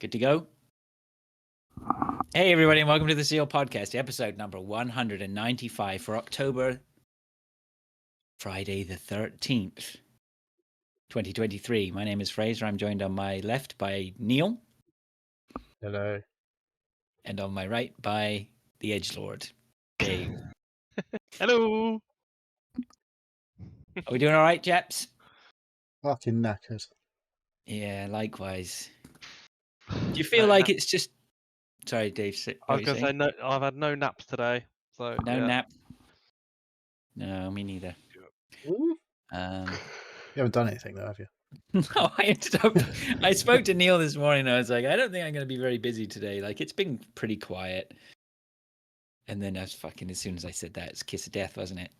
Good to go? Hey, everybody, and welcome to the Seal Podcast, episode number 195 for October, Friday the 13th, 2023. My name is Fraser. I'm joined on my left by Neil. Hello. And on my right by the Edgelord, Dave. Hello. Are we doing all right, chaps? Fucking knackered. Yeah, likewise. Do you feel like it's just... Sorry, Dave. I was going to say, no, I've had no naps today. So No nap? No, me neither. You haven't done anything though, have you? No, I spoke to Neil this morning. I was like, I don't think I'm going to be very busy today. Like, it's been pretty quiet. And then as soon as I said that, it's kiss of death, wasn't it?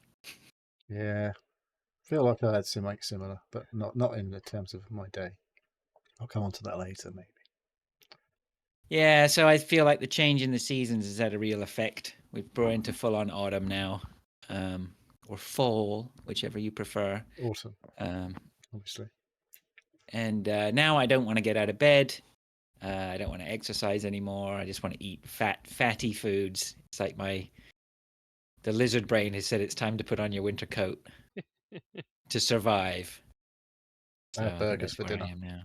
Yeah. I feel like I had something similar, but not in the terms of my day. I'll come on to that later, maybe. Yeah, so I feel like the change in the seasons has had a real effect. We've brought into full-on autumn now, or fall, whichever you prefer. Autumn, obviously. And now I don't want to get out of bed. I don't want to exercise anymore. I just want to eat fatty foods. It's like the lizard brain has said it's time to put on your winter coat to survive. I had burgers for dinner. I am now.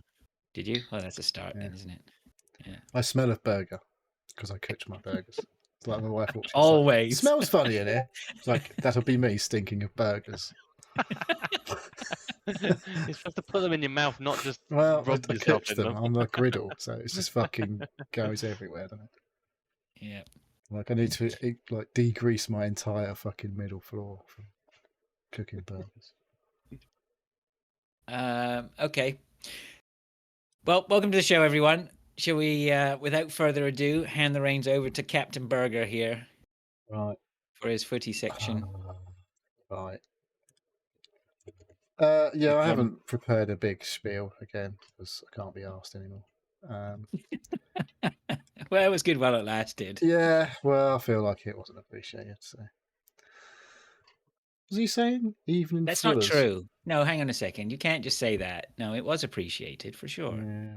Did you? Well, that's a start, then, isn't it? Yeah. I smell of burger because I cooked my burgers. It's like my wife walks in. Always. Like, it smells funny in here. It's like, that'll be me stinking of burgers. You're supposed to put them in your mouth, not just rub yourself cooked in them on the griddle, so it's just fucking goes everywhere, doesn't it? Yeah. Like I need to degrease my entire fucking middle floor from cooking burgers. Okay. Well, welcome to the show, everyone. Shall we, without further ado, hand the reins over to Captain Burger here, right, for his footy section? Right. Yeah, I haven't prepared a big spiel again because I can't be asked anymore. Well, it was good while it lasted. Yeah, well, I feel like it wasn't appreciated. So, was he saying evening? That's thrillers? not true. No, hang on a second. You can't just say that. No, it was appreciated for sure. Yeah,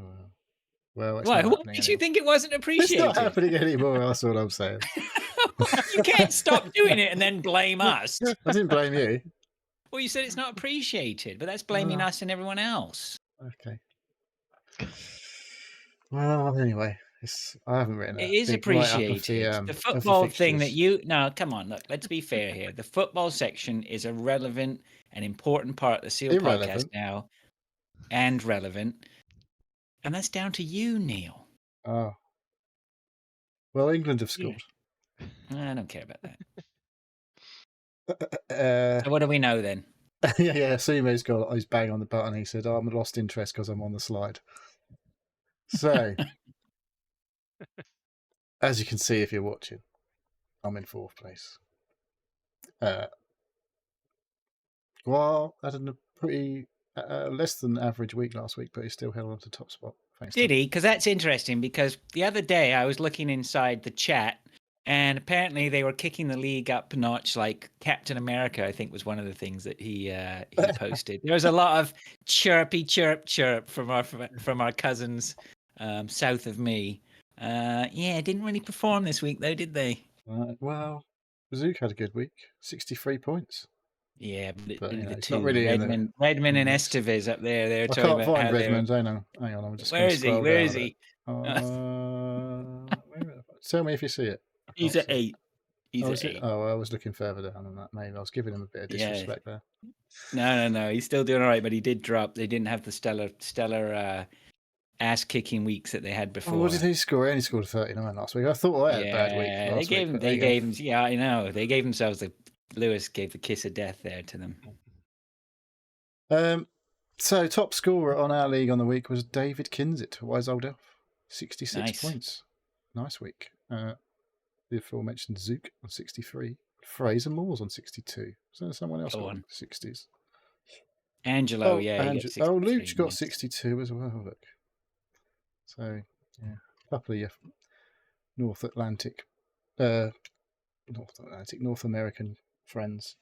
well, it's Why? not What happening makes you anymore. think it wasn't appreciated? It's not happening anymore. That's what I'm saying. You can't stop doing it and then blame us. I didn't blame you. Well, you said it's not appreciated, but that's blaming us and everyone else. Okay. Well, anyway, I haven't written It is appreciated. The football thing that no, come on, look, let's be fair here. The football section is a relevant and important part of the Seal podcast now, and relevant. And that's down to you, Neil. Oh. Well, England have scored. I don't care about that. So what do we know then? yeah, Sumo's got his bang on the button. He said, I'm lost interest because I'm on the slide. So, as you can see if you're watching, I'm in 4th place. Well, I had a pretty less than average week last week, but he still held on to top spot. Did he? Because that's interesting, because the other day I was looking inside the chat, and apparently they were kicking the league up a notch, like Captain America, I think, was one of the things that he posted. There was a lot of chirpy chirp from our cousins south of me. Yeah, didn't really perform this week, though, did they? Well, Zook had a good week, 63 points. Yeah, but you know, the it's two, not really Redmond and Estevez up there. They're I talking can't about find Redmond. Hang on, I'm just Where is he? Where is he? Tell me if you see it. He's at 8. He's at 8. Oh, I was looking further down on that. Maybe I was giving him a bit of disrespect there. No. He's still doing all right, but he did drop. They didn't have the stellar ass-kicking weeks that they had before. Oh, what did he score? He only scored 39 last week. I thought I had a bad week last week. They gave him. Yeah, I know. They gave themselves Lewis gave the kiss of death there to them. So top scorer on our league on the week was David Kinsit, Wise Old Elf, 66 points. Nice week. The aforementioned Zook on 63. Fraser Moore's on 62. So there's someone else on 60s. Angelo, Luke's got 62 as well. Look. So yeah, a couple of your North American friends.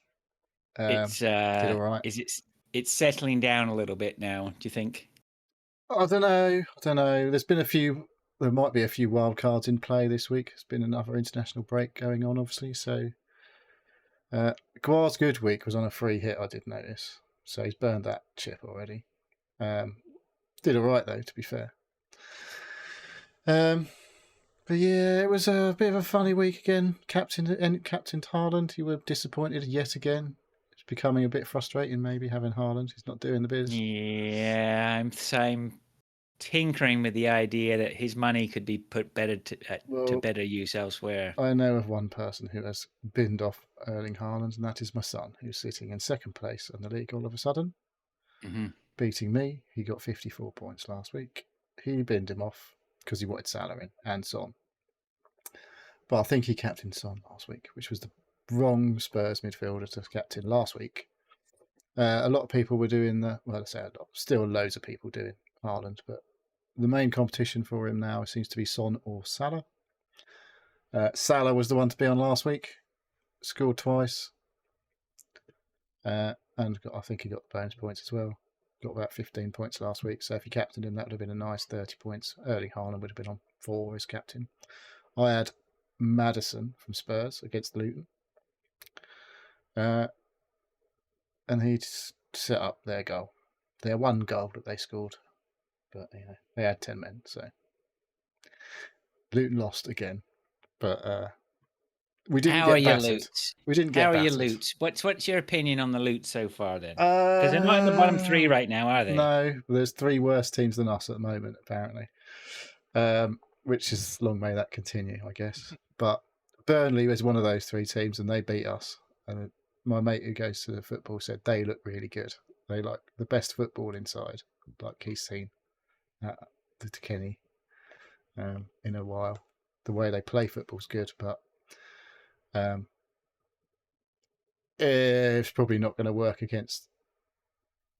It's did all right. It's settling down a little bit now, do you think? I don't know. There's been a few there might be a few wild cards in play this week. There's been another international break going on, obviously. So Guar's good week was on a free hit, I did notice. So he's burned that chip already. Did all right, though, to be fair. But yeah, it was a bit of a funny week again. Captain Haaland, you were disappointed yet again. It's becoming a bit frustrating, maybe, having Haaland. He's not doing the biz. Yeah, I'm tinkering with the idea that his money could be put better to better use elsewhere. I know of one person who has binned off Erling Haaland, and that is my son, who's sitting in second place in the league all of a sudden, beating me. He got 54 points last week. He binned him off because he wanted Salah in and Son. But I think he captained Son last week, which was the wrong Spurs midfielder to captain last week. A lot of people were doing I say a lot, still loads of people doing Haaland, but the main competition for him now seems to be Son or Salah. Salah was the one to be on last week, scored twice, and I think he got the bonus points as well. Got about 15 points last week, so if you captained him, that would have been a nice 30 points. Erling Haaland would have been on 4 as captain. I had Maddison from Spurs against Luton, and he set up their goal, their one goal that they scored, but they had 10 men, so Luton lost again. But we didn't How get battered. Lutes? We didn't get battered. How are your Lutes? What's your opinion on the Lutes so far then? Because they're not in the bottom 3 right now, are they? No, there's 3 worse teams than us at the moment, apparently. Which is long may that continue, I guess. But Burnley was one of those 3 teams, and they beat us. And my mate who goes to the football said they look really good. They like the best football inside, like he's seen at the Kenny in a while. The way they play football's good, but it's probably not going to work against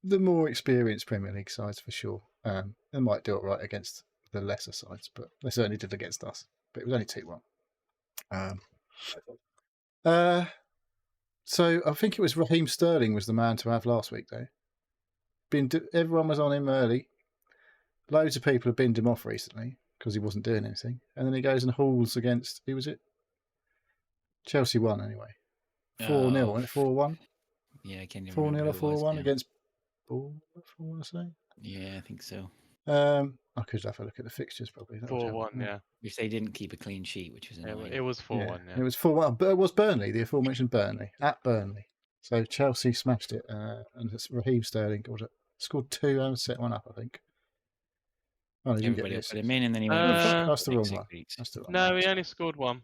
the more experienced Premier League sides for sure. They might do it right against the lesser sides, but they certainly did against us. But it was only 2-1. So I think it was Raheem Sterling was the man to have last week, though. Everyone was on him early. Loads of people have binned him off recently because he wasn't doing anything, and then he goes and hauls against, who was it? Chelsea won anyway. 4-0, wasn't it? 4-1? Yeah, I can't 4-0 or 4-1 against Bournemouth, I want to say. Yeah, I think so. I could have a look at the fixtures probably. 4-1, yeah. If they didn't keep a clean sheet, which was annoying. It was 4-1, yeah. It was 4-1, but it was Burnley, the aforementioned Burnley, at Burnley. So Chelsea smashed it, and Raheem Sterling scored 2 and set one up, I think. Oh, everybody put him in, and then he went. That's the wrong one. No, he only scored 1.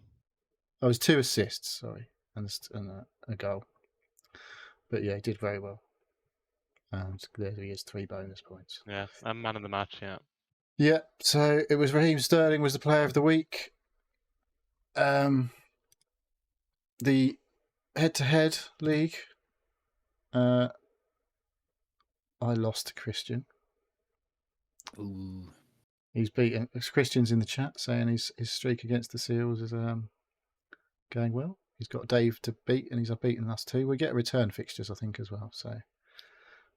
Oh, it was 2 assists, sorry, and a goal. But yeah, he did very well. And there he is, 3 bonus points. Yeah, and man of the match, yeah. Yeah, so it was Raheem Sterling was the player of the week. The head-to-head league, I lost to Christian. Ooh. He's beaten. Christian's in the chat saying his streak against the Seals is going well. He's got Dave to beat, and he's beaten us too. We get return fixtures, I think, as well. So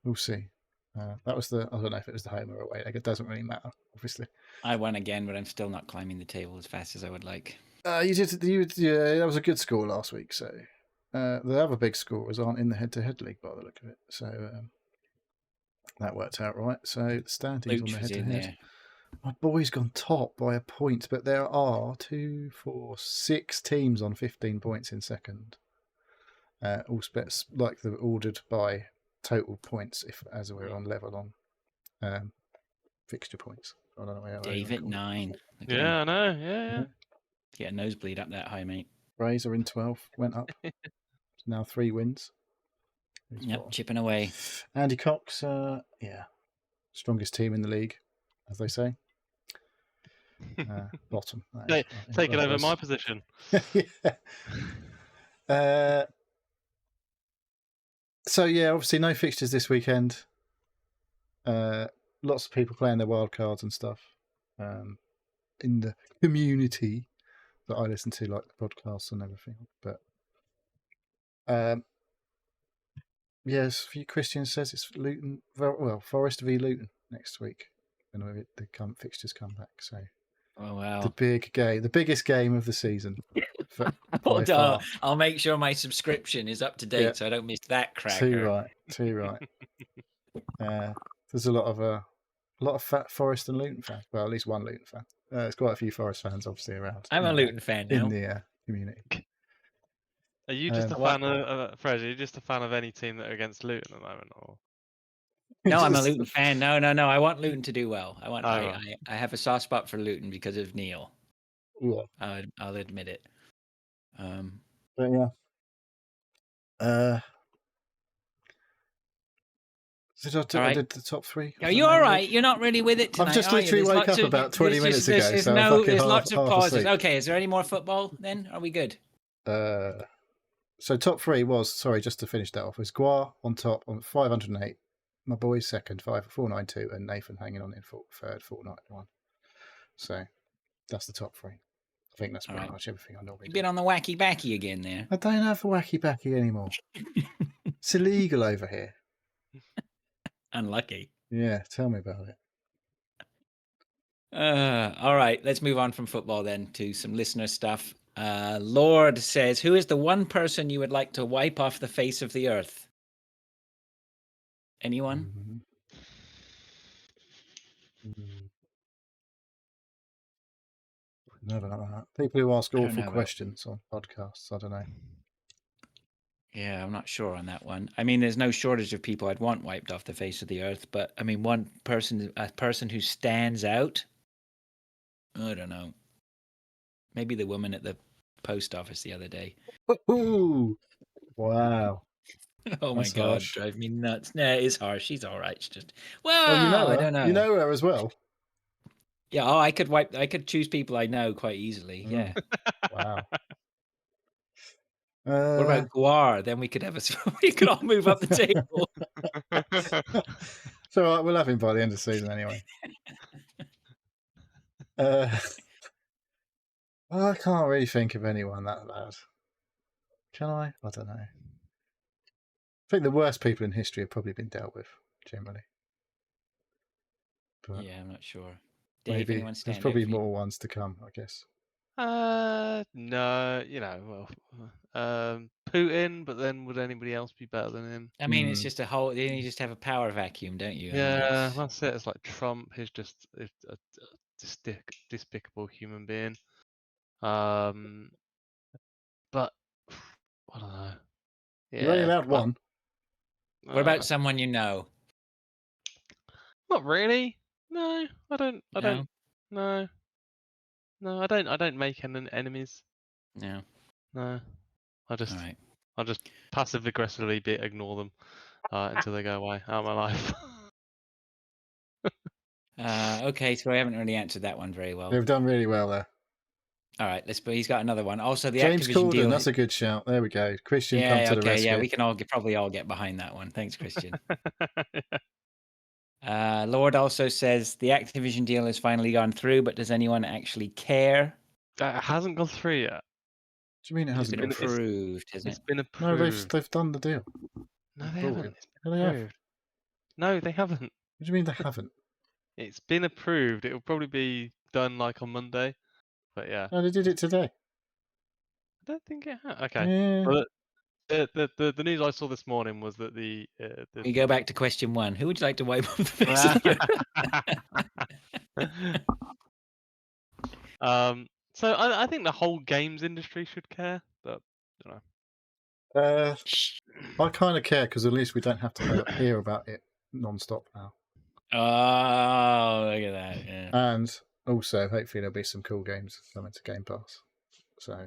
we'll see. That was I don't know if it was the home or away. It doesn't really matter, obviously. I won again, but I'm still not climbing the table as fast as I would like. You did. Yeah, that was a good score last week. So the other big scorers aren't in the head-to-head league by the look of it. So that worked out right. So the standings on the head-to-head. My boy's gone top by a point, but there are 2, 4, 6 teams on 15 points in second. All like they're ordered by total points, as we're on level on fixture points. I don't know where Dave at 9. Yeah, I know. Yeah. Get a nosebleed up that high, mate. Razor in 12th went up. Now 3 wins. Yep, chipping away. Andy Cox, strongest team in the league, as they say. Bottom. Taking over my position. So yeah, obviously no fixtures this weekend. Lots of people playing their wild cards and stuff in the community that I listen to, like the podcasts and everything. But yes, Christian says it's Luton. Well, Forest v Luton next week when the fixtures come back. So Oh wow! The big game, the biggest game of the season. Hold on. I'll make sure my subscription is up to date so I don't miss that cracker. Too right. There's a lot of fat Forest and Luton fans. Well, at least one Luton fan. There's quite a few Forest fans obviously around. I'm a Luton fan now. In the community. Are you just a fan of Fred? Are you just a fan of any team that are against Luton at the moment, or? No, I'm a Luton fan. No. I want Luton to do well. I have a soft spot for Luton because of Neil. Yeah. I'll admit it. But yeah. I did the top 3. Are you all right? You're not really with it tonight. I've just literally woke up about 20 minutes ago. There's lots of pauses. Okay, is there any more football then? Are we good? So top 3 was, just to finish that off, was Guar on top on 508. My boys second, 492, and Nathan hanging on in third, 491. So that's the top 3. I think that's pretty much everything I normally do. You've been on the wacky backy again there. I don't have the wacky backy anymore. It's illegal over here. Unlucky. Yeah, tell me about it. All right, let's move on from football then to some listener stuff. Lord says, who is the one person you would like to wipe off the face of the earth? Anyone? Never know that. People who ask awful questions on podcasts, I don't know. Yeah, I'm not sure on that one. I mean, there's no shortage of people I'd want wiped off the face of the earth, but I mean, a person who stands out, I don't know. Maybe the woman at the post office the other day. Ooh, wow. Oh my God, drive me nuts. Nah, it's harsh. She's all right. She's just, well, I don't know. You know her as well. Yeah, I could choose people I know quite easily. Yeah. Wow. What about Guar? Then we could we could all move up the table. So we'll have him by the end of the season anyway. I can't really think of anyone that bad. Can I? I don't know. I think the worst people in history have probably been dealt with, generally. But yeah, I'm not sure. Dave, maybe there's probably more ones to come, I guess. No, Putin, but then would anybody else be better than him? I mean, it's just you just have a power vacuum, don't you? Yeah, that's it. It's like Trump. He's just a despicable human being. But I don't know. Yeah, you're only allowed one. What about someone you know? Not really. No, I don't. No. No, I don't make enemies. No. No. I'll just passive aggressively ignore them until they go away out of my life. Okay, so I haven't really answered that one very well. They've done really well there. All right, he's got another one. Also, the James Activision Corden, deal. That's a good shout. There we go. Christian, come to the rescue. Yeah, we can probably all get behind that one. Thanks, Christian. Lord also says the Activision deal has finally gone through, but does anyone actually care? It hasn't gone through yet. What do you mean it hasn't been approved? It's been approved. No, they've done the deal. No, they haven't. It's been approved. No, they haven't. What do you mean they haven't? It's been approved. It will probably be done like on Monday. But yeah. No, they did it today. I don't think it has. Okay. Yeah. Well, the news I saw this morning was that we go back to question 1. Who would you like to wipe off the face of the So I think the whole games industry should care, but I don't know. I kind of care because at least we don't have to hear about it non-stop now. Oh, look at that! Yeah. And also, hopefully, there'll be some cool games coming to Game Pass,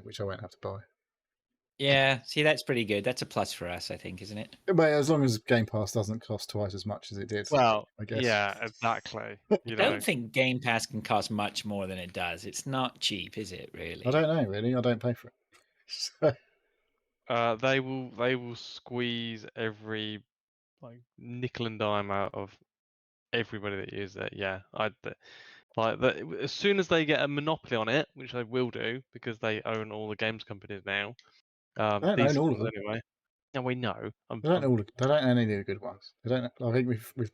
which I won't have to buy. Yeah, see, that's pretty good. That's a plus for us, I think, isn't it? But as long as Game Pass doesn't cost twice as much as it did. Well, I guess. Yeah, exactly. I don't think Game Pass can cost much more than it does. It's not cheap, is it? Really? I don't know. Really, I don't pay for it. They will squeeze every nickel and dime out of everybody that uses it. Yeah, as soon as they get a monopoly on it, which they will do because they own all the games companies now. They don't own all of them anyway. Now we know. They don't know any of the good ones. They don't. I think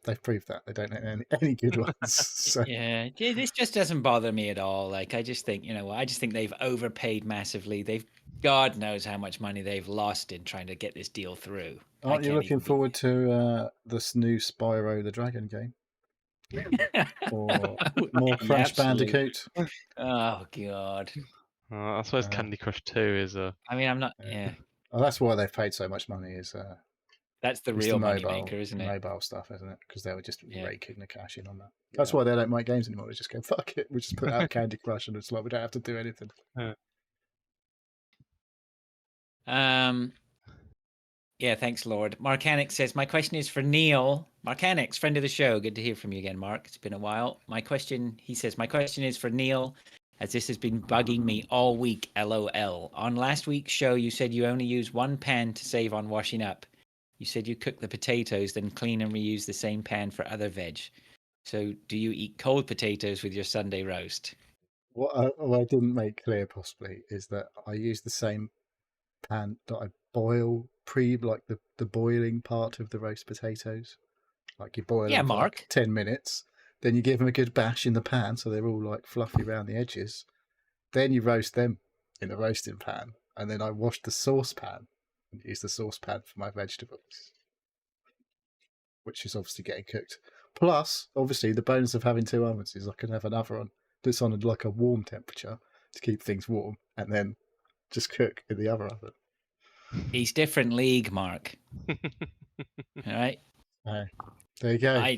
they've proved that they don't know any good ones. So. Yeah, this just doesn't bother me at all. Like, I just think, I just think they've overpaid massively. God knows how much money they've lost in trying to get this deal through. Aren't you looking forward to this new Spyro the Dragon game? Or more Crash Bandicoot? Oh God! I suppose Candy Crush 2 is a. I mean, I'm not. Yeah. Oh, that's why they've paid so much money. That's the real moneymaker, isn't it? Mobile stuff, isn't it? Because they were just raking the cash in on that. That's why they don't make games anymore. They just go, fuck it, we just put out Candy Crush, and it's like we don't have to do anything. Yeah, thanks, Lord. Marcanix says, my question is for Neil. Marcanix, friend of the show. Good to hear from you again, Mark. It's been a while. He says, my question is for Neil, as this has been bugging me all week, LOL. On last week's show, you said you only use one pan to save on washing up. You said you cook the potatoes, then clean and reuse the same pan for other veg. So do you eat cold potatoes with your Sunday roast? What I didn't make clear, possibly, is that I use the same pan that I boil like the boiling part of the roast potatoes. Like you boil them for like 10 minutes, then you give them a good bash in the pan so they're all like fluffy around the edges. Then you roast them in the roasting pan, and then I wash the saucepan and use the saucepan for my vegetables, which is obviously getting cooked. Plus, obviously, the bonus of having two ovens is I can have an oven that's on like a warm temperature to keep things warm, and then just cook in the other oven. He's different league, Mark. All right. There you go.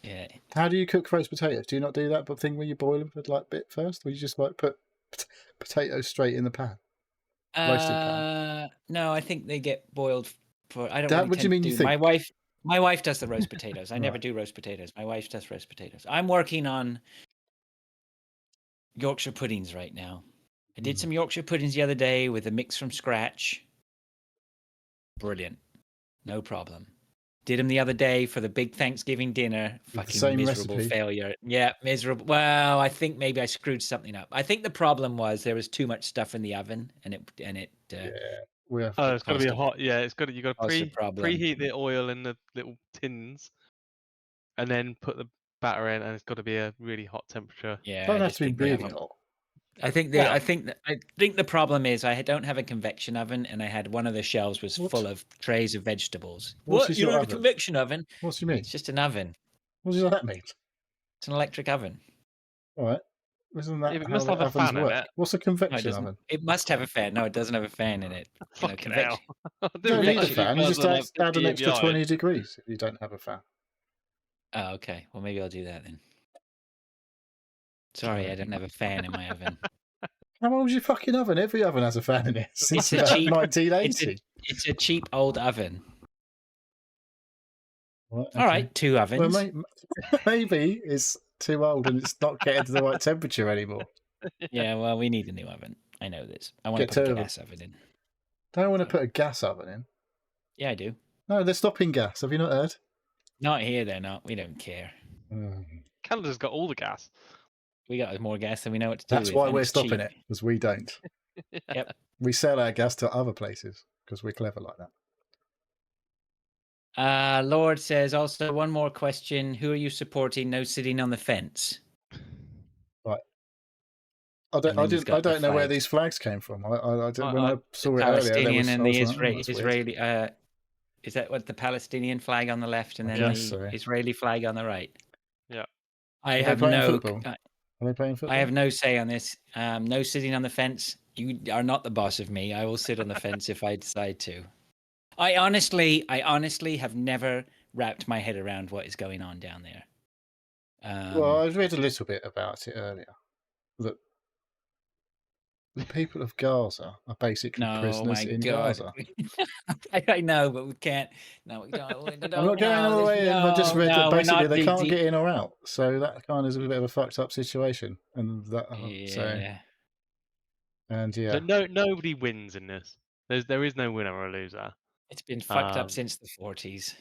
Yeah. How do you cook roast potatoes? Do you not do that thing where you boil them for like a bit first, or you just like put potatoes straight in the pan? Roasted pan. No, I think they get boiled for. I don't. That, really what do you mean? You think my wife does the roast potatoes. I never do roast potatoes. My wife does roast potatoes. I'm working on Yorkshire puddings right now. I did some Yorkshire puddings the other day with a mix from scratch. Brilliant. No problem. Did them the other day for the big Thanksgiving dinner. Fucking miserable failure. Yeah, miserable. Well, I think maybe I screwed something up. I think the problem was there was too much stuff in the oven, and it. It's got to be hot. Yeah, you got to preheat the oil in the little tins, and then put the batter in, and it's got to be a really hot temperature. Yeah, it doesn't have to be really hot. I think the problem is I don't have a convection oven, and I had one of the shelves was full of trays of vegetables. What? You don't have a convection oven? What do you mean? It's just an oven. What does that mean? It's an electric oven. All right. Isn't that it must have a fan in it. What's a convection oven? It must have a fan. No, it doesn't have a fan in it. Fucking hell. You don't need a fan. You just add an extra 20 degrees if you don't have a fan. Oh, okay. Well, maybe I'll do that then. Sorry, I don't have a fan in my oven. How old's your fucking oven? Every oven has a fan in it since about 1980. It's a cheap old oven. What? Okay. All right, 2 ovens. Well, maybe it's too old and it's not getting to the right temperature anymore. Yeah, well, we need a new oven. I know this. I want to put a gas oven in. Don't want to put a gas oven in? Yeah, I do. No, they're stopping gas. Have you not heard? Not here, they're not. We don't care. Canada's got all the gas. We got more gas than we know what to do. That's why we're stopping it, because we don't. Yep. We sell our gas to other places because we're clever like that. Lord says also one more question: who are you supporting? No sitting on the fence. Right. I don't know where these flags came from. When I saw it Palestinian earlier, and the Israeli. Is that what the Palestinian flag on the left and then the Israeli flag on the right? Yeah. I have no. Are they playing football? I have no say on this. No sitting on the fence. You are not the boss of me. I will sit on the fence if I decide to. I honestly have never wrapped my head around what is going on down there. Well, I read a little bit about it earlier. That the people of Gaza are basically prisoners in Gaza. I know, but we can't. No, we don't. I'm not going all the way in. I just read that basically they can't get in or out. So that kind of is a bit of a fucked up situation. And that, So nobody wins in this. There is no winner or loser. It's been fucked up since the 40s.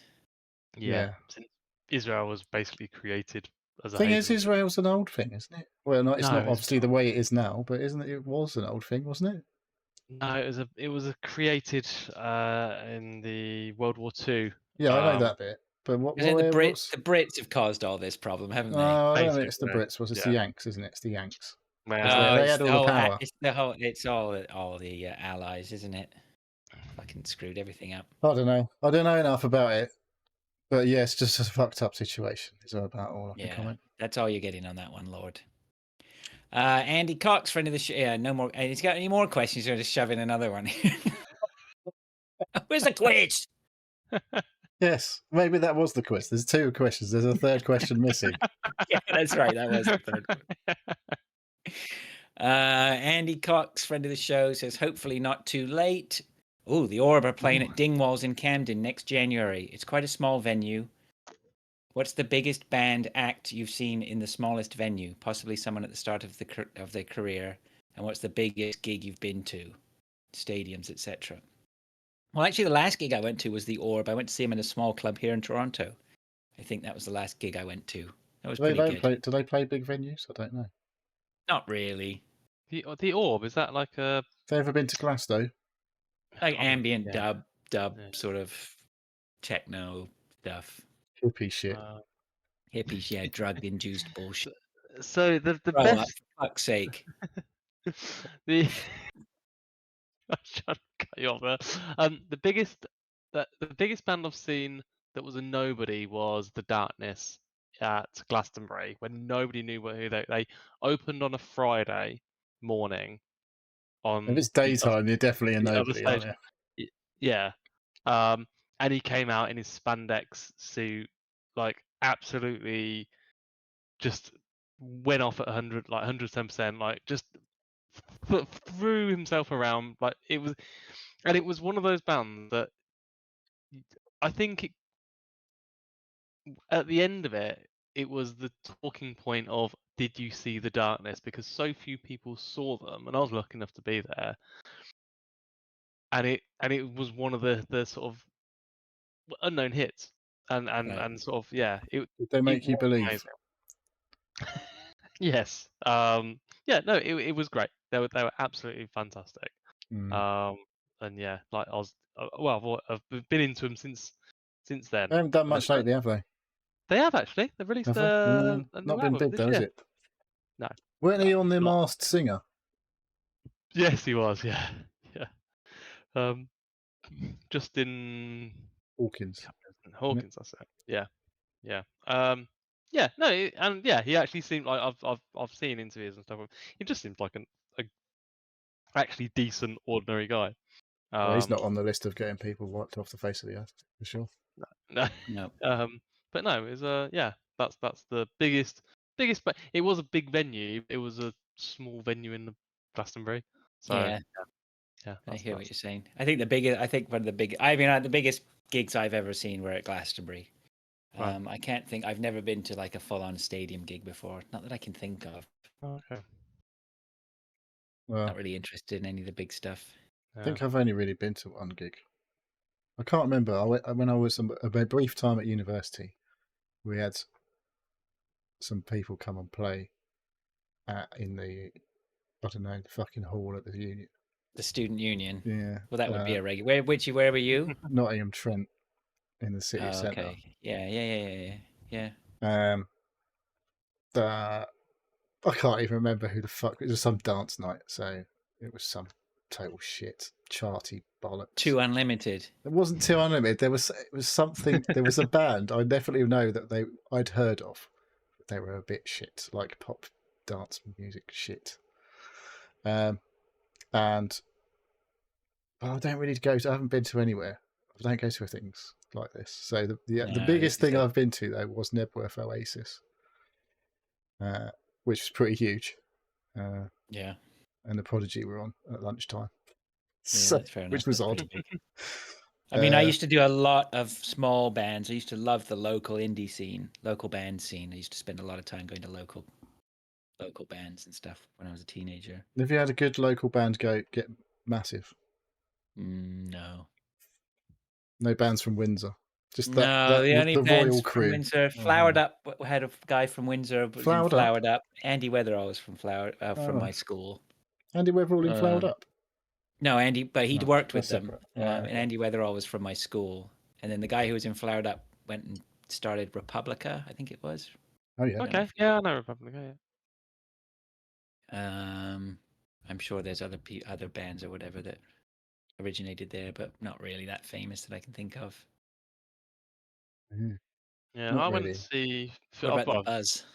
Yeah. Since Israel was basically created as a thing is, Israel's an old thing, isn't it? Well, it's not obviously the way it is now, but isn't it? It was an old thing, wasn't it? No, it was a created in the World War II. Yeah, I know that bit. But Is it the Brits? what's... The Brits have caused all this problem, haven't they? No, I don't think it's the Basically, Brits. It's the yeah. Yanks, isn't it? It's the Yanks. Well, They it's had all the the whole. power. It's the whole. It's all the allies, isn't it? Fucking screwed everything up. I don't know. I don't know enough about it. But yeah, it's just a fucked up situation. Is about all I can comment. That's all you're getting on that one, Lord. Andy Cox, friend of the show. Yeah, no more. He's got any more questions? Or just shove in another one. Where's the quiz? Yes, maybe that was the quiz. There's 2 questions. There's a third question missing. Yeah, that's right. That was the third one. Andy Cox, friend of the show, says hopefully not too late. Oh, the Orb are playing at Dingwalls in Camden next January. It's quite a small venue. What's the biggest band act you've seen in the smallest venue? Possibly someone at the start of their career. And what's the biggest gig you've been to? Stadiums, etc. Well, actually, the last gig I went to was the Orb. I went to see him in a small club here in Toronto. I think that was the last gig I went to. That was pretty good. Do they play big venues? I don't know. Not really. The Orb, is that like a... Have they ever been to Glasgow? Like ambient dub sort of techno stuff. Hippie shit. Hippies, yeah, drug-induced bullshit. So the Oh, best... for fuck's sake. I'm trying to cut you off there. The biggest band I've seen that was a nobody was The Darkness at Glastonbury, when nobody knew who they opened on a Friday morning. If it's daytime, you're definitely a nobody, aren't you? Yeah. And he came out in his spandex suit, like absolutely just went off at 110%, like just threw himself around. Like it was one of those bands that I think at the end of it, it was the talking point of, did you see The Darkness? Because so few people saw them, and I was lucky enough to be there. And it was one of the sort of unknown hits, and sort of Did they make you believe? Yes. Yeah. No. It was great. They were absolutely fantastic. And yeah, like I was. I've been into them since then. They haven't done much lately, have they? They have actually. They've released a new not been album big this though, year. is it? No. Weren't he on The Masked Singer? Yes, he was. Yeah. Yeah. Justin Hawkins. Hawkins, that's it. Yeah. Yeah. Yeah. No. And yeah, he actually seemed like I've seen interviews and stuff. He just seems like a actually decent, ordinary guy. Well, he's not on the list of getting people wiped off the face of the earth, for sure. No. But no, it's that's the biggest. But it was a big venue. It was a small venue in Glastonbury. So yeah. I hear what you're saying. I think one of the big. I mean, the biggest gigs I've ever seen were at Glastonbury. Right. I can't think. I've never been to like a full-on stadium gig before. Not that I can think of. Okay. Well, not really interested in any of the big stuff. I think I've only really been to one gig. I can't remember. When I was a brief time at university, we had some people come and play in the, I don't know, the fucking hall at the union. The student union. Yeah. Well, that would be a regular. Where were you? Nottingham Trent, in the city centre. Okay. Yeah. I can't even remember who the fuck. It was some dance night, so it was some total shit, charty bollocks. 2 Unlimited. It wasn't 2 Unlimited. It was something. There was a band I definitely know that I'd heard of. They were a bit shit, like pop dance music shit. And I don't really go. I haven't been to anywhere. I don't go to things like this. So the biggest thing I've been to though was Nebworth Oasis, which was pretty huge. Yeah. And the Prodigy were on at lunchtime. Yeah, that's fair enough. Which was odd. I mean, I used to do a lot of small bands. I used to love the local indie scene, local band scene. I used to spend a lot of time going to local bands and stuff when I was a teenager. Have you had a good local band get massive? No. No bands from Windsor. Just the only the bands Royal from Crew. Windsor. Flowered Up had a guy from Windsor. Flowered Up. Andy Weatherall was from my school. Andy Weatherall in Flowered Up. No, Andy, but he'd No, worked they're with them. separate. Right, And okay. Andy Weatherall was from my school. And then the guy who was in Flowered Up went and started Republica, I think it was. Oh yeah. Okay, yeah, I know Republic. Yeah. I'm sure there's other bands or whatever that originated there, but not really that famous that I can think of. Mhm. Yeah, Not I went really. to see. What about the Well, Buzz?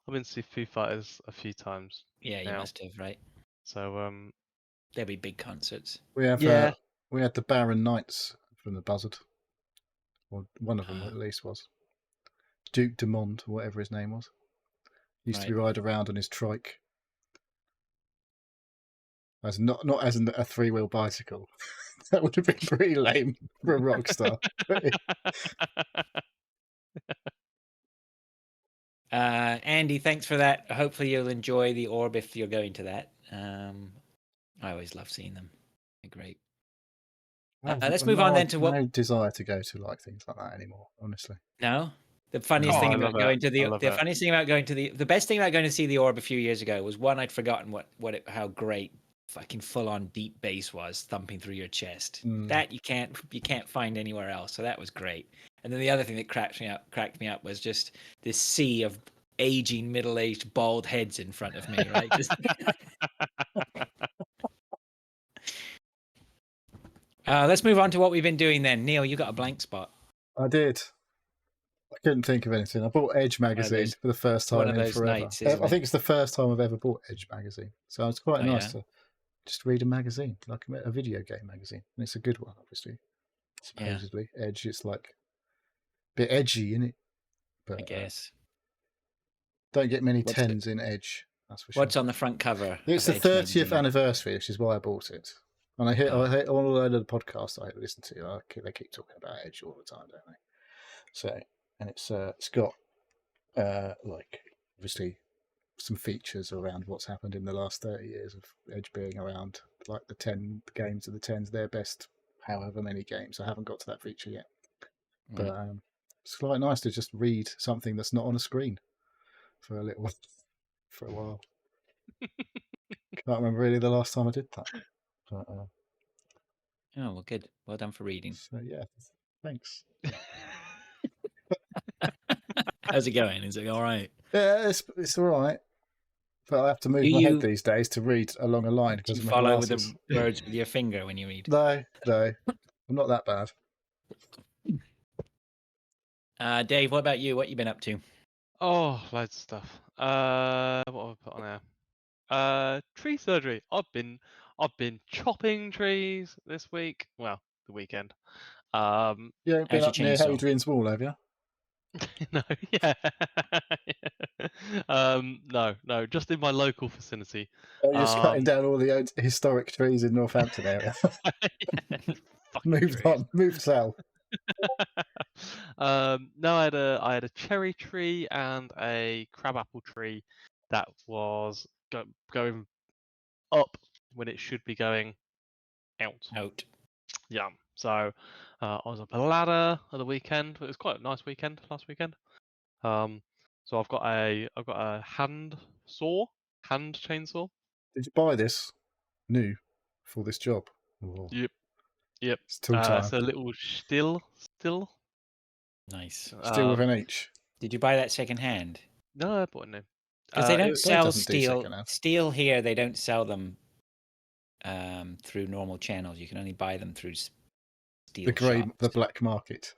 I've been to see Foo Fighters a few times. Yeah, you now. must have, right? So There'll be big concerts. We have Yeah. we had the Baron Knights from the Buzzard, or one of them Ah. at least was Duke Dumond, or whatever his name was. He used to be ride around on his trike, as not as a 3-wheel bicycle. That would have been pretty lame for a rock star. Andy, thanks for that. Hopefully you'll enjoy the Orb if you're going to that. I always love seeing them. They're great. Let's move on then to what. No desire to go to like things like that anymore. Honestly, No, the funniest thing about going to the funniest thing about going to the best thing about going to see the Orb a few years ago was one, I'd forgotten how great fucking full on deep bass was thumping through your chest. That you can't find anywhere else. So that was great. And then the other thing that cracked me up was just this sea of aging middle-aged bald heads in front of me, right? Let's move on to what we've been doing then. Neil, you got a blank spot. I did. I couldn't think of anything. I bought Edge magazine for the first time in forever. Nights, I think it's the first time I've ever bought Edge magazine, so it's quite nice to just read a magazine, like a video game magazine, and it's a good one, obviously. Supposedly, Edge. It's like a bit edgy, isn't it? But I guess don't get many 10s in Edge. That's for sure. What's on the front cover? It's the 30th anniversary, which is why I bought it. And I hear all the podcasts I listen to. They keep talking about Edge all the time, don't they? So, and it's got like obviously some features around what's happened in the last 30 years of Edge being around, like the 10 games of the 10s, their best however many games. I haven't got to that feature yet, but it's quite nice to just read something that's not on a screen for a while. Can't remember really the last time I did that. But, oh well, good. Well done for reading. So yeah, thanks. How's it going? Is it all right? Yeah, it's all right. But I have to move my head these days to read along a line because you follow with the words with your finger when you read. No, I'm not that bad. Dave, what about you? What you been up to? Oh, loads of stuff. What have I put on there? Tree surgery. I've been chopping trees this week. Well, the weekend. You haven't been up near Hadrian's Wall, have you? No, yeah. No, just in my local vicinity. Oh, you're just cutting down all the historic trees in Northampton area. Moved south. No, I had a cherry tree and a crabapple tree that was going up when it should be going out. Yeah. So I was up a ladder at the weekend. It was quite a nice weekend last weekend. So I've got a hand chainsaw. Did you buy this new for this job? Oh. Yep. It's tool time. It's a little still. Nice. Still with an H. Did you buy that second hand? No, I bought a new. Because they don't sell steel. Steel here, they don't sell them through normal channels. You can only buy them through steel. The black market.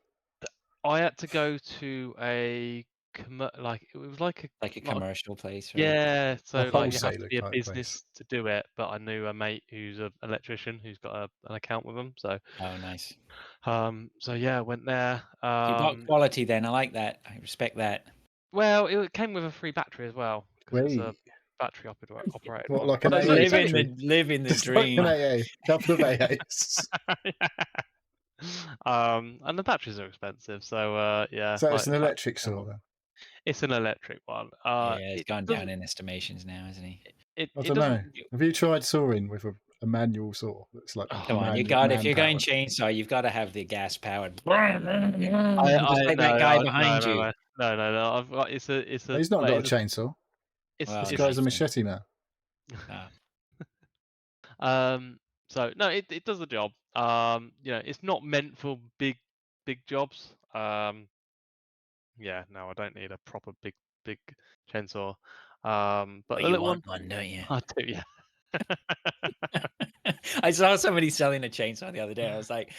I had to go to a commercial place. Right? Yeah, so like you have to be a place business to do it. But I knew a mate who's an electrician who's got an account with them. So nice. So yeah, I went there. You bought quality then. I like that. I respect that. Well, it came with a free battery as well because it's a battery operated. What, like an live in the dream. Like an AA, couple of AAs. And the batteries are expensive, so yeah. So it's an electric saw then. It's an electric one. He's gone down in estimations now, hasn't he? I don't know. Have you tried sawing with a manual saw? That's like come on, if you're going chainsaw, you've got to have the gas powered. That guy behind you. No. I've got it's a. He's not got a chainsaw. This guy's a machete man. So no, it does the job. It's not meant for big jobs. Yeah, no, I don't need a proper big chainsaw. But the you little one, want one, don't you? I do. Yeah. I saw somebody selling a chainsaw the other day. I was like,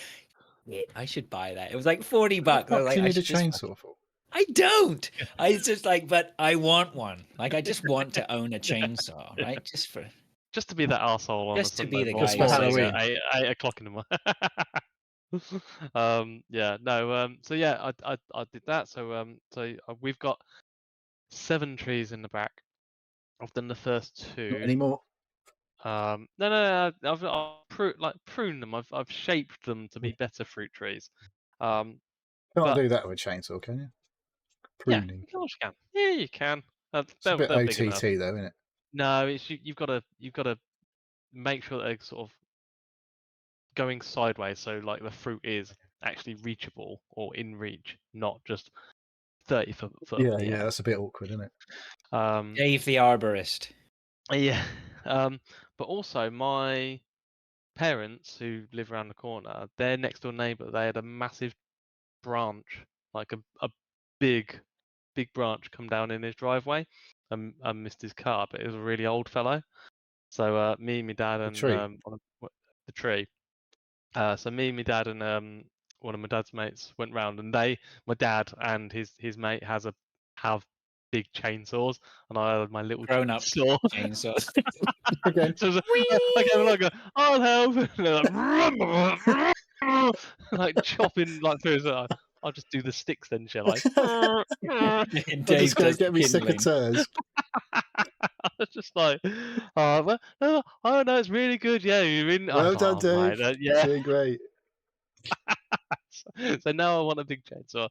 yeah, I should buy that. It was like $40. What I was do like, you I need a should just. chainsaw for? I don't. I just like, but I want one. Like, I just want to own a chainsaw, right? Just to be that arsehole on a Just to be Sunday the Just guy for morning who says, Halloween. at 8 o'clock in the morning. Yeah, no. So yeah, I did that. So we've got 7 trees in the back. I've done the first Not 2. anymore. No. I've pruned them. I've shaped them to be better fruit trees. Can't But do that with a chainsaw, can you? yeah, Pruning. of course you can. Yeah, you can. It's a bit They're big enough. OTT though, isn't it? No, it's you've got to make sure that they're sort of going sideways, so like the fruit is actually reachable or in reach, not just 30 foot up Yeah, in the air. that's a bit awkward, isn't it? Dave the arborist. Yeah. But also my parents who live around the corner, their next door neighbour, they had a massive branch, like a big branch come down in his driveway and missed his car, but it was a really old fellow. So me, my dad, and tree? the tree. So me, my dad, and one of my dad's mates went round, and my dad and his mate have big chainsaws, and I had my little Grown up saw. chainsaws. Again. So I came along, and go, I'll help, and they're like chopping like through. So I'll just do the sticks then, shall I? I'm Dave just going does to get me kindling. secateurs. I was just like, well, no, it's really good. Yeah, you're in. Well done, Dave. Right, yeah. Doing great. So now I want a big chainsaw.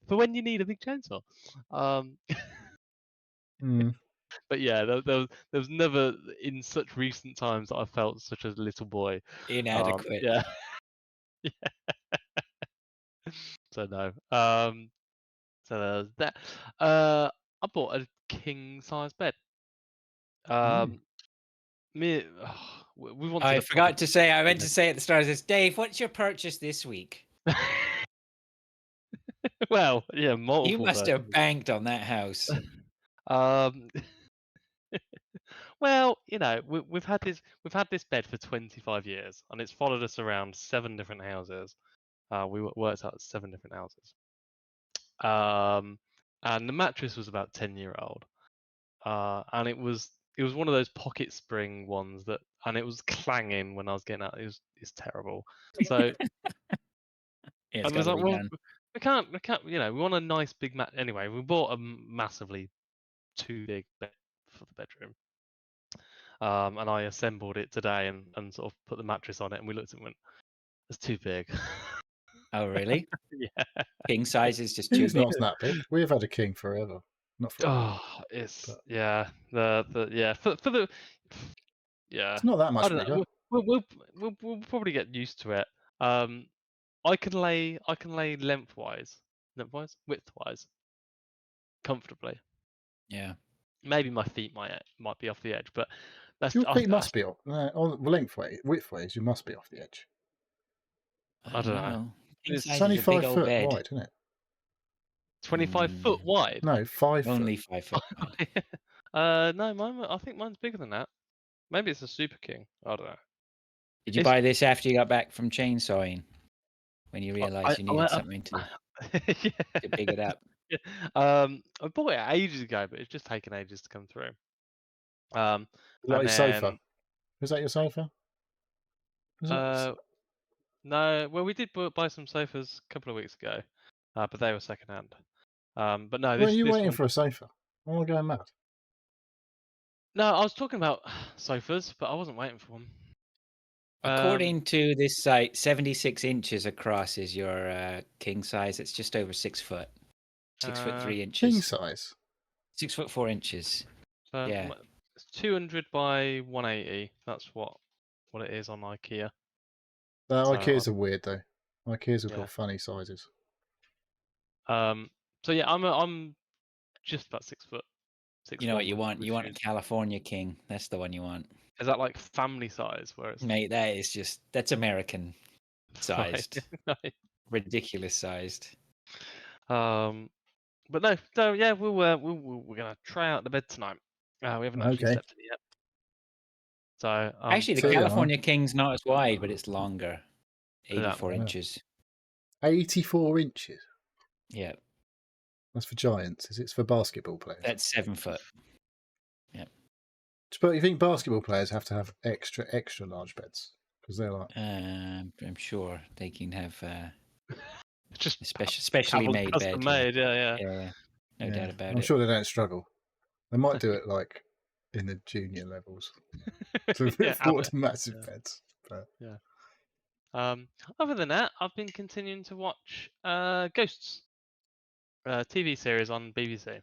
For when you need a big chainsaw. But yeah, there was never in such recent times that I felt such a little boy. Inadequate. Yeah. So no. So there's that. I bought a king size bed. Me, we wanted I a forgot to say, I meant bed. to say at the start of this, Dave, what's your purchase this week? Well, yeah, multiple. You must have banked on that house. Well, we've had this bed for 25 years, and it's followed us around 7 different houses. We worked out 7 different houses. And the mattress was about 10-year-old, and it was one of those pocket spring ones and it was clanging when I was getting out. It's terrible. So It's I was got to like, be well, done. we can't, we want a nice big mat. Anyway, we bought a massively too big bed for the bedroom. And I assembled it today and sort of put the mattress on it, and we looked at it and went, it's too big. Oh, really? Yeah. King size is just too It's big. not that big. We've had a king forever. Not forever. It's but yeah. Yeah. it's not that I much don't bigger. know. We'll probably get used to it. I can lay widthwise, comfortably. Yeah. Maybe my feet might be off the edge, but that's Your feet must be off. On widthways, you must be off the edge. I don't know. King It's size only is a big 5 old foot bed. wide, isn't it? 25 foot wide. No, 5 Only foot. 5 foot wide. No, I think mine's bigger than that. Maybe it's a Super King. I don't know. Did you buy this after you got back from chainsawing? When you realised you needed something to big it up? Yeah. I bought it ages ago, but it's just taken ages to come through. Like your sofa. Is that your sofa? No. Well, we did buy some sofas a couple of weeks ago, but they were second hand. But no, Were you this waiting one... for a sofa? Am I going mad? No, I was talking about sofas, but I wasn't waiting for one. According to this site, 76 inches across is your king size. It's just over 6 foot. 6 foot 3 inches. King size? 6 foot 4 inches. So yeah. It's 200 by 180. That's what it is on IKEA. IKEAs are weird though. IKEAs have got funny sizes. So yeah, I'm just about 6 foot. You know what you want? You want a California king. That's the one you want. Is that like family size? Where it's Mate, that's American sized, right. ridiculous sized. But no, so yeah, we're gonna try out the bed tonight. We haven't actually Okay. slept in it yet. So Actually, the So, yeah, California King's not as wide, but it's longer, Yeah. 84 Yeah. inches. 84 inches. Yeah, That's for giants. Is it for basketball players? that's 7 foot. But you think basketball players have to have extra large beds because they're like I'm sure they can have Just specially made custom bed. made. Yeah. Yeah, no doubt about I'm it. sure they don't struggle. They might do it like in the junior levels. To Yeah, afford Abbott. massive Yeah. beds. But Other than that, I've been continuing to watch Ghosts, TV series on BBC.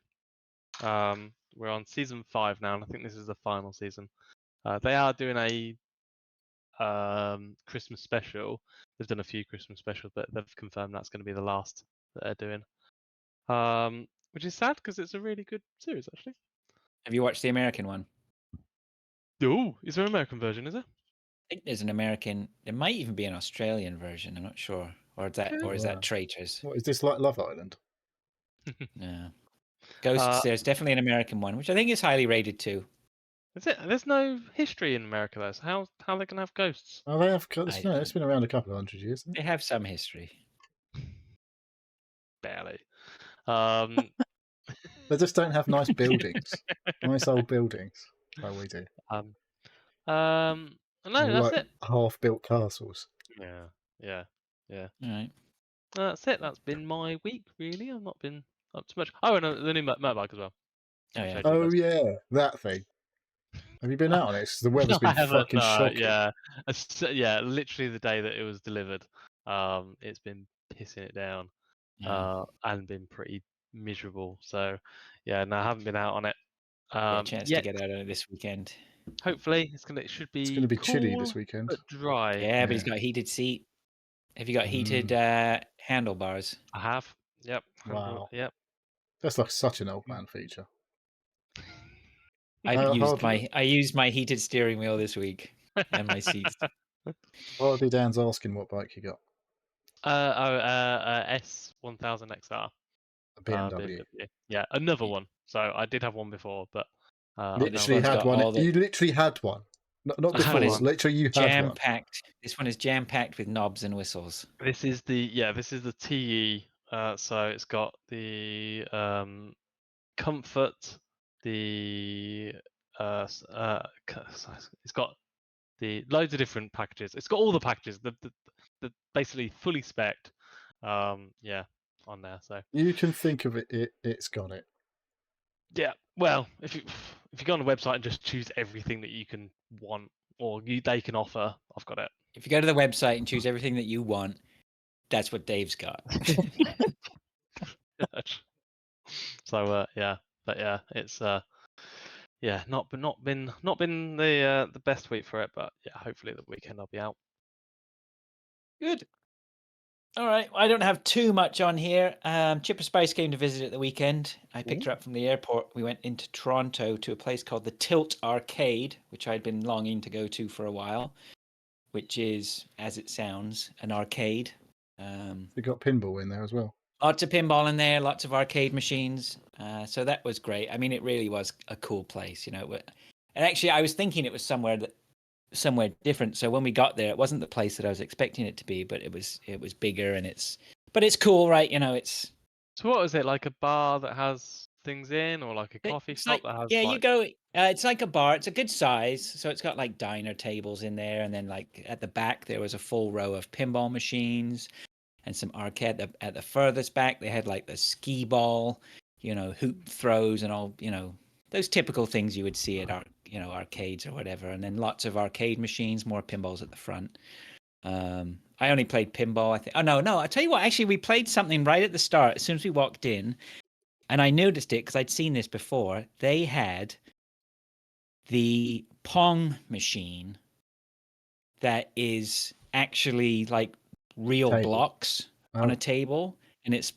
We're on season 5 now, and I think this is the final season. They are doing a Christmas special. They've done a few Christmas specials, but they've confirmed that's going to be the last that they're doing. Which is sad because it's a really good series, actually. Have you watched the American one? Oh, is there an American version? Is there? I think there's an American. There might even be an Australian version. I'm not sure, or is that Traitors? what is this like Love Island? No, Ghosts. There's definitely an American one, which I think is highly rated too. Is it? There's no history in America though, so how are they going to have ghosts? Oh, they have. It's been around a couple of 100 years. Isn't it? They have some history. Barely. They just don't have nice buildings, nice old buildings like we do. No, that's like it. Half-built castles. Yeah. All right. That's it. That's been my week, really. I've not been up too much. Oh, and the new motorbike as well. Oh yeah. Oh yeah, that thing. Have you been out on it? 'Cause the weather's been fucking shocking. Yeah, literally the day that it was delivered. It's been pissing it down, and been pretty miserable. So, yeah, no, I haven't been out on it. Get a chance to get out on it this weekend. Hopefully, it should be. It's going to be chilly cool, this weekend. but dry. Yeah, but he's got a heated seat. Have you got heated handlebars? I have. Yep. Wow. Yep. That's like such an old man feature. I used my heated steering wheel this week and my seats. Hardly Dan's asking what bike you got. S1000 XR. A BMW. Yeah, another one. So I did have one before, but literally had one. You literally had one. Not before. Literally, you had jam packed. This one is jam packed with knobs and whistles. This is the TE. So it's got the comfort, the it's got the loads of different packages. It's got all the packages. The basically fully spec'd. Yeah, on there. So you can think of it. It's got it. Yeah. Well, if you go on the website and just choose everything that you can want or they can offer, I've got it. If you go to the website and choose everything that you want, that's what Dave's got. So yeah, but yeah, it's not been the best week for it, but yeah, hopefully the weekend I'll be out. Good. All right, I don't have too much on here. Chipper Spice came to visit at the weekend. I picked her up from the airport. We went into Toronto to a place called the Tilt Arcade, which I'd been longing to go to for a while, which is, as it sounds, an arcade. You got pinball in there as well. Lots of pinball in there, lots of arcade machines. So that was great. I mean, it really was a cool place, you know. And actually, I was thinking it was somewhere different. So when we got there, it wasn't the place that I was expecting it to be, but it was bigger and it's cool, right? You know, it's. So what is it, like a bar that has things in, or like a coffee shop that has? Yeah, you go. It's like a bar. It's a good size, so it's got like diner tables in there, and then like at the back there was a full row of pinball machines and some arcade. At the furthest back, they had like the skee ball, you know, hoop throws and all, you know, those typical things you would see at arcades or whatever. And then lots of arcade machines, more pinballs at the front. I only played pinball, I think. Oh, no. I tell you what, actually, we played something right at the start as soon as we walked in. And I noticed it because I'd seen this before. They had the Pong machine that is actually like real blocks on a table. And it's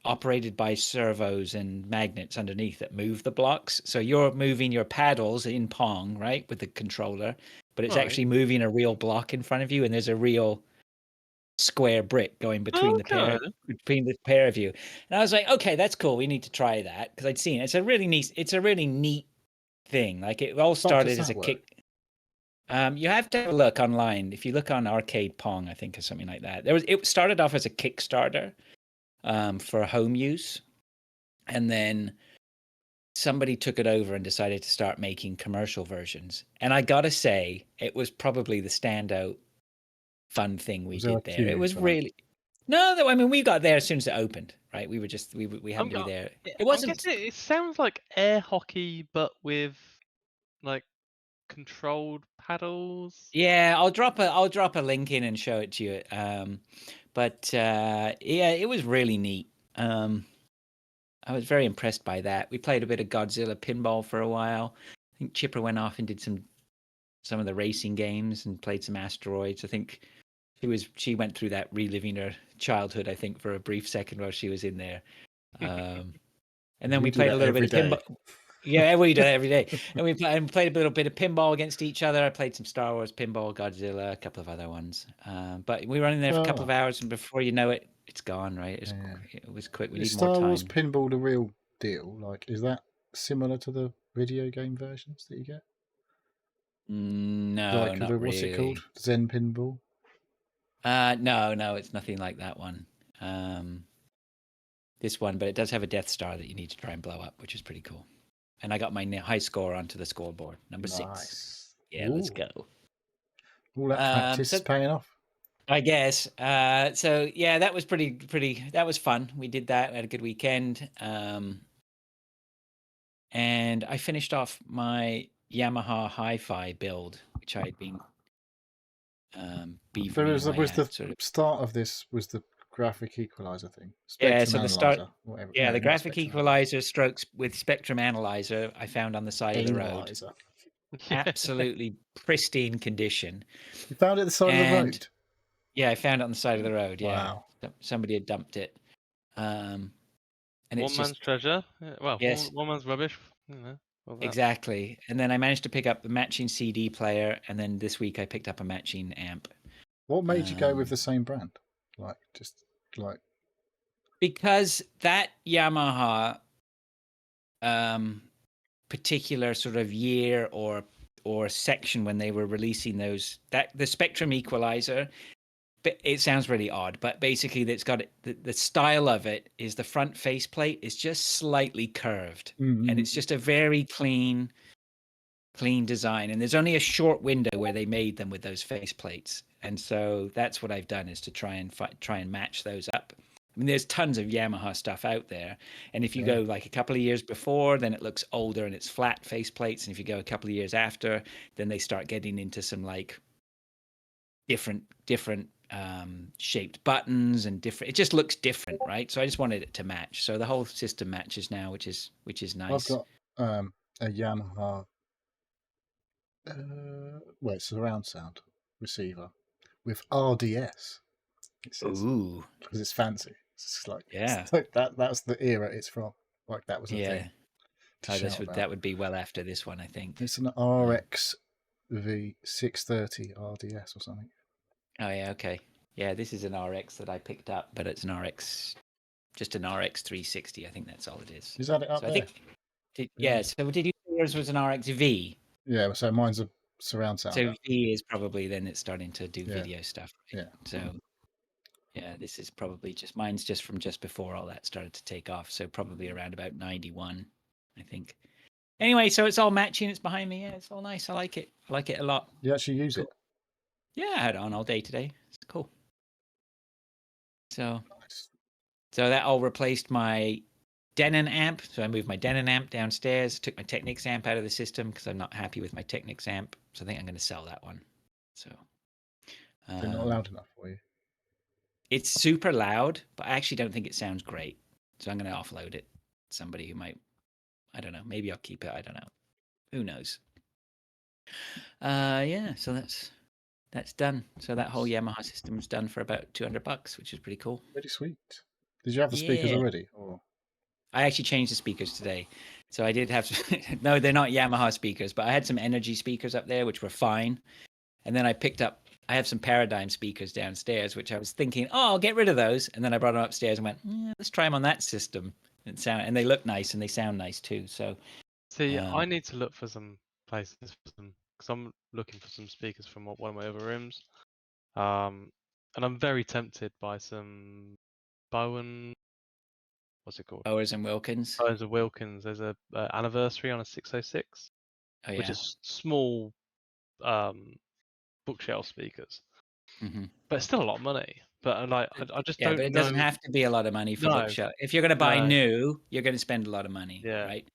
operated by servos and magnets underneath that move the blocks. So you're moving your paddles in Pong, right, with the controller, but it's Right. actually moving a real block in front of you, and there's a real square brick going between Okay. between the pair of you. And I was like, okay, that's cool. We need to try that because I'd seen it. It's a really neat thing. Like it all Fuck, does started as that a work? kick. You have to have a look online. If you look on Arcade Pong, I think, or something like that. It started off as a Kickstarter for home use, and then somebody took it over and decided to start making commercial versions. And I gotta say, it was probably the standout fun thing we Was there a did there. It queue was for that? really no. I mean, we got there as soon as it opened. Right, we were just we happened to be there. It I'm wasn't. guessing it sounds like air hockey, but with like controlled paddles. Yeah, I'll drop a link in and show it to you. But yeah, it was really neat. I was very impressed by that. We played a bit of Godzilla pinball for a while. I think Chipper went off and did some of the racing games and played some asteroids. I think she went through that reliving her childhood, I think, for a brief second while she was in there. And then You we do played a that little bit of every day. pinball. Yeah, we do that every day. And we played a little bit of pinball against each other. I played some Star Wars pinball, Godzilla, a couple of other ones. But we were in there for a couple of hours, and before you know it, it's gone. Right? It was quick. We need more Star time. Wars pinball the real deal? Like, is that similar to the video game versions that you get? No, Like not what's really. it called? Zen pinball? No, it's nothing like that one. This one, but it does have a Death Star that you need to try and blow up, which is pretty cool. And I got my high score onto the scoreboard, number 6. Yeah, let's go. All that practice is paying off. I guess. So yeah, that was pretty. That was fun. We did that. We had a good weekend. And I finished off my Yamaha Hi-Fi build, which I had been beavering away at. The start of this was the graphic equalizer thing. Spectrum Analyzer, whatever. Yeah, the graphic equalizer strokes with spectrum analyzer I found on the side of the road. Absolutely pristine condition. You found it at the side of the road? Yeah, I found it on the side of the road. Yeah, wow. Somebody had dumped it. And one man's treasure. Well, yes, one man's rubbish. Exactly. And then I managed to pick up the matching CD player, and then this week I picked up a matching amp. What made you go with the same brand? Because that Yamaha particular sort of year or section when they were releasing those, that the Spectrum equalizer, it sounds really odd, but basically it's got the style of it is the front faceplate is just slightly curved, and it's just a very clean design, and there's only a short window where they made them with those faceplates, and so that's what I've done is to try and match those up. I mean, there's tons of Yamaha stuff out there, and if you go like a couple of years before, then it looks older and it's flat faceplates, and if you go a couple of years after, then they start getting into some like different shaped buttons and different. It just looks different, right? So I just wanted it to match. So the whole system matches now, which is nice. I've got a Yamaha. It's surround sound receiver with RDS. Ooh, because it's fancy. It's like that's the era it's from. Like that was a thing. That would be well after this one, I think. It's an RX V630 RDS or something. Oh yeah, okay. Yeah, this is an RX that I picked up, but it's an RX, just an RX 360. I think that's all it is. Is that it up there? So did you say yours was an RX V? Yeah, so mine's a surround sound. So V is probably then it's starting to do video stuff. Right? Yeah. So yeah, this is probably mine's just from just before all that started to take off. So probably around about 91, I think. Anyway, so it's all matching. It's behind me. Yeah, it's all nice. I like it. I like it a lot. You actually use it? Yeah, I had it on all day today. It's cool. So that all replaced my Denon amp. So I moved my Denon amp downstairs, took my Technics amp out of the system because I'm not happy with my Technics amp. So I think I'm going to sell that one. So they're not loud enough for you. It's super loud, but I actually don't think it sounds great. So I'm going to offload it. Somebody who might, I don't know, maybe I'll keep it. I don't know. Who knows? Yeah, so that's done. So that whole Yamaha system is done for about $200, which is pretty cool. Pretty sweet. Did you have the speakers Yeah. already? Or I actually changed the speakers today. So I did have no, they're not Yamaha speakers, but I had some Energy speakers up there, which were fine. And then I have some Paradigm speakers downstairs, which I was thinking, oh, I'll get rid of those. And then I brought them upstairs and went, let's try them on that system. And they look nice and they sound nice too. So See, I need to look for some places for some, because I'm looking for some speakers from one of my other rooms. And I'm very tempted by some Bowen. What's it called? Bowers and Wilkins. Bowers and Wilkins. There's a anniversary on a 606, which is small bookshelf speakers, but it's still a lot of money. But like, I just don't. But it know. doesn't have to be a lot of money for bookshelf. If you're going to buy new, you're going to spend a lot of money, right?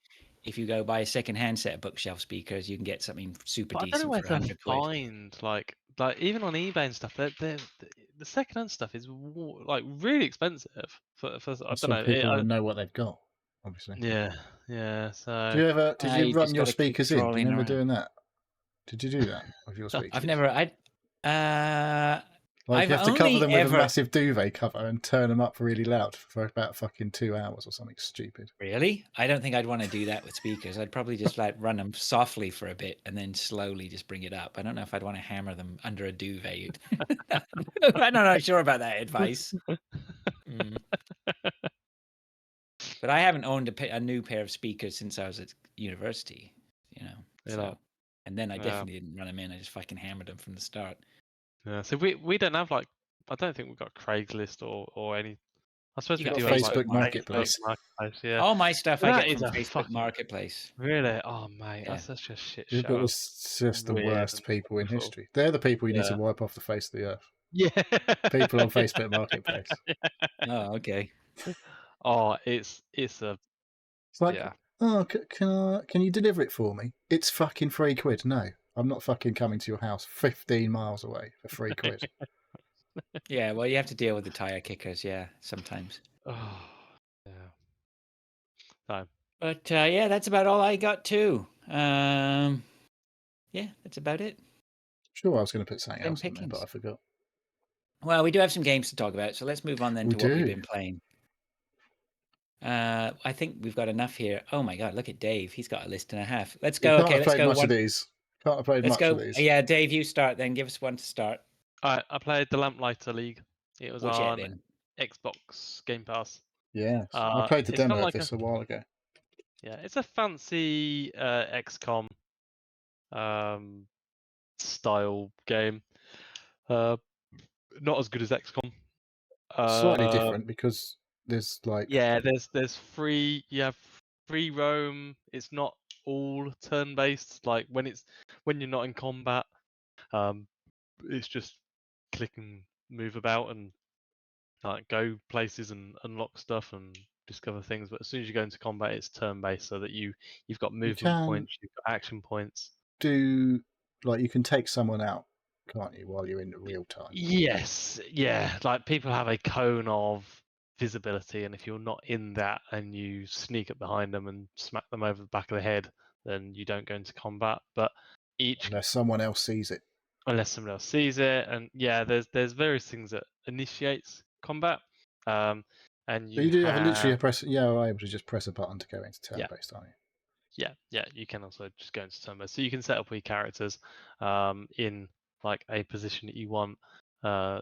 If you go buy a second-hand set of bookshelf speakers, you can get something super decent. I don't know where for to find like even on eBay and stuff. The second-hand stuff is like really expensive. For I don't know. People know what they've got, obviously. Yeah. So did you run your speakers in? Do you remember doing that? Did you do that with your speakers? I've never. Like you have to cover them with a massive duvet cover and turn them up really loud for about fucking 2 hours or something stupid. Really? I don't think I'd want to do that with speakers. I'd probably just run them softly for a bit and then slowly just bring it up. I don't know if I'd want to hammer them under a duvet. I'm not sure about that advice. But I haven't owned a new pair of speakers since I was at university, So, and then I definitely didn't run them in. I just fucking hammered them from the start. Yeah, so we don't have I don't think we've got Craigslist or any. I suppose we do have Facebook Marketplace. Yeah. All my stuff I get from Facebook Marketplace. Really? Oh mate, that's such a shit show. It's just the worst people in history. They're the people you need to wipe off the face of the earth. Yeah. People on Facebook Marketplace. Oh, okay. Oh, it's like, oh, can you deliver it for me? It's fucking £3. No, I'm not fucking coming to your house 15 miles away for £3. Yeah, well, you have to deal with the tire kickers, sometimes. Oh, yeah. No. But that's about all I got too. That's about it. Sure, I was going to put something else in there, but I forgot. Well, we do have some games to talk about, so let's move on then to what we've been playing. I think we've got enough here. Oh my god, look at Dave. He's got a list and a half. Let's go. Okay, let's go. Much of these. Can't have played much of these. Yeah, Dave, you start then. Give us one to start. I played the Lamplighter League. It was on Xbox Game Pass. Yeah, I played the demo of this a while ago. Yeah, it's a fancy XCOM style game. Not as good as XCOM. Slightly different because there's there's free. You have free roam. It's not all turn based. Like when you're not in combat, it's just click and move about and go places and unlock stuff and discover things. But as soon as you go into combat, it's turn based, so that you've got movement points, you've got action points. You can take someone out, can't you, while you're in real time? Yes, yeah. Like people have a cone of visibility, and if you're not in that and you sneak up behind them and smack them over the back of the head, then you don't go into combat. But unless someone else sees it. And there's various things that initiates combat. And you do have literally are able to just press a button to go into turn-based, aren't you? Yeah. You can also just go into turn-based, so you can set up your characters in like a position that you want.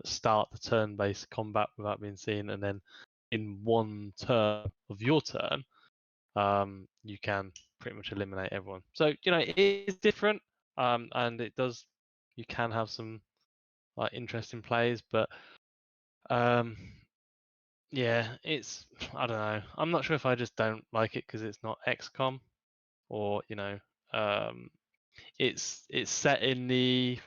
Start the turn-based combat without being seen, and then in one turn of your turn, you can pretty much eliminate everyone. So it is different, and it does. You can have some interesting plays, but it's I don't know. I'm not sure if I just don't like it because it's not XCOM, or it's set in the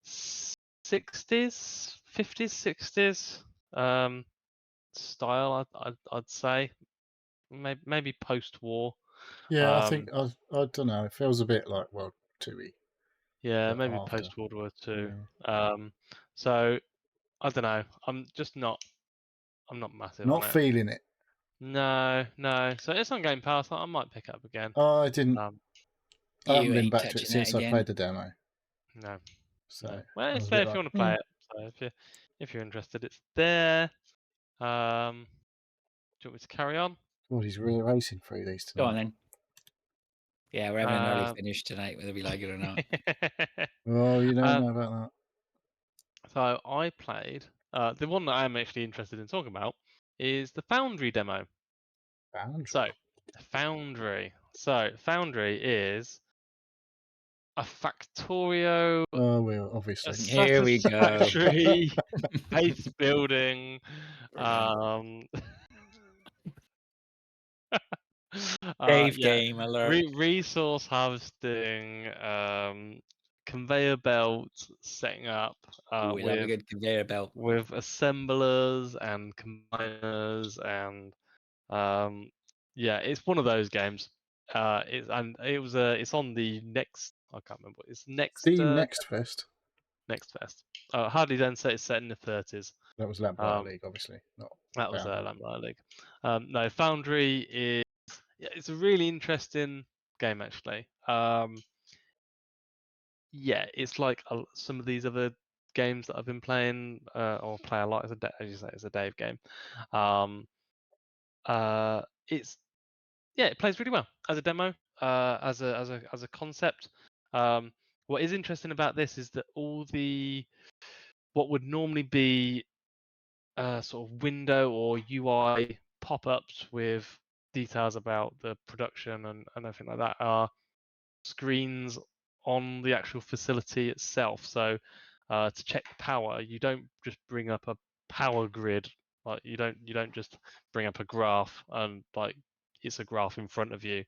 60s, 50s, 60s style. I'd say maybe post-war. Yeah, I think I don't know. It feels a bit like World War II. Yeah, maybe post World War II. So I don't know. I'm not massive. Not feeling it. No. So it's on Game Pass. I might pick it up again. Oh, I didn't. I haven't been back to it since I played the demo. No. So well, it's there if you want to play it. So if you're interested, it's there. Do you want me to carry on? God, he's really racing through these Go on tonight. then. Yeah, we're having an early finish tonight, whether we like it or not. Oh, you don't know about that. So I played the one that I'm actually interested in talking about is the Foundry demo. Foundry. So Foundry. So Foundry is a Factorio. Oh, well, obviously. Here we go. Satisfactory base building. Dave Yeah, game alert. resource harvesting, conveyor belt setting up Ooh, that'd be a good conveyor belt. with assemblers and combiners and yeah, it's one of those games. It's on the next. I can't remember. It's next. Steam Next Fest. Next Fest. Hardly Then Set is set in the 30s. That was Lamplighter League, obviously. Not That was Foundry. Lamplighter League. No, Foundry is. Yeah, it's a really interesting game actually. Yeah, it's like some of these other games that I've been playing or play a lot. As you say, it's a Dave game. It plays really well as a demo, as a concept. What is interesting about this is that all what would normally be sort of window or UI pop-ups with details about the production and everything like that are screens on the actual facility itself. So to check the power, you don't just bring up a power grid. Like you don't just bring up a graph and like it's a graph in front of you.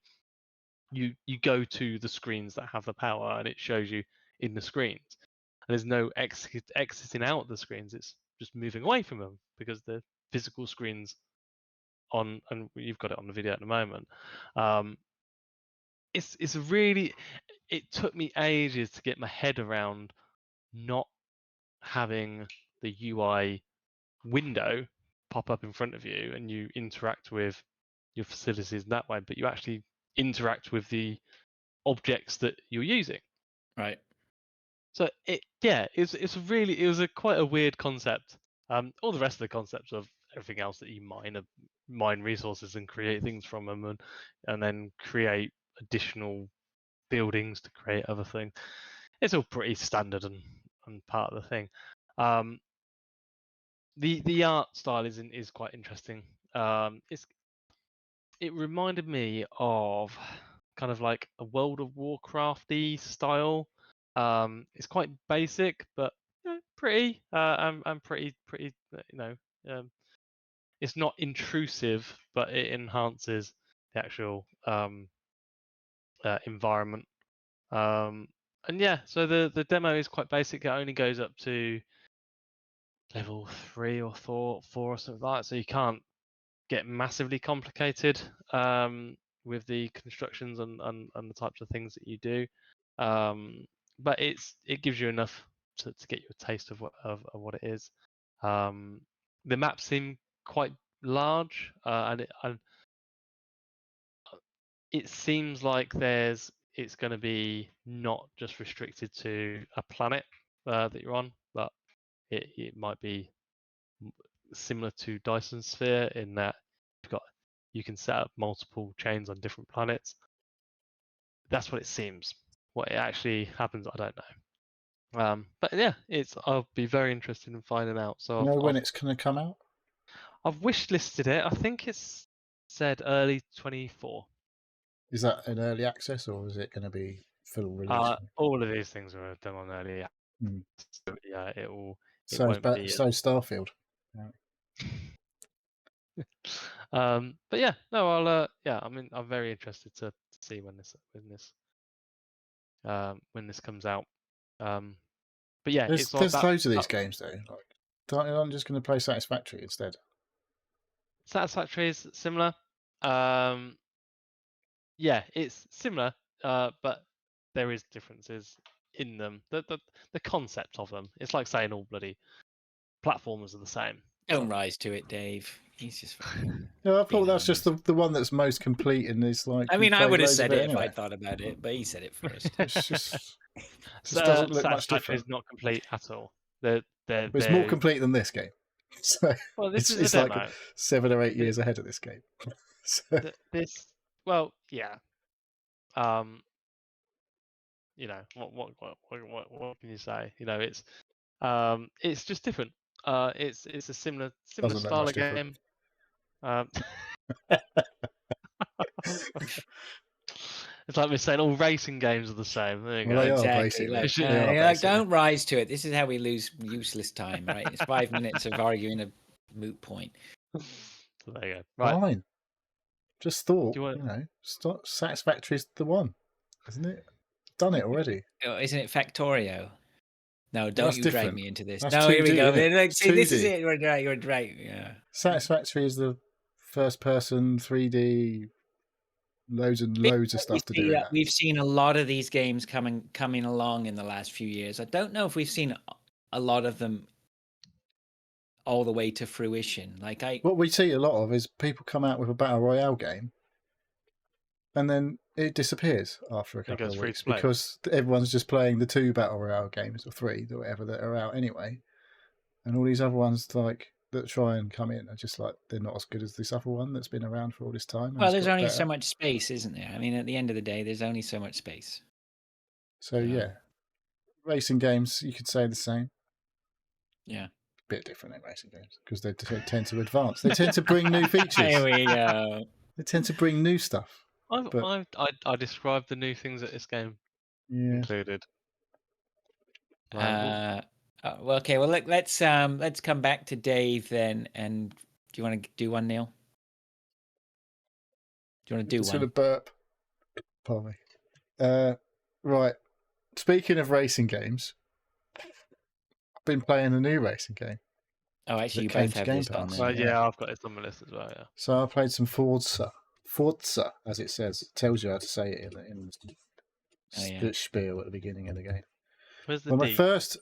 You go to the screens that have the power and it shows you in the screens. And there's no exiting out the screens. It's just moving away from them because the physical screens on, and you've got it on the video at the moment. It's a really. It took me ages to get my head around not having the UI window pop up in front of you and you interact with your facilities that way, but you actually interact with the objects that you're using. Right. So it was quite a weird concept. All the rest of the concepts of everything else that you mine resources and create things from them and then create additional buildings to create other things. It's all pretty standard and part of the thing. The art style is quite interesting. It reminded me of kind of like a World of Warcraft-y style. It's quite basic, but pretty. And pretty. It's not intrusive, but it enhances the actual environment. And yeah, so the demo is quite basic. It only goes up to level 3 or 4 or something like that. So you can't get massively complicated with the constructions and the types of things that you do. But it gives you enough to get you a taste of what it is. The maps seem quite large, and it seems like it's going to be not just restricted to a planet that you're on, but it might be similar to Dyson Sphere in that you can set up multiple chains on different planets. That's what it seems. What it actually happens, I don't know. But yeah, I'll be very interested in finding out. So when it's going to come out? I've wish listed it. I think it's said early 24. Is that an early access or is it going to be full release? All of these things are done on early access. So, yeah, it will. So Starfield. But yeah, no, I'll I'm very interested to see when this comes out. But yeah, there's loads of these games though. Like, I'm just going to play Satisfactory instead. Satisfactory is similar. Yeah, it's similar, but there is differences in them. The concept of them. It's like saying all bloody platformers are the same. Don't rise to it, Dave. He's just. No, I thought that's just the one that's most complete and is like. I mean, I would have said it if I thought about it, but he said it first. It's just doesn't look much different. Is not complete at all. It's more complete than this game. So Well, this is it's a like demo. 7 or 8 years ahead of this game. So, Well, yeah. You know, what can you say? You know, it's just different. It's a similar doesn't look style much of different. game. Um, it's like we're saying all racing games are the same. There you Well, go. they are Exactly. basically. Like, They are you're like, basically. don't rise to it. This is how we lose useless time, right? It's 5 minutes of arguing a moot point. So there you go. Right. Fine. Just thought, Do you want- Satisfactory's the one, isn't it? Done it already. Oh, isn't it Factorio? No, don't that's you drag different. me into this. That's No, here we 2D, go. isn't it? Look, It's see, this is 2D. it. You're right. You're right. Yeah. Satisfactory is the first person 3D, loads and loads of stuff to do. We've seen a lot of these games coming along in the last few years. I don't know if we've seen a lot of them all the way to fruition. What we see a lot of is people come out with a battle royale game, and then it disappears after a couple of weeks because everyone's just playing the 2 battle royale games or 3, or whatever, that are out anyway, and all these other ones that try and come in are just like they're not as good as this other one that's been around for all this time. Well, there's only so much space, isn't there? I mean, at the end of the day, there's only so much space. So yeah, racing games you could say the same. Yeah. Bit different in racing games because they tend to advance. They tend to bring new features. Here we go. They tend to bring new stuff. I described the new things that this game included. Well, okay. Well, let's come back to Dave then. And do you want to do one, Neil? Do you want to do one? Sort of burp. Pardon me. Right. Speaking of racing games, I've been playing a new racing game. Oh, actually, you both have this on there. Well, yeah, I've got it on my list as well. Yeah. So I played some Forza, as it says. It tells you how to say it in the spiel at the beginning of the game. Where's the D? My first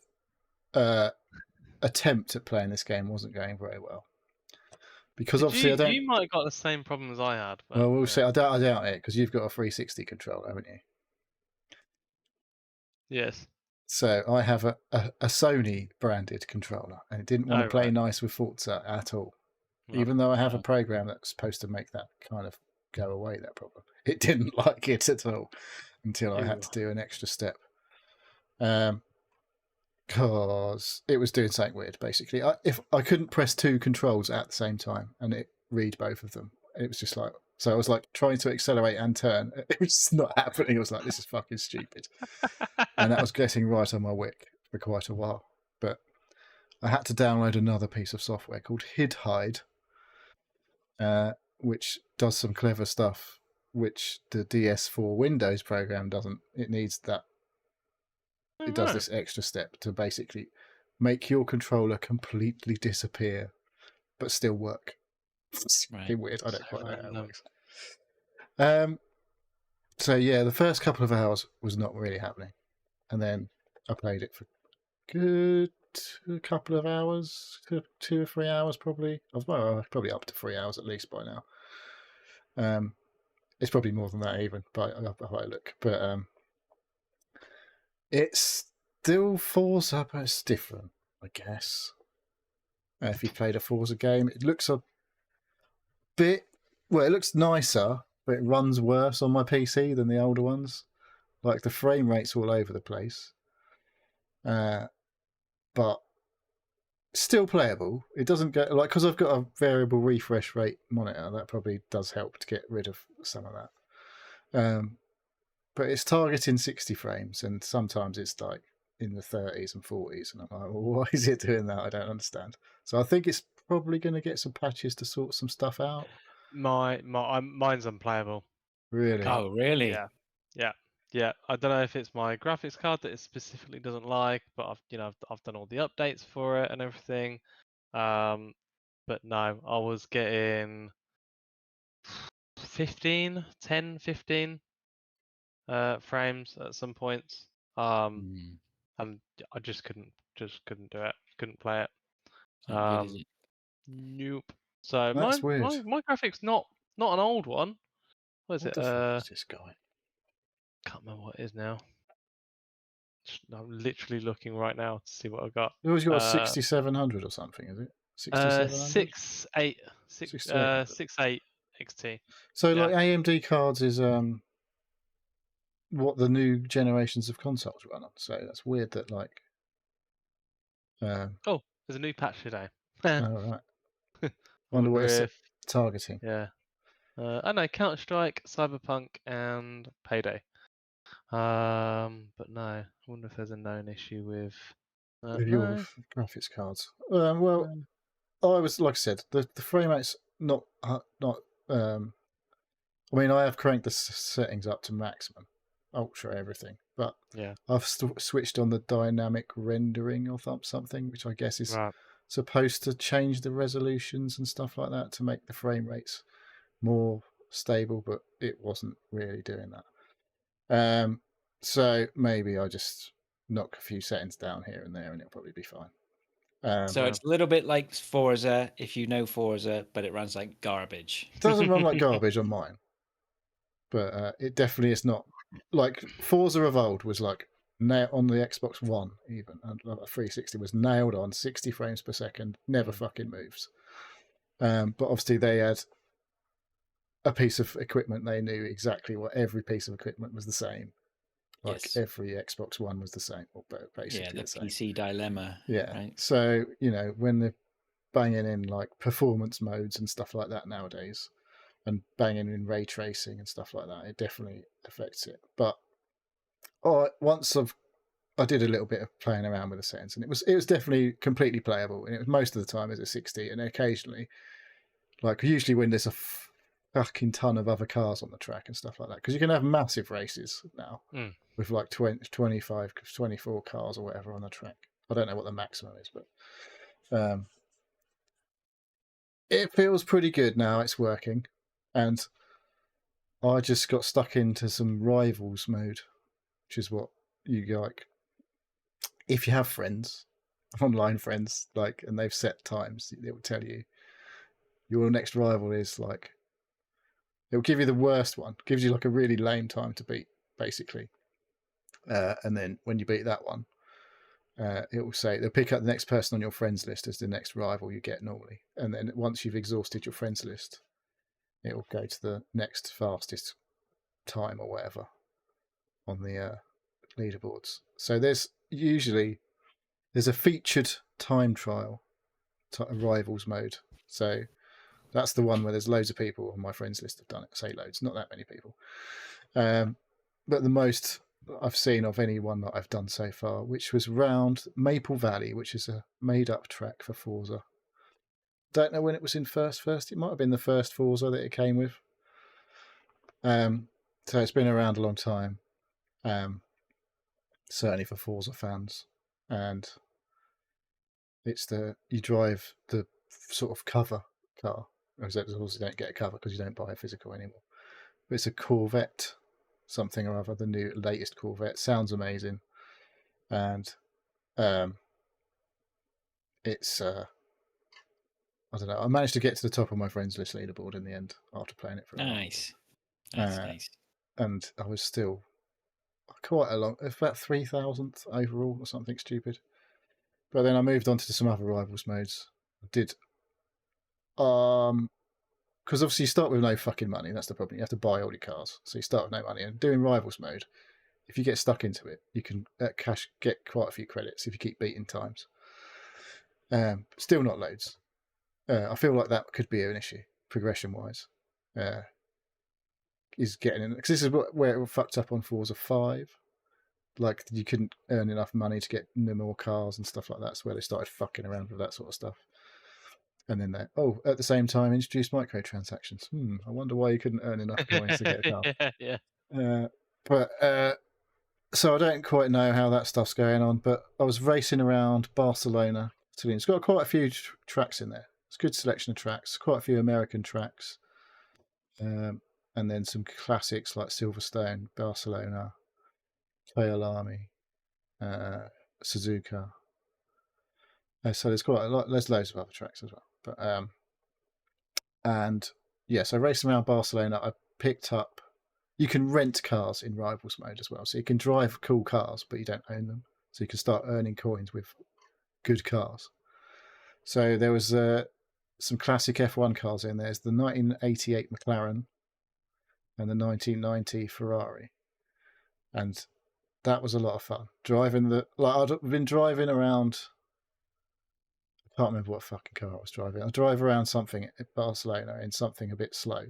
attempt at playing this game wasn't going very well because obviously You might have got the same problem as I had. But, well, we'll see. I doubt it because you've got a 360 controller, haven't you? Yes. So I have a Sony branded controller, and it didn't want to play nice with Forza at all. Right. Even though I have a program that's supposed to make that kind of go away, that problem, it didn't like it at all until I had to do an extra step. Because it was doing something weird. Basically, if I couldn't press 2 controls at the same time and it read both of them, it was just like. So I was like trying to accelerate and turn. It was just not happening. I was like, this is fucking stupid. And that was getting right on my wick for quite a while. But I had to download another piece of software called HidHide, which does some clever stuff, which the DS4 Windows program doesn't. It needs that. It does this extra step to basically make your controller completely disappear, but still work. It's fucking weird. I don't quite know how it works. So yeah, the first couple of hours was not really happening, and then I played it for a couple of hours, 2 or 3 hours probably. Well, probably up to 3 hours at least by now. It's probably more than that even by how I look, but it's still Forza, but it's different, I guess. If you played a Forza game, it looks a bit. Well, it looks nicer, but it runs worse on my PC than the older ones. Like the frame rate's all over the place, but still playable. It doesn't go because I've got a variable refresh rate monitor. That probably does help to get rid of some of that. But it's targeting 60 frames, and sometimes it's like in the 30s and 40s, and I'm like, well, why is it doing that? I don't understand. So I think it's probably going to get some patches to sort some stuff out. Mine's unplayable. Really? Oh, really? Yeah. I don't know if it's my graphics card that it specifically doesn't like, but I've done all the updates for it and everything. But no, I was getting 15 frames at some points. And I just couldn't do it. Couldn't play it. Nope. So that's my graphics not an old one. What is it? The fuck is this guy? Can't remember what it is now. I'm literally looking right now to see what I've got. It always got a 6700 or something, is it? 6700? 68 XT. So yeah. like AMD cards is what the new generations of consoles run on. So that's weird that like. Oh, there's a new patch today. All right. Wonder what it's targeting. Yeah. I know Counter-Strike, Cyberpunk, and Payday. But no, I wonder if there's a known issue with. Your graphics cards. Well, I was like I said, the frame rate's not. I mean, I have cranked the settings up to maximum, ultra everything, but yeah, I've switched on the dynamic rendering or something, which I guess is supposed to change the resolutions and stuff like that to make the frame rates more stable, but it wasn't really doing that. So maybe I just knock a few settings down here and there, and it'll probably be fine. So it's a little bit like Forza, if you know Forza, but it runs like garbage. It doesn't run like garbage on mine, but it definitely is not like Forza of old was like on the Xbox One, even and 360 was nailed on 60 frames per second, never fucking moves. But obviously they had a piece of equipment, they knew exactly what every piece of equipment was the same. Like every Xbox One was the same, or basically the same. PC dilemma. Yeah. Right? So, when they're banging in like performance modes and stuff like that nowadays, and banging in ray tracing and stuff like that, it definitely affects it. But once I did a little bit of playing around with the settings, and it was definitely completely playable. And it was most of the time is at 60, and occasionally, like usually when there's a fucking ton of other cars on the track and stuff like that, because you can have massive races now with like 25, 24 cars or whatever on the track. I don't know what the maximum is, but it feels pretty good now. It's working, and I just got stuck into some rivals mode, which is what you like. If you have friends, online friends, like, and they've set times, it will tell you your next rival is like. It'll give you the worst one. Gives you like a really lame time to beat, basically. And then when you beat that one, it will say they'll pick up the next person on your friends list as the next rival you get normally. And then once you've exhausted your friends list, it will go to the next fastest time or whatever on the leaderboards. So there's a featured time trial rivals mode. So that's the one where there's loads of people on my friends list have done it. I say loads, not that many people. But the most I've seen of any one that I've done so far, which was round Maple Valley, which is a made-up track for Forza. Don't know when it was in first. It might have been the first Forza that it came with. So it's been around a long time. Certainly for Forza fans. And it's you drive the sort of cover car. Except of course you don't get a cover because you don't buy a physical anymore. But it's a Corvette, something or other, the latest Corvette. Sounds amazing, and it's I don't know. I managed to get to the top of my friends list leaderboard in the end after playing it for a while. Nice. That's nice. And I was still quite about 3,000th overall or something stupid. But then I moved on to some other rivals modes. I did. Because obviously you start with no fucking money. That's the problem. You have to buy all your cars, so you start with no money. And doing rivals mode, if you get stuck into it, you can get quite a few credits if you keep beating times. Still not loads. I feel like that could be an issue progression wise. Is getting in, because this is where it fucked up on Forza 5. Like you couldn't earn enough money to get more cars and stuff like that. That's where they started fucking around with that sort of stuff. And then at the same time, introduced microtransactions. I wonder why you couldn't earn enough coins to get a car. Yeah. So I don't quite know how that stuff's going on, but I was racing around Barcelona. It's got quite a few tracks in there. It's a good selection of tracks, quite a few American tracks. And then some classics like Silverstone, Barcelona, Kyalami, Suzuka. So there's quite a lot. There's loads of other tracks as well. But so racing around Barcelona, I picked up. You can rent cars in rivals mode as well, so you can drive cool cars, but you don't own them. So you can start earning coins with good cars. So there was some classic F1 cars in there. There's the 1988 McLaren and the 1990 Ferrari, and that was a lot of fun. Driving I'd been driving around. I can't remember what fucking car I was driving. I drove around something at Barcelona in something a bit slow,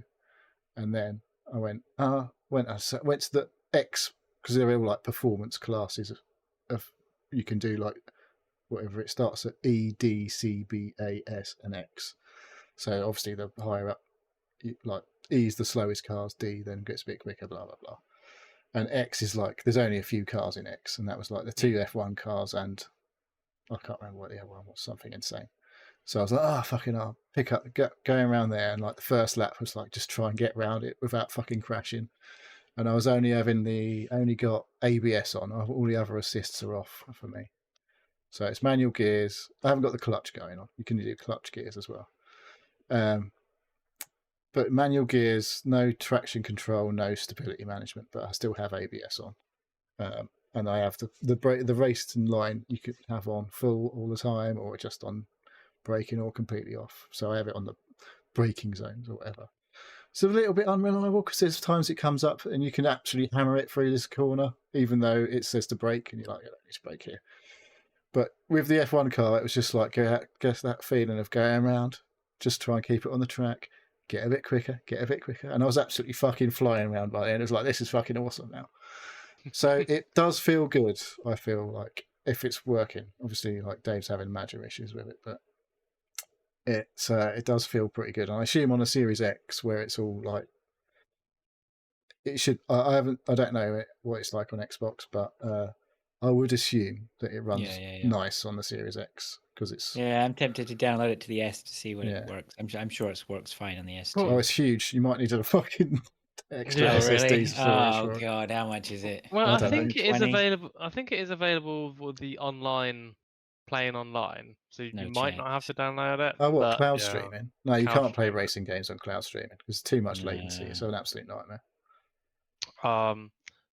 and then I went to the X, because they're all like performance classes of you can do like whatever it starts at E, D, C, B, A, S, and X. So obviously the higher up, like E is the slowest cars, D then gets a bit quicker, blah blah blah, and X is like there's only a few cars in X, and that was like the 2 F1 cars, and I can't remember what the other one was, something insane. So I was like, fucking I'll pick up, going around there, and like the first lap was like just try and get around it without fucking crashing. And I was only got ABS on. All the other assists are off for me. So it's manual gears. I haven't got the clutch going on. You can do clutch gears as well. But manual gears, no traction control, no stability management, but I still have ABS on. And I have the racing line you could have on full all the time, or just on braking, or completely off. So I have it on the braking zones or whatever. It's a little bit unreliable because there's times it comes up and you can actually hammer it through this corner, even though it says to brake, and you're like, I don't need to brake here. But with the F1 car, it was just like, guess that feeling of going around, just try and keep it on the track, get a bit quicker. And I was absolutely fucking flying around by the end. It was like, this is fucking awesome now. So it does feel good, I feel like, if it's working. Obviously, like Dave's having major issues with it, but it does feel pretty good. And I assume on a Series X, where it's all like, it should. I don't know what it's like on Xbox, but I would assume that it runs nice on the Series X, because it's. Yeah, I'm tempted to download it to the S to see what it works. I'm sure it works fine on the S too. Oh, it's huge. You might need a fucking extra SSD really? storage. Oh god, how much is it? Well, I think it is available. I think it is available for the online. Playing online, so you might not have to download it. Oh, what, cloud streaming? No, you can't play racing games on cloud streaming because it's too much latency. It's an absolute nightmare.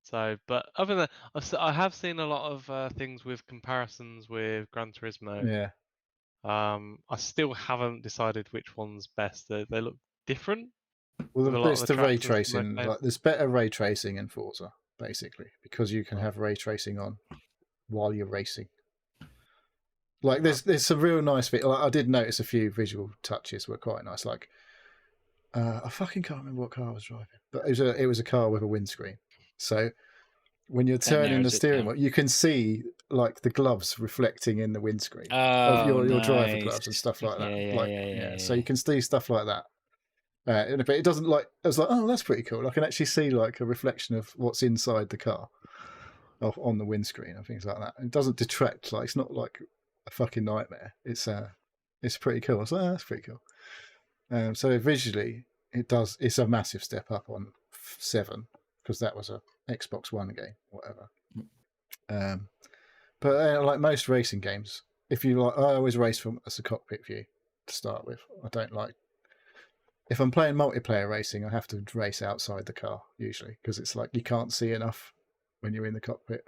So, but other than that, I have seen a lot of things with comparisons with Gran Turismo. Yeah. I still haven't decided which one's best. They look different. Well, it's the ray tracing. Like, there's better ray tracing in Forza, basically, because you can have ray tracing on while you're racing. Like there's some real nice bit. Like, I did notice a few visual touches were quite nice. Like I fucking can't remember what car I was driving, but it was a car with a windscreen. So when you're turning the steering wheel, you can see like the gloves reflecting in the windscreen of your driver gloves and stuff like that. So you can see stuff like that. But it doesn't like. I was like, oh, that's pretty cool. I can actually see like a reflection of what's inside the car on the windscreen and things like that. It doesn't detract. Like, it's not like a fucking nightmare. It's pretty cool. I was like, that's pretty cool. So visually, it's a massive step up on 7, because that was a Xbox One game, whatever. But like most racing games, if you like, I always race as a cockpit view to start with. I don't like. If I'm playing multiplayer racing, I have to race outside the car usually, because it's like you can't see enough when you're in the cockpit.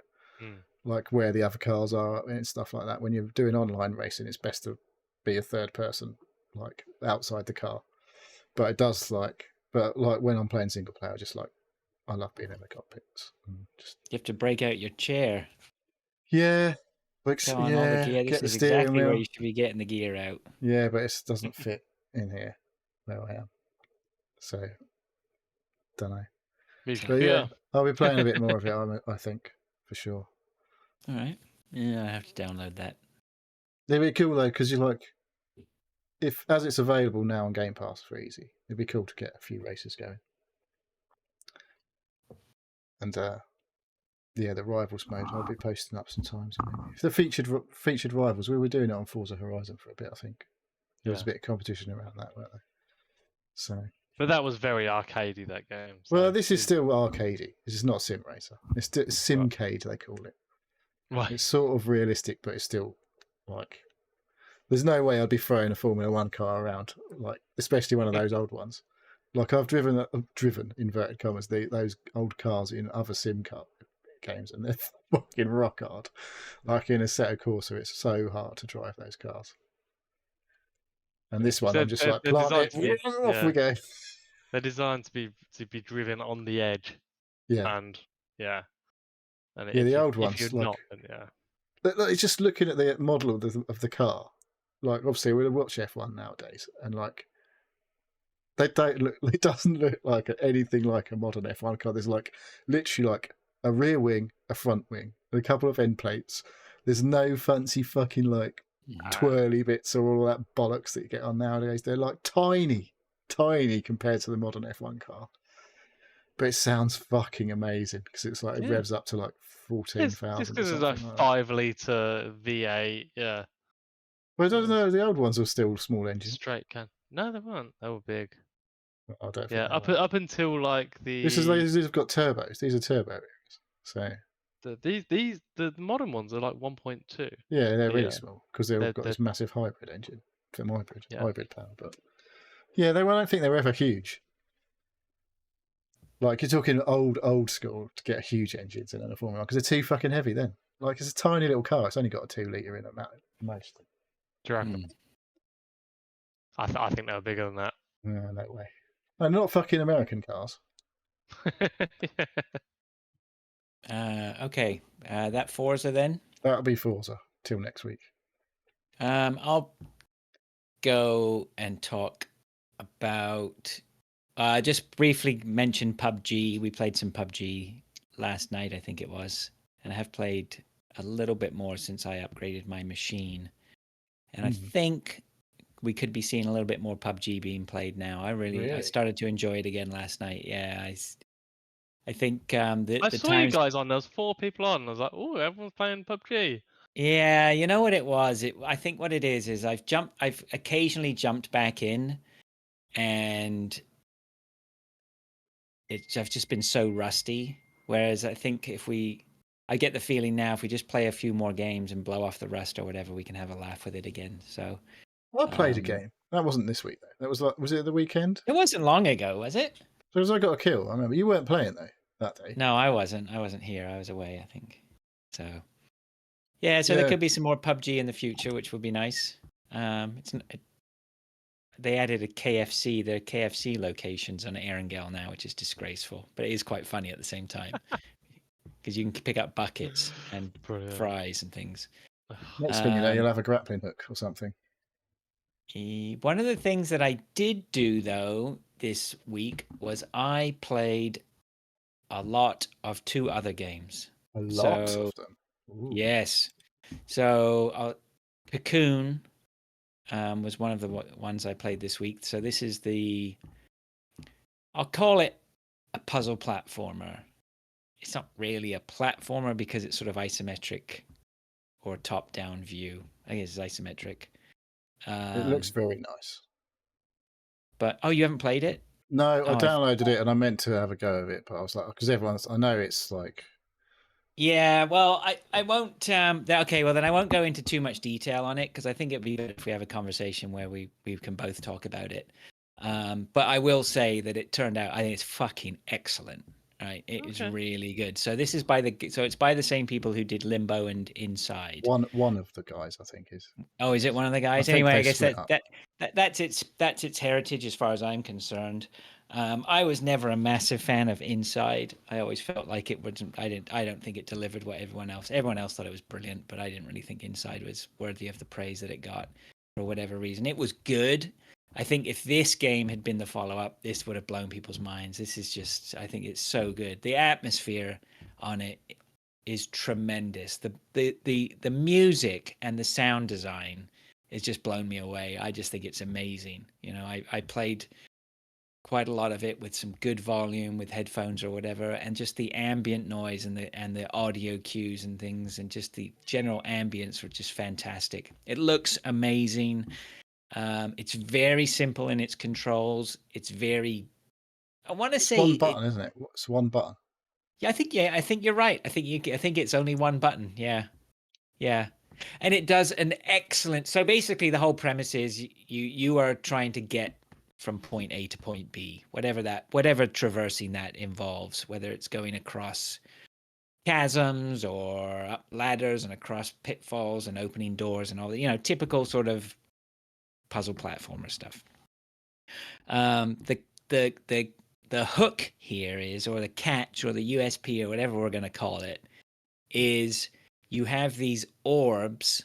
Like where the other cars are and stuff like that. When you're doing online racing, it's best to be a third person, like outside the car. But it does but when I'm playing single player, I love being in the cockpits. You have to break out your chair. Yeah, like this is exactly where you should be getting the gear out. Yeah, but it doesn't fit in here where I am. So, don't know. But yeah, I'll be playing a bit more of it. I think for sure. All right. Yeah, I have to download that. It'd be cool though, because as it's available now on Game Pass for easy, it'd be cool to get a few races going. And the rivals mode, I'll be posting up sometimes. If the featured rivals, we were doing it on Forza Horizon for a bit. I think there was a bit of competition around that, weren't there? So. But that was very arcadey, that game. So well, this is still arcadey. This is not Sim Racer. It's Simcade, they call it. Right. It's sort of realistic, but it's still like. There's no way I'd be throwing a Formula 1 car around, like, especially one of those old ones. Like, I've driven inverted commas, those old cars in other sim car games, and they're fucking rock hard. Like in Assetto Corsa, it's so hard to drive those cars. And this one, They're- I'm just they're- like, they're plant designed it, to be- off we go. They're designed to be driven on the edge, Yeah. and yeah, and Yeah, if the you old if ones, you're like, not, then yeah. it's just looking at the model of the car. Like, obviously, we watch F1 nowadays, and like, they don't look. It doesn't look like anything like a modern F1 car. There's like literally like a rear wing, a front wing, and a couple of end plates. There's no fancy fucking like twirly bits or all that bollocks that you get on nowadays. They're like tiny compared to the modern F1 car. But it sounds fucking amazing because it's like it Yeah. revs up to like 14,000. Just or because it's something a like that. 5-liter V8, yeah, Well, I don't know. The old ones were still small engine. straight can. No, they weren't. They were big. I don't think Yeah, they up were. up until like These have got turbos. These are turbo areas. So the modern ones are like 1.2. yeah, they're really Yeah. small because they've They're- got this massive hybrid engine, Yeah. hybrid power. But yeah, I don't think they were ever huge. Like you're talking old school to get huge engines in a Formula 1 because they're too fucking heavy. Then, like it's a tiny little car. It's only got a 2 litre in it mostly. Do you reckon? I think they were bigger than that. No way. No, not fucking American cars. Okay. That Forza then. That'll be Forza till next week. I'll go and talk about. Just briefly mention PUBG. We played some PUBG last night, I think it was, and I have played a little bit more since I upgraded my machine. And I think we could be seeing a little bit more PUBG being played now. I started to enjoy it again last night. Yeah, I think I the saw you times. guys on. There was 4 people on. I was like, oh, everyone's playing PUBG. Yeah, you know what it was. I think what it is I've occasionally jumped back in, and I've just been so rusty. Whereas I think I get the feeling now if we just play a few more games and blow off the rust or whatever, we can have a laugh with it again. So I played a game. That wasn't this week though. That was it the weekend? it wasn't long ago, was it? So as I got a kill, I remember you weren't playing though that day. No, I wasn't. I wasn't here. I was away, I think. So yeah, so there could be some more PUBG in the future, which would be nice. They added a KFC. There are KFC locations on Erangel now, which is disgraceful, but it is quite funny at the same time because you can pick up buckets and fries and things. Next thing you know, you'll have a grappling hook or something. One of the things that I did do though this week was I played a lot of 2 other games. A lot of them. Ooh. Yes. So Cocoon was one of the ones I played this week. So this is I'll call it a puzzle platformer. It's not really a platformer because it's sort of isometric or top-down view. I guess it's isometric. It looks very nice. But you haven't played it? No, I downloaded it and I meant to have a go of it, but I was like, because I know it's like. Yeah, well, I won't. Okay, well then I won't go into too much detail on it because I think it'd be good if we have a conversation where we can both talk about it. But I will say that it turned out I think it's fucking excellent. Right, it is really good. So this is it's by the same people who did Limbo and Inside. One of the guys, I think, is. Oh, is it one of the guys? Anyway, I guess that's its heritage as far as I'm concerned. I was never a massive fan of Inside. I always felt like it wasn't. I don't think it delivered what everyone else. Everyone else thought it was brilliant, but I didn't really think Inside was worthy of the praise that it got for whatever reason. It was good. I think if this game had been the follow-up, this would have blown people's minds. This is just, I think it's so good. The atmosphere on it is tremendous. The music and the sound design has just blown me away. I just think it's amazing. You know, I played quite a lot of it with some good volume with headphones or whatever, and just the ambient noise and the audio cues and things, and just the general ambience were just fantastic. It looks amazing. It's very simple in its controls. It's very, I want to say one button, isn't it? It's one button. Yeah, I think you're right. I think it's only one button. Yeah. And it does an excellent. So basically the whole premise is you are trying to get from point A to point B, whatever traversing that involves, whether it's going across chasms or up ladders and across pitfalls and opening doors and all the, typical sort of puzzle platformer stuff. The hook here is, or the catch, or the USP, or whatever we're going to call it, is you have these orbs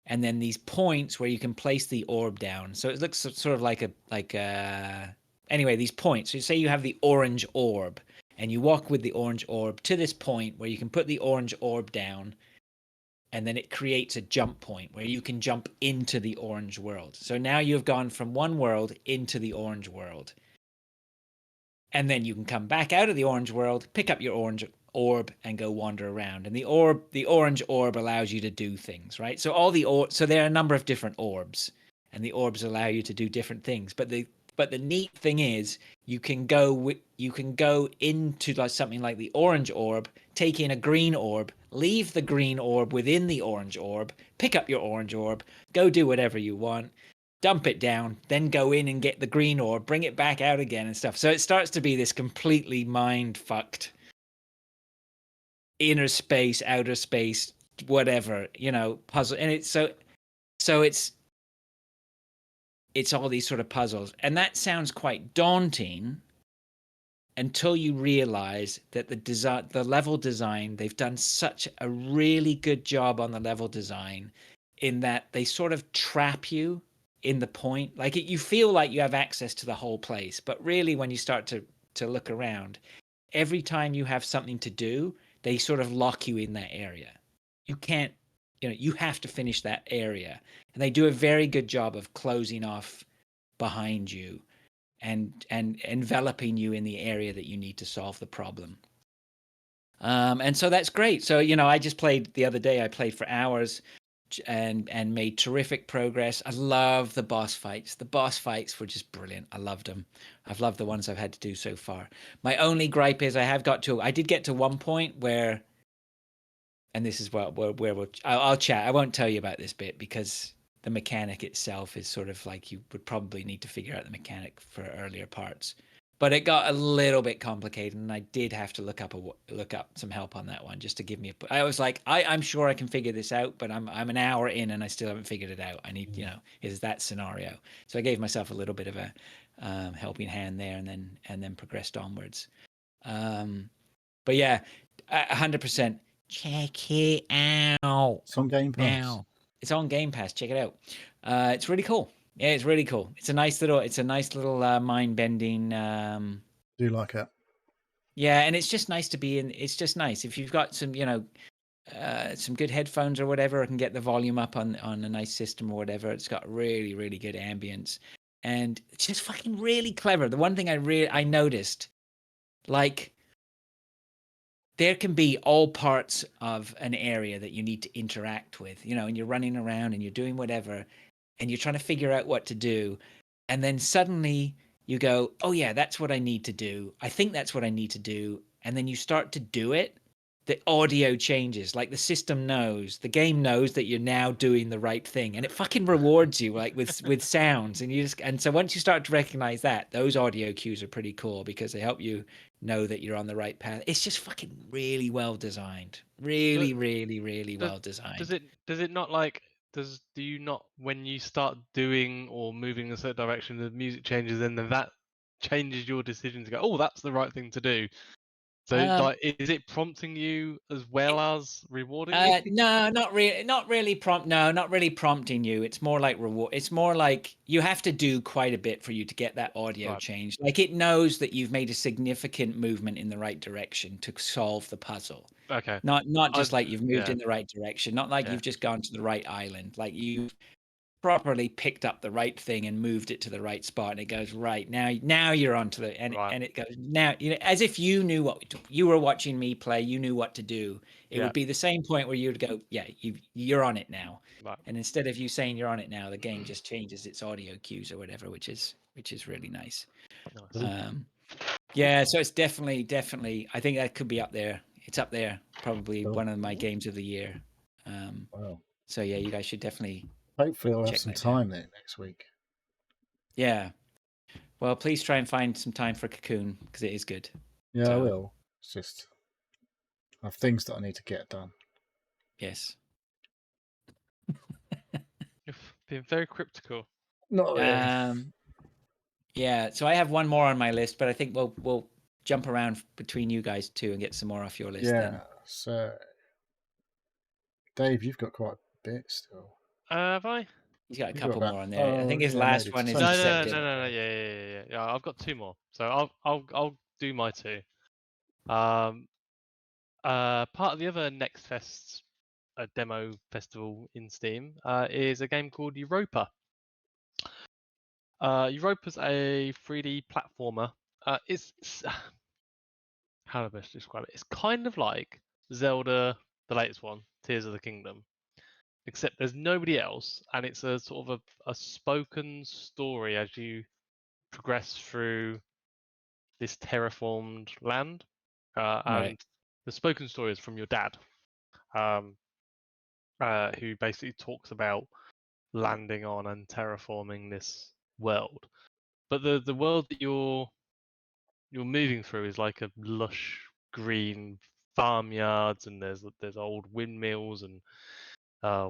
and then these points where you can place the orb down. So it looks sort of like anyway, these points. So say you have the orange orb and you walk with the orange orb to this point where you can put the orange orb down, and then it creates a jump point where you can jump into the orange world. So now you've gone from one world into the orange world. And then you can come back out of the orange world, pick up your orange orb, and go wander around. And the orange orb allows you to do things, right? So so there are a number of different orbs, and the orbs allow you to do different things. But the neat thing is, you can go into like something like the orange orb, take in a green orb, leave the green orb within the orange orb, pick up your orange orb, go do whatever you want, dump it down, then go in and get the green orb, bring it back out again and stuff. So it starts to be this completely mind-fucked inner space, outer space, whatever, puzzle. And it's it's all these sort of puzzles. And that sounds quite daunting until you realize that the level design, they've done such a really good job on the level design in that they sort of trap you in the point. Like you feel like you have access to the whole place, but really when you start to look around, every time you have something to do, they sort of lock you in that area. You can't, you have to finish that area. And they do a very good job of closing off behind you and enveloping you in the area that you need to solve the problem. And so that's great. So, I just played the other day, I played for hours and made terrific progress. I love the boss fights. The boss fights were just brilliant. I loved them. I've loved the ones I've had to do so far. My only gripe is I did get to one point where, and this is where I'll chat. I won't tell you about this bit because the mechanic itself is sort of like you would probably need to figure out the mechanic for earlier parts. But it got a little bit complicated, and I did have to look up some help on that one just to give me I was like, I'm sure I can figure this out, but I'm an hour in and I still haven't figured it out. I need, is that scenario. So I gave myself a little bit of a helping hand there, and then progressed onwards. But yeah, 100%. Check it out. It's on Game Pass. Now. It's on Game Pass. Check it out. It's really cool. Yeah, it's really cool. It's a nice little mind-bending. Do like it. Yeah, and it's just nice to be in. It's just nice if you've got some, some good headphones or whatever. I can get the volume up on a nice system or whatever. It's got really, really good ambience, and it's just fucking really clever. The one thing I noticed, like, there can be all parts of an area that you need to interact with, and you're running around and you're doing whatever, and you're trying to figure out what to do. And then suddenly you go, oh yeah, that's what I need to do. I think that's what I need to do. And then you start to do it. The audio changes, like the system knows, the game knows that you're now doing the right thing, and it fucking rewards you like with sounds. And so once you start to recognize that, those audio cues are pretty cool because they help you know that you're on the right path. It's just fucking really well designed. Really, really, really well designed. Does it not like do you not, when you start doing or moving in a certain direction, the music changes and then that changes your decision to go, oh, that's the right thing to do? So like, is it prompting you as well as rewarding you? No, not really. Not really prompting you. It's more like reward. It's more like you have to do quite a bit for you to get that audio change. Like it knows that you've made a significant movement in the right direction to solve the puzzle. Okay. Not just like you've moved in the right direction. Not like you've just gone to the right island. Like you've properly picked up the right thing and moved it to the right spot, and it goes right now you're onto the and it goes now, as if you knew what you were watching me play, you knew what to do. It would be the same point where you would go, you're on it now, and instead of you saying you're on it now, the game just changes its audio cues or whatever, which is really nice. Yeah, so it's definitely I think that could be up there. It's up there, probably one of my games of the year. Wow. So yeah, you guys should definitely. Hopefully I'll have some time there next week. Yeah. Well, please try and find some time for Cocoon because it is good. Yeah, I will. It's just I have things that I need to get done. Yes. You're being very cryptical. Not really. Yeah, so I have one more on my list, but I think we'll jump around between you guys too and get some more off your list then. Yeah. So, Dave, you've got quite a bit still. Have I? He's got a You've got couple about- more on there. I think his yeah, last maybe. one is It's No, only no, no, accepted. no, no, no. Yeah. I've got two more, so I'll do my two. Part of the other Next Fest demo festival in Steam is a game called Europa. Europa's a 3D platformer. It's how do I best describe it? It's kind of like Zelda, the latest one, Tears of the Kingdom, except there's nobody else, and it's a sort of a spoken story as you progress through this terraformed land, and the spoken story is from your dad, who basically talks about landing on and terraforming this world. But the world that you're moving through is like a lush green farmyards, and there's old windmills and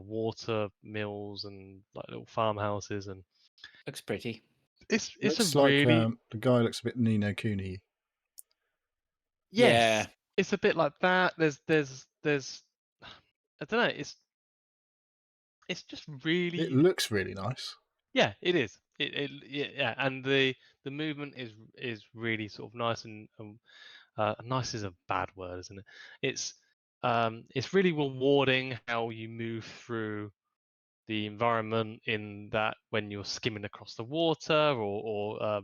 water mills and like little farmhouses, and Looks pretty. it's Looks a like really the guy looks a bit Nino Cooney. yes, Yeah. it's a bit like that. There's I don't know. It's just It really looks really nice. yeah. It is. Yeah, and the movement is really sort of nice and nice is a bad word, isn't it? It's really rewarding how you move through the environment, in that when you're skimming across the water or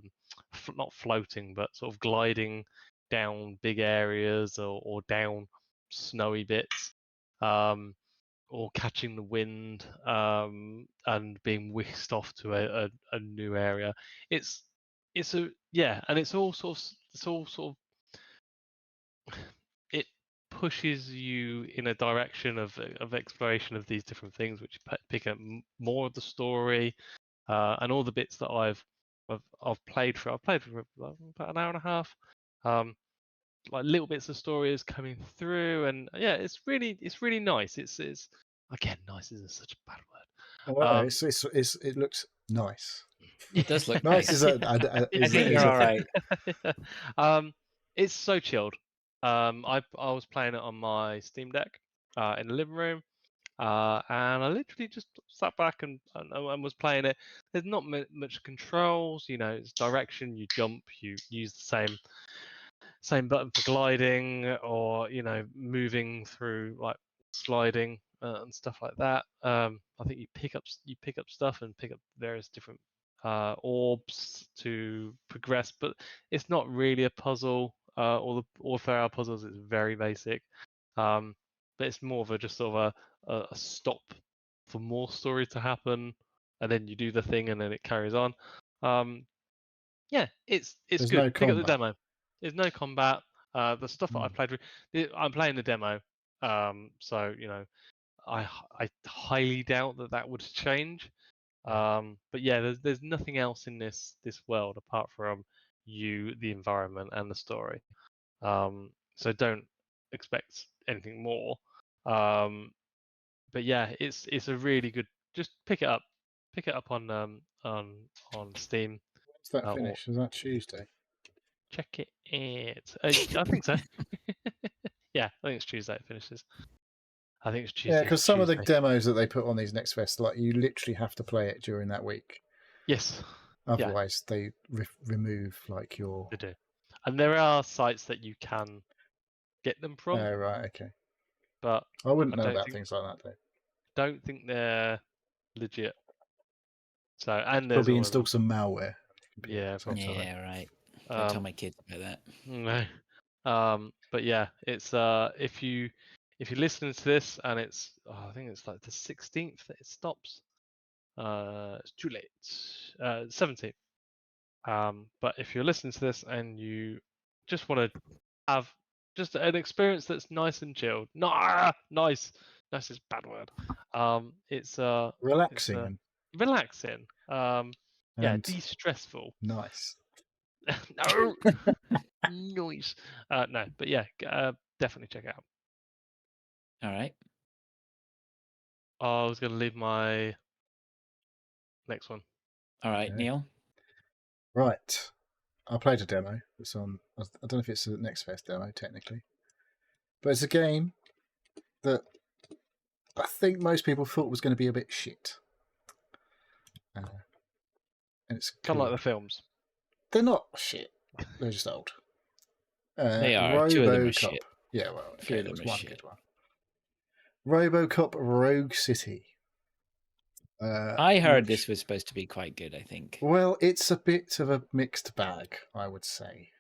not floating but sort of gliding down big areas or down snowy bits, or catching the wind and being whisked off to a new area. It's a yeah, and it's all sort of it pushes you in a direction of exploration of these different things, which pick up more of the story, and all the bits that I've played for. I've played for about an hour and a half. Like little bits of story is coming through, and yeah, it's really nice. It's again, nice is such a bad word. Well, it looks nice. It does look Nice nice. is a I think you're all right. It's so chilled. I was playing it on my Steam Deck in the living room, and I literally just sat back and was playing it. There's not much controls, it's direction. You jump, you use the same button for gliding, or moving through, like sliding and stuff like that. I think you pick up stuff and pick up various different orbs to progress, but it's not really a puzzle. All for our puzzles, it's very basic, but it's more of a just sort of a stop for more story to happen, and then you do the thing, and then it carries on. Yeah, it's There's good. no Pick up the combat. demo. There's no combat. The stuff that I played with, I'm playing the demo, so I highly doubt that would change. But yeah, there's nothing else in this world apart from you, the environment, and the story. So don't expect anything more. But yeah, it's a really good. Just pick it up. Pick it up on Steam. When's that Or finish? Is that Tuesday? check it out. I think so. Yeah, I think it's Tuesday it finishes. I think it's Tuesday. Yeah, because some of the demos that they put on these Next Fest, like you literally have to play it during that week. Yes. Otherwise, they remove like your. They do, and there are sites that you can get them from. Oh, right, okay. But I wouldn't know about things like that though. Don't think they're legit. So and there's probably install some malware. Yeah, probably. Yeah, right. Don't tell my kids about that. No. But yeah, it's if you're listening to this and it's I think it's like the 16th that it stops. It's too late. 17th. But if you're listening to this and you just want to have just an experience that's nice and chilled, nice is a bad word. It's relaxing. Relaxing. Yeah, de-stressful. Nice. No, noise. No, but yeah, definitely check it out. All right. I was going to leave my next one. All right, Okay. Neil. Right. I played a demo. It's on. I don't know if it's a Next Fest demo technically, but it's a game that I think most people thought was going to be a bit shit. And it's Kind of like called- the films. They're not shit. They're just old. They are. 2 of them are shit. Yeah, well, A few okay, of there them was are one shit. good one. RoboCop Rogue City. I heard which- this was supposed to be quite good, I think. Well, it's a bit of a mixed bag, I would say.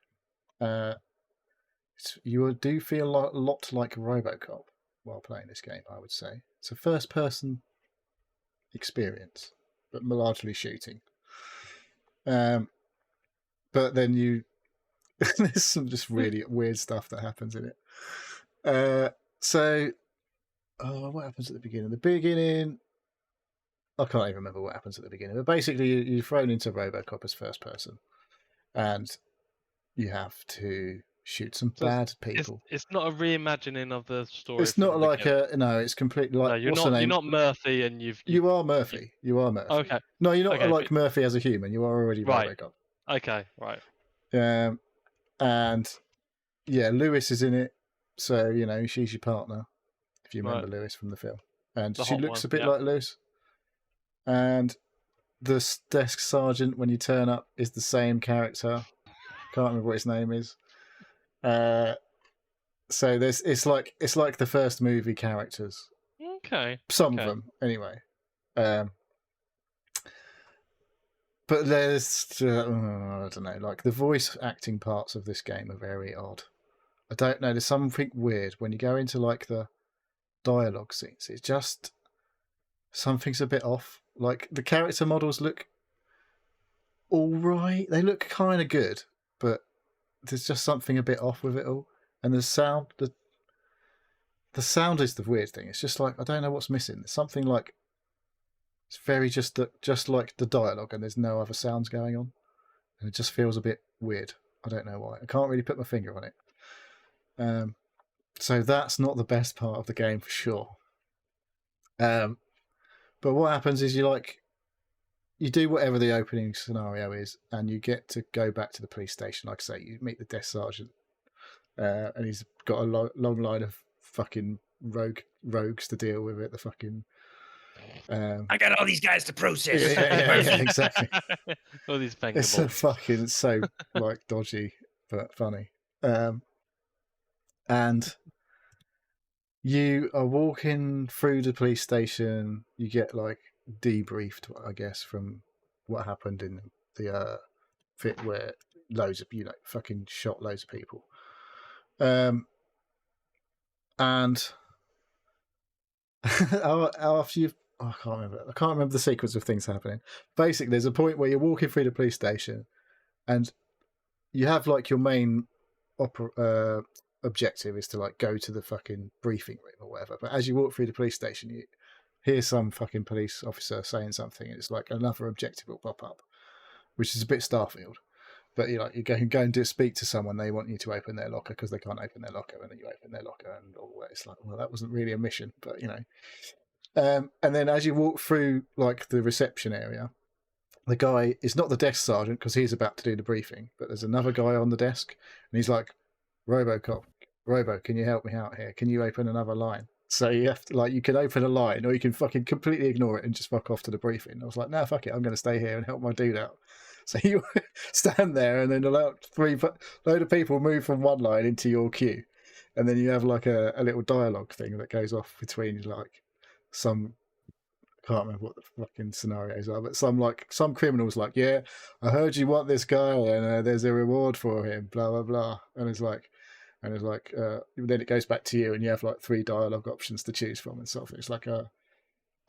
You do feel a lot like RoboCop while playing this game, I would say. It's a first-person experience, but largely shooting. But then there's some just really weird stuff that happens in it. What happens at the beginning? I can't even remember what happens at the beginning, but basically you're thrown into RoboCop as first person, and you have to shoot some bad people. It's not a reimagining of the story. It's not from the like beginning. no, it's completely like. No, you're what's not. the name? You're not Murphy, and You are Murphy. You are Murphy. Okay. No, you're not Okay, like Murphy as a human. You are already Right. RoboCop. Okay, right. And yeah, Lewis is in it, so you know she's your partner, if you remember Right. Lewis from the film, and The she hot looks one, a bit yeah. like Lewis. And the desk sergeant, when you turn up, is the same character. Can't remember what his name is. So it's like the first movie characters. Okay. Some okay. of them, anyway. But there's I don't know, like the voice acting parts of this game are very odd. I don't know. There's something weird when you go into like the dialogue scenes. It's just something's a bit off. Like the character models look all right. They look kind of good, but there's just something a bit off with it all. And the sound is the weird thing. It's just like I don't know what's missing. There's something like it's very just like the dialogue, and there's no other sounds going on, and it just feels a bit weird. I don't know why. I can't really put my finger on it. So that's not the best part of the game for sure. But what happens is you do whatever the opening scenario is, and you get to go back to the police station. Like I say, you meet the desk sergeant, and he's got a long line of fucking rogues to deal with it. The fucking I got all these guys to process. yeah, exactly. All these It's so bangables. it's so like dodgy but funny. And you are walking through the police station. You get like debriefed, I guess, from what happened in the fit where loads of fucking shot loads of people. And after you've I can't remember the sequence of things happening. Basically, there's a point where you're walking through the police station, and you have like your main objective is to like go to the fucking briefing room or whatever. But as you walk through the police station, you hear some fucking police officer saying something, and it's like another objective will pop up, which is a bit Starfield. But you go and speak to someone, they want you to open their locker because they can't open their locker, and then you open their locker, and all that. It's like, well, that wasn't really a mission, but you know. And then as you walk through like the reception area, the guy is not the desk sergeant because he's about to do the briefing, but there's another guy on the desk, and he's like, "RoboCop, can you help me out here? Can you open another line?" So you have to you can open a line, or you can fucking completely ignore it and just fuck off to the briefing. I was like, "No, fuck it, I'm going to stay here and help my dude out." So you stand there, and then load of people move from one line into your queue, and then you have like a little dialogue thing that goes off between like some. I can't remember what the fucking scenarios are, but some criminals like, yeah, I heard you want this guy, and there's a reward for him, blah blah blah, and it's like, then it goes back to you, and you have like 3 dialogue options to choose from and stuff. It's like I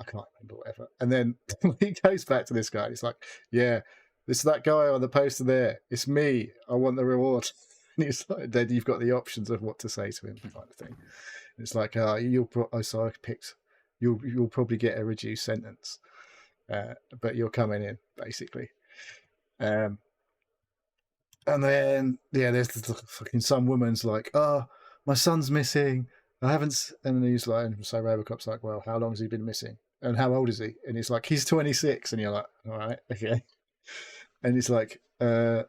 can't remember whatever, and then he goes back to this guy. It's like, yeah, it's that guy on the poster there. It's me. I want the reward. And he's like, then you've got the options of what to say to him, kind of thing. And it's like, so I picked. You'll probably get a reduced sentence, but you're coming in basically. And then there's fucking some woman's like, "Oh, my son's missing. I haven't." And he's like, so RoboCop's like, "Well, how long has he been missing? And how old is he?" And he's like, "He's 26." And you're like, "All right, okay." And it's like, how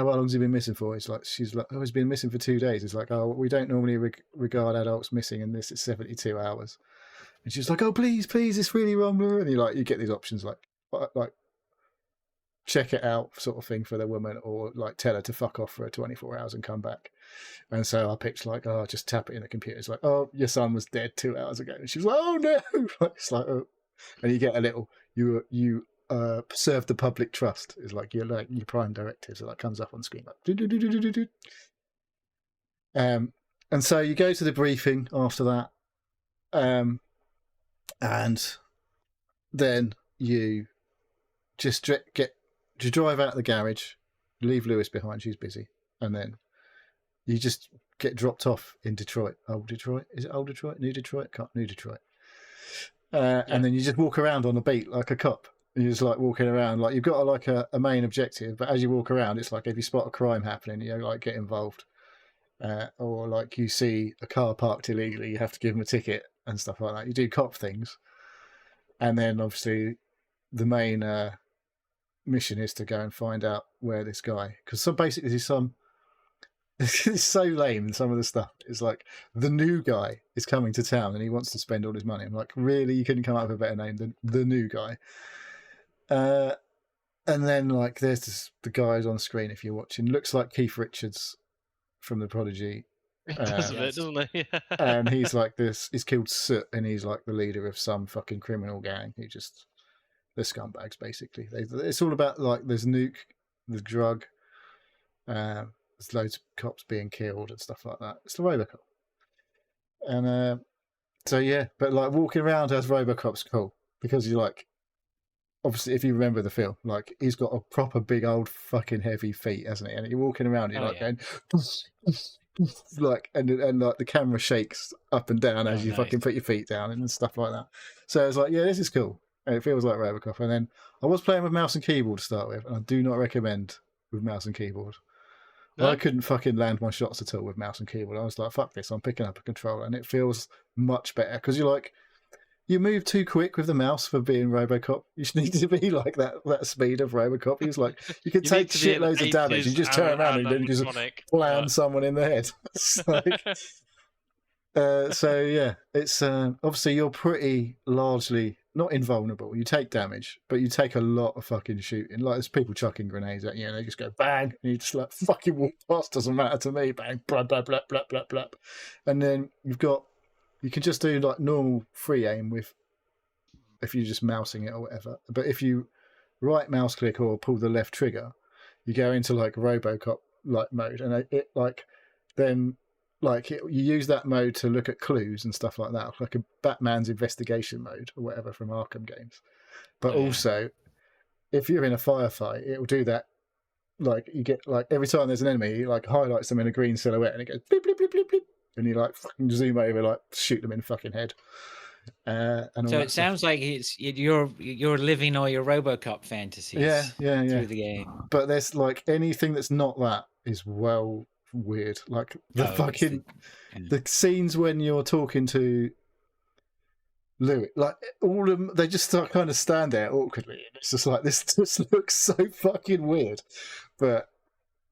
long has he been missing for? It's like, she's like, oh, he's been missing for 2 days. It's like, oh, we don't normally regard adults missing, and this is 72 hours. And she's like, oh, please, it's really wrong. And you get these options like check it out sort of thing for the woman, or like tell her to fuck off for 24 hours and come back. And so I picked like, oh, just tap it in the computer. It's like, oh, your son was dead 2 hours ago. And she was like, oh no. It's like, oh. And you get a little, you serve the public trust is like your prime directive. So that comes up on screen like do. And so you go to the briefing after that. And then you just drive out of the garage, leave Lewis behind, she's busy, and then you just get dropped off in Detroit. Old Detroit? Is it Old Detroit? New Detroit? New Detroit. And then you just walk around on the beat like a cop. You're just like walking around, like you've got like a main objective, but as you walk around, it's like if you spot a crime happening, you like get involved. Or like you see a car parked illegally, you have to give them a ticket and stuff like that. You do cop things. And then obviously the main mission is to go and find out where this guy, because basically it's so lame, and some of the stuff is like the new guy is coming to town and he wants to spend all his money. I'm like, really? You couldn't come up with a better name than the new guy? And then like there's the guys on screen, if you're watching, looks like Keith Richards from The Prodigy. It does a bit, doesn't he? And he's like this. He's killed Soot, and he's like the leader of some fucking criminal gang who just, they're scumbags basically. It's all about like there's Nuke, the drug. There's loads of cops being killed and stuff like that. It's the Robocop. And so yeah, but like walking around as Robocop's cool, because you're like, obviously if you remember the film, like he's got a proper big old fucking heavy feet, hasn't he? And you're walking around, you're going like, and like the camera shakes up and down as you fucking put your feet down and stuff like that. So it's like, yeah, this is cool. And it feels like Robocop. And then I was playing with mouse and keyboard to start with, and I do not recommend with mouse and keyboard. No? I couldn't fucking land my shots at all with mouse and keyboard. I was like, fuck this, I'm picking up a controller, and it feels much better, because you're like, you move too quick with the mouse for being Robocop. You just need to be like that speed of Robocop. He's like, you can take shitloads of damage. You just turn around and then you just plan someone in the head. So yeah, it's obviously you're pretty largely not invulnerable. You take damage, but you take a lot of fucking shooting. Like there's people chucking grenades at you, and they just go bang, and you just like fucking walk past. Doesn't matter to me. Bang, blah blah blah blah blah blah. And then you can just do like normal free aim with, if you're just mousing it or whatever. But if you right mouse click or pull the left trigger, you go into like Robocop like mode, and it like then. Like you use that mode to look at clues and stuff like that, like a Batman's investigation mode or whatever from Arkham games. But also, if you're in a firefight, it will do that. Like you get like every time there's an enemy, it like highlights them in a green silhouette, and it goes bleep bleep bleep bleep bleep, and you like fucking zoom over, like shoot them in the fucking head. And so it sounds like you're living all your Robocop fantasies. Yeah. Through the game. But there's like anything that's not that is weird, like the scenes when you're talking to Louis, like all of them, they just kind of stand there awkwardly, and it's just like, this just looks so fucking weird. But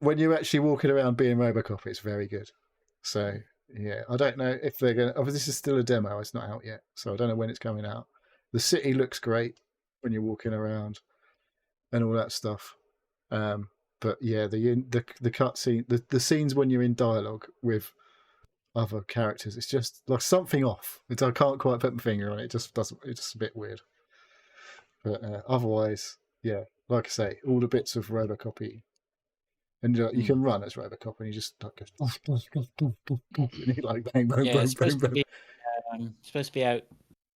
when you're actually walking around being Robocop, it's very good. So yeah, I don't know if they're gonna. Obviously, this is still a demo; it's not out yet, so I don't know when it's coming out. The city looks great when you're walking around and all that stuff. But yeah, the cut scene, the scenes when you're in dialogue with other characters, it's just like something off. I can't quite put my finger on it. It just doesn't. It's just a bit weird. But otherwise, yeah, like I say, all the bits of Robocop-y. And you can run as Robocop, and you just like go, and you like bang, bang, bang, it's supposed bang, bang. Supposed to be out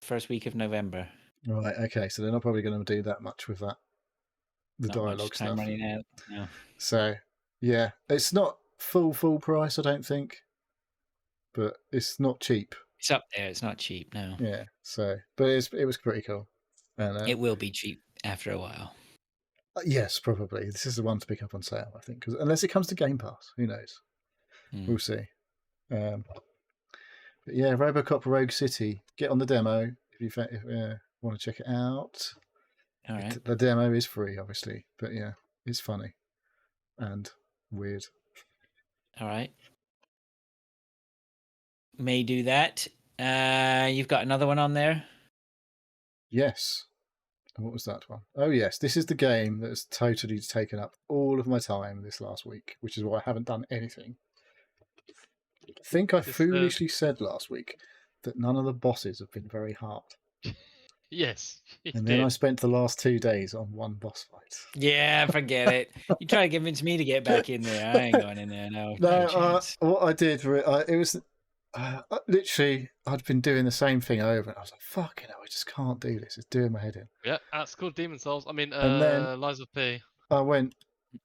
first week of November. Right. Okay. So they're not probably going to do that much with that. The not dialogue much time stuff. Running out. No. So yeah, it's not full price, I don't think, but it's not cheap. It's up there. It's not cheap, no. Yeah. So, but it was pretty cool. And it will be cheap after a while. Yes, probably. This is the one to pick up on sale, I think, unless it comes to Game Pass, who knows? We'll see. But yeah, Robocop Rogue City. Get on the demo if you want to check it out. All right. The demo is free, obviously, but yeah, it's funny and weird. All right. May do that. You've got another one on there? Yes. And what was that one? Oh, yes. This is the game that has totally taken up all of my time this last week, which is why I haven't done anything. I think I foolishly said last week that none of the bosses have been very hard. Yes. And then I spent the last 2 days on one boss fight. Yeah, forget it. You try to convince me to get back in there. I ain't going in there. No. What I did, it was literally, I'd been doing the same thing over, and I was like, fucking hell, I just can't do this. It's doing my head in. Yeah, that's called Demon Souls. I mean, And then Lies of P. I went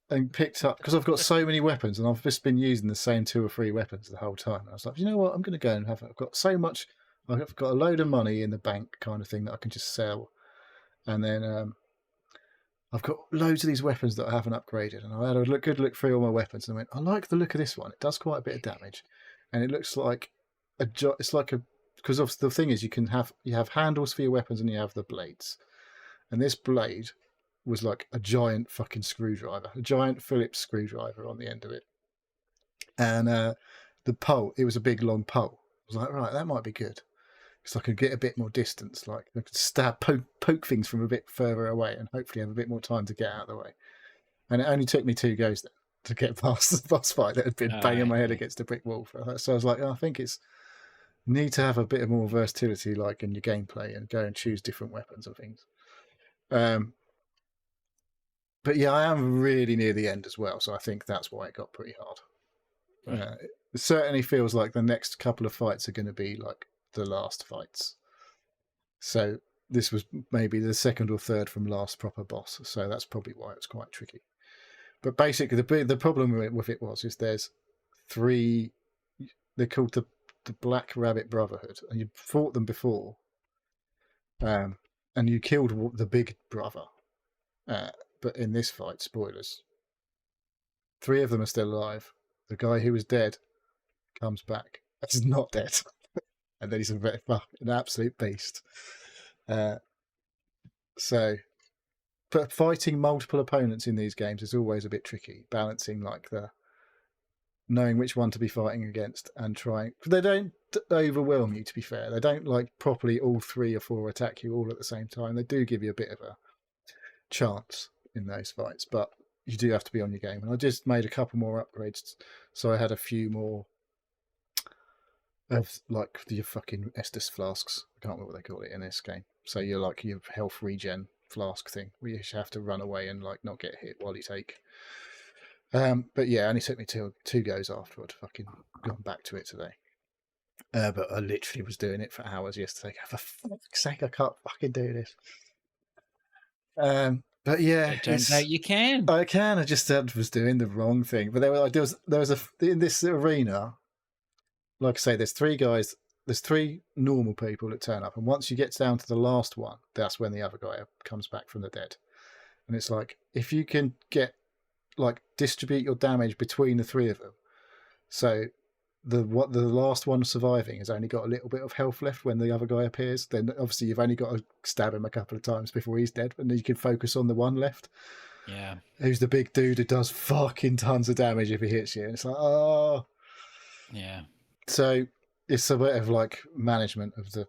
and picked up, because I've got so many weapons, and I've just been using the same 2 or 3 weapons the whole time. I was like, you know what, I'm going to go and I've got so much, I've got a load of money in the bank kind of thing that I can just sell. And then I've got loads of these weapons that I haven't upgraded, and I had a good look through all my weapons, and I went, I like the look of this one. It does quite a bit of damage, and it looks like it's like a, because of the thing is you have handles for your weapons and you have the blades, and this blade was like a giant fucking screwdriver, a giant Phillips screwdriver on the end of it, and the pole, it was a big long pole. I was like, right, that might be good. So I could get a bit more distance, like I could poke things from a bit further away, and hopefully have a bit more time to get out of the way. And it only took me 2 goes then to get past the boss fight that had been banging my head against a brick wall. So I was like, I think it's need to have a bit of more versatility, like in your gameplay, and go and choose different weapons and things. But yeah, I am really near the end as well, so I think that's why it got pretty hard. Right. It certainly feels like the next couple of fights are going to be like the last fights. So this was maybe the second or third from last proper boss, so that's probably why it was quite tricky. But basically, the problem with it is there's 3. They're called the Black Rabbit Brotherhood, and you fought them before, and you killed the big brother. But in this fight, spoilers, 3 of them are still alive. The guy who was dead comes back. He's not dead. And then he's an absolute beast. But fighting multiple opponents in these games is always a bit tricky, balancing like knowing which one to be fighting against and trying. They don't overwhelm you, to be fair. They don't like properly all 3 or 4 attack you all at the same time. They do give you a bit of a chance in those fights, but you do have to be on your game. And I just made a couple more upgrades, so I had a few more of like the fucking Estus flasks. I can't remember what they call it in this game. So you're like your health regen flask thing where you have to run away and like not get hit while you take. But yeah, it only took me two goes afterward. Fucking gone back to it today. But I literally was doing it for hours yesterday. For fuck's sake, I can't fucking do this. But yeah, it turns out you can. I can. I just was doing the wrong thing. But there was in this arena. Like I say, there's 3 guys. There's 3 normal people that turn up, and once you get down to the last one, that's when the other guy comes back from the dead. And it's like if you can distribute your damage between the 3 of them, so the last one surviving has only got a little bit of health left when the other guy appears. Then obviously you've only got to stab him a couple of times before he's dead, and then you can focus on the one left. Yeah, who's the big dude who does fucking tons of damage if he hits you, and it's like, oh, yeah. So it's a bit of like management of the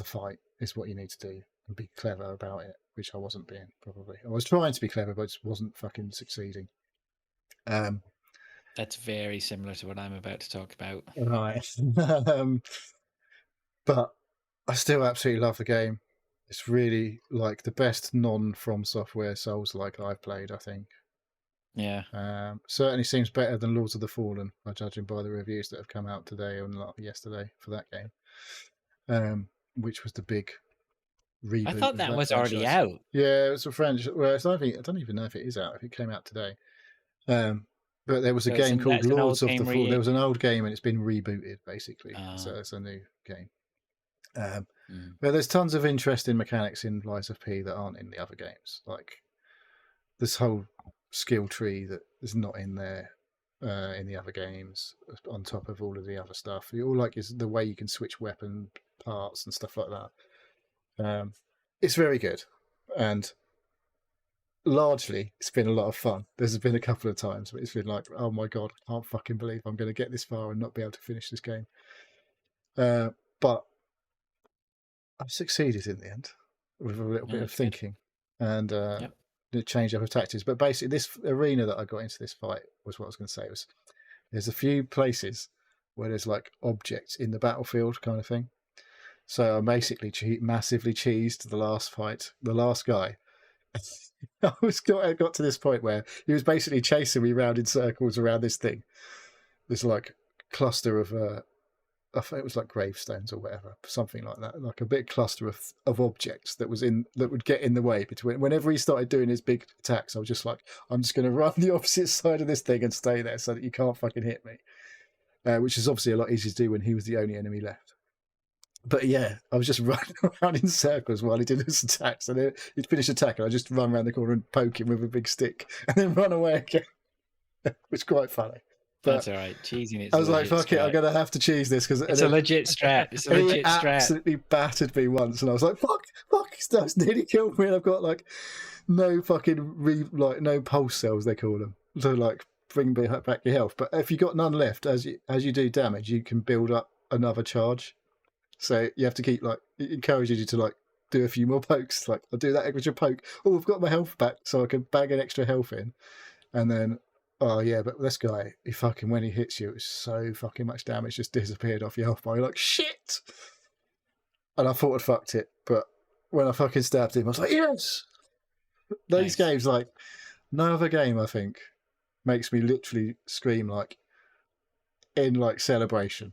fight is what you need to do, and be clever about it, which I wasn't being, probably. I was trying to be clever, but just wasn't fucking succeeding. That's very similar to what I'm about to talk about. Right. But I still absolutely love the game. It's really like the best non-From Software Souls-like I've played, I think. Yeah. Certainly seems better than Lords of the Fallen, by judging by the reviews that have come out today and yesterday for that game, which was the big reboot. I thought that was already out. Yeah, it's a franchise. Well, I don't even know if it is out. If it came out today, but there was a game called Lords of the Fallen. There was an old game and it's been rebooted basically, so it's a new game. But there's tons of interesting mechanics in Lies of P that aren't in the other games, like this whole skill tree that is not in there in the other games, on top of all of the other stuff. You all like is the way you can switch weapon parts and stuff like that. It's very good, and largely, it's been a lot of fun. There's been a couple of times where it's been like, oh my God, I can't fucking believe I'm going to get this far and not be able to finish this game. But I've succeeded in the end with a little bit of thinking and the change up of tactics. But basically, this arena that I got into this fight was what I was going to say. There's a few places where there's like objects in the battlefield kind of thing. So I basically massively cheesed the last fight. The last guy, I got to this point where he was basically chasing me round in circles around this thing. This like cluster of I think it was like gravestones or whatever, something like that, like a big cluster of objects that would get in the way between. Whenever he started doing his big attacks, I was just like, I'm just going to run the opposite side of this thing and stay there so that you can't fucking hit me. Which is obviously a lot easier to do when he was the only enemy left. But yeah, I was just running around in circles while he did his attacks, and then he'd finish attacking. I just run around the corner and poke him with a big stick, and then run away again. It was quite funny. But that's all right. Cheesing it. I was like, "Fuck it, I'm gonna have to cheese this because it's a legit strat. It's a legit strat." He absolutely battered me once, and I was like, "Fuck!" He's nearly killed me, and I've got like no fucking no pulse cells they call them to like bring back your health. But if you got none left, as you do damage, you can build up another charge. So you have to keep like it encourages you to like do a few more pokes. Like I'll do that extra poke. Oh, I've got my health back, so I can bag an extra health in, and then. Oh yeah, but this guy, when he hits you, it's so fucking much damage just disappeared off your health bar. You're like, shit! And I thought I'd fucked it, but when I fucking stabbed him, I was like, yes! These games, like, no other game, I think, makes me literally scream like, in like celebration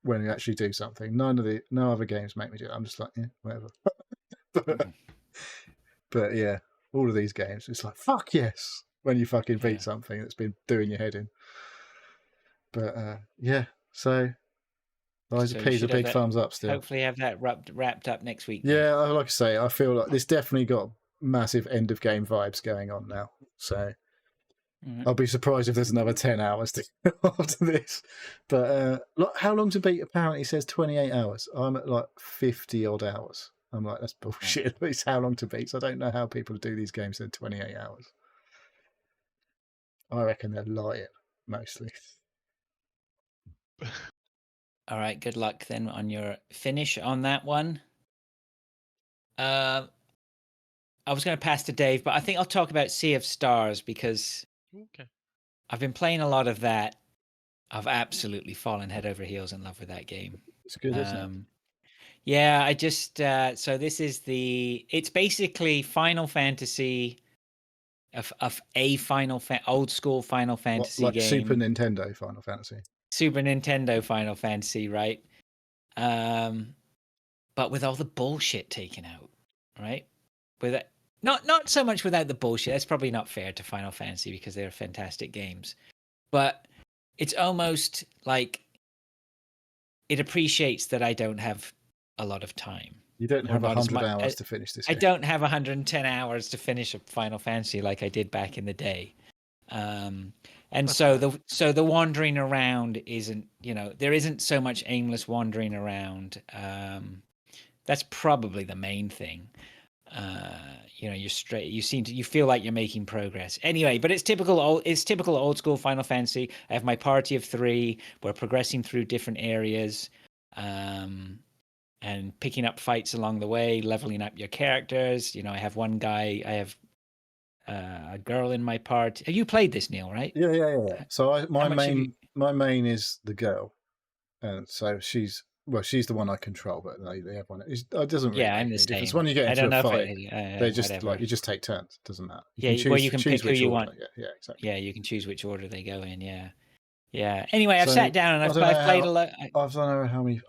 when you actually do something. No other games make me do it. I'm just like, yeah, whatever. But yeah, all of these games, it's like, fuck yes! When you fucking beat something that's been doing your head in. But yeah, so Lies of P's a big thumbs up still. Hopefully have that wrapped up next week. Yeah, like I say, I feel like this definitely got massive end of game vibes going on now. So I'll be surprised if there's another 10 hours to go after this. But how long to beat apparently says 28 hours. I'm at like 50 odd hours. I'm like, that's bullshit. At least how long to beat. So I don't know how people do these games in 28 hours. I reckon they're lying, mostly. All right, good luck then on your finish on that one. I was going to pass to Dave, but I think I'll talk about Sea of Stars because I've been playing a lot of that. I've absolutely fallen head over heels in love with that game. It's good, isn't it? Yeah, I just so this is it's basically Final Fantasy. Of a old school Final Fantasy like game. Super Nintendo Final Fantasy. Super Nintendo Final Fantasy, right? But with all the bullshit taken out, right? With it, not so much without the bullshit. That's probably not fair to Final Fantasy because they're fantastic games. But it's almost like it appreciates that I don't have a lot of time. You don't have 100 hours to finish this game. I don't have 110 hours to finish a Final Fantasy like I did back in the day. And so the wandering around isn't, there isn't so much aimless wandering around. That's probably the main thing. You're straight. You feel like you're making progress. Anyway, but it's typical old school Final Fantasy. I have my party of 3. We're progressing through different areas. And picking up fights along the way, leveling up your characters. I have one guy. I have a girl in my part. You played this, Neil, right? Yeah. So my main is the girl, and so she's the one I control, but they have one. It doesn't really make any difference. When you get into a fight, they just you just take turns. It doesn't matter. You can pick who you want. Yeah, exactly. Yeah, you can choose which order they go in. Yeah. Anyway, I've sat down and I've played a lot. I don't know how many.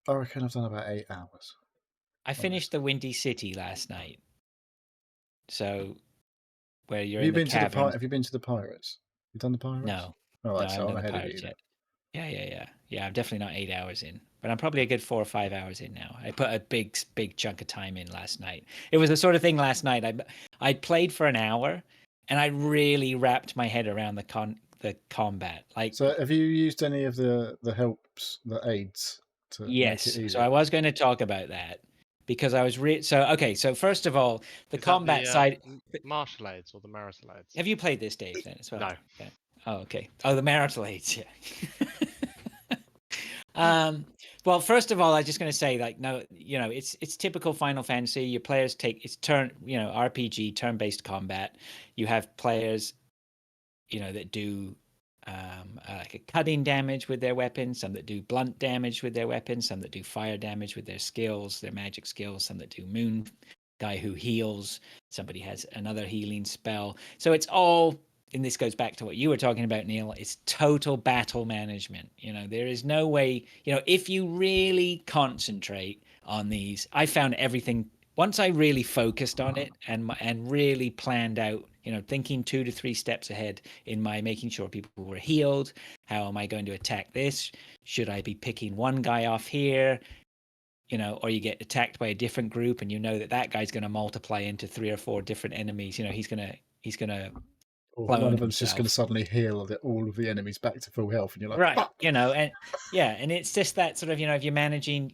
I reckon I've done about 8 hours. I finished the Windy City last night. So, where you're have in the cavern. Have you been to the Pirates? You done the Pirates? No. Oh, that's so I'm ahead of you. Yeah. I'm definitely not 8 hours in, but I'm probably a good 4 or 5 hours in now. I put a big chunk of time in last night. It was the sort of thing last night. I played for an hour, and I really wrapped my head around the combat. So, have you used any of the helps, the aids? Yes. So I was going to talk about that. because I was so first of all, the Is that combat side. martial aids or the marital aids? Have you played this, Dave? Then as well. No. Yeah. Oh, okay. Oh, the marital aids. Yeah. Well, first of all, I'm just going to say, like, no, it's typical Final Fantasy. Your players take it's RPG, turn-based combat. You have players, that do like a cutting damage with their weapons, some that do blunt damage with their weapons, some that do fire damage with their skills, their magic skills, some that do moon guy who heals, somebody has another healing spell. So it's all, and this goes back to what you were talking about, Neil, it's total battle management. There is no way, if you really concentrate on these, I found everything once I really focused on it and really planned out, thinking 2 to 3 steps ahead in my making sure people were healed. How am I going to attack this? Should I be picking one guy off here? Or you get attacked by a different group and that guy's going to multiply into 3 or 4 different enemies. He's going to or one of them's just going to suddenly heal all of the enemies back to full health, and you're like, right, fuck! and it's just that sort of, if you're managing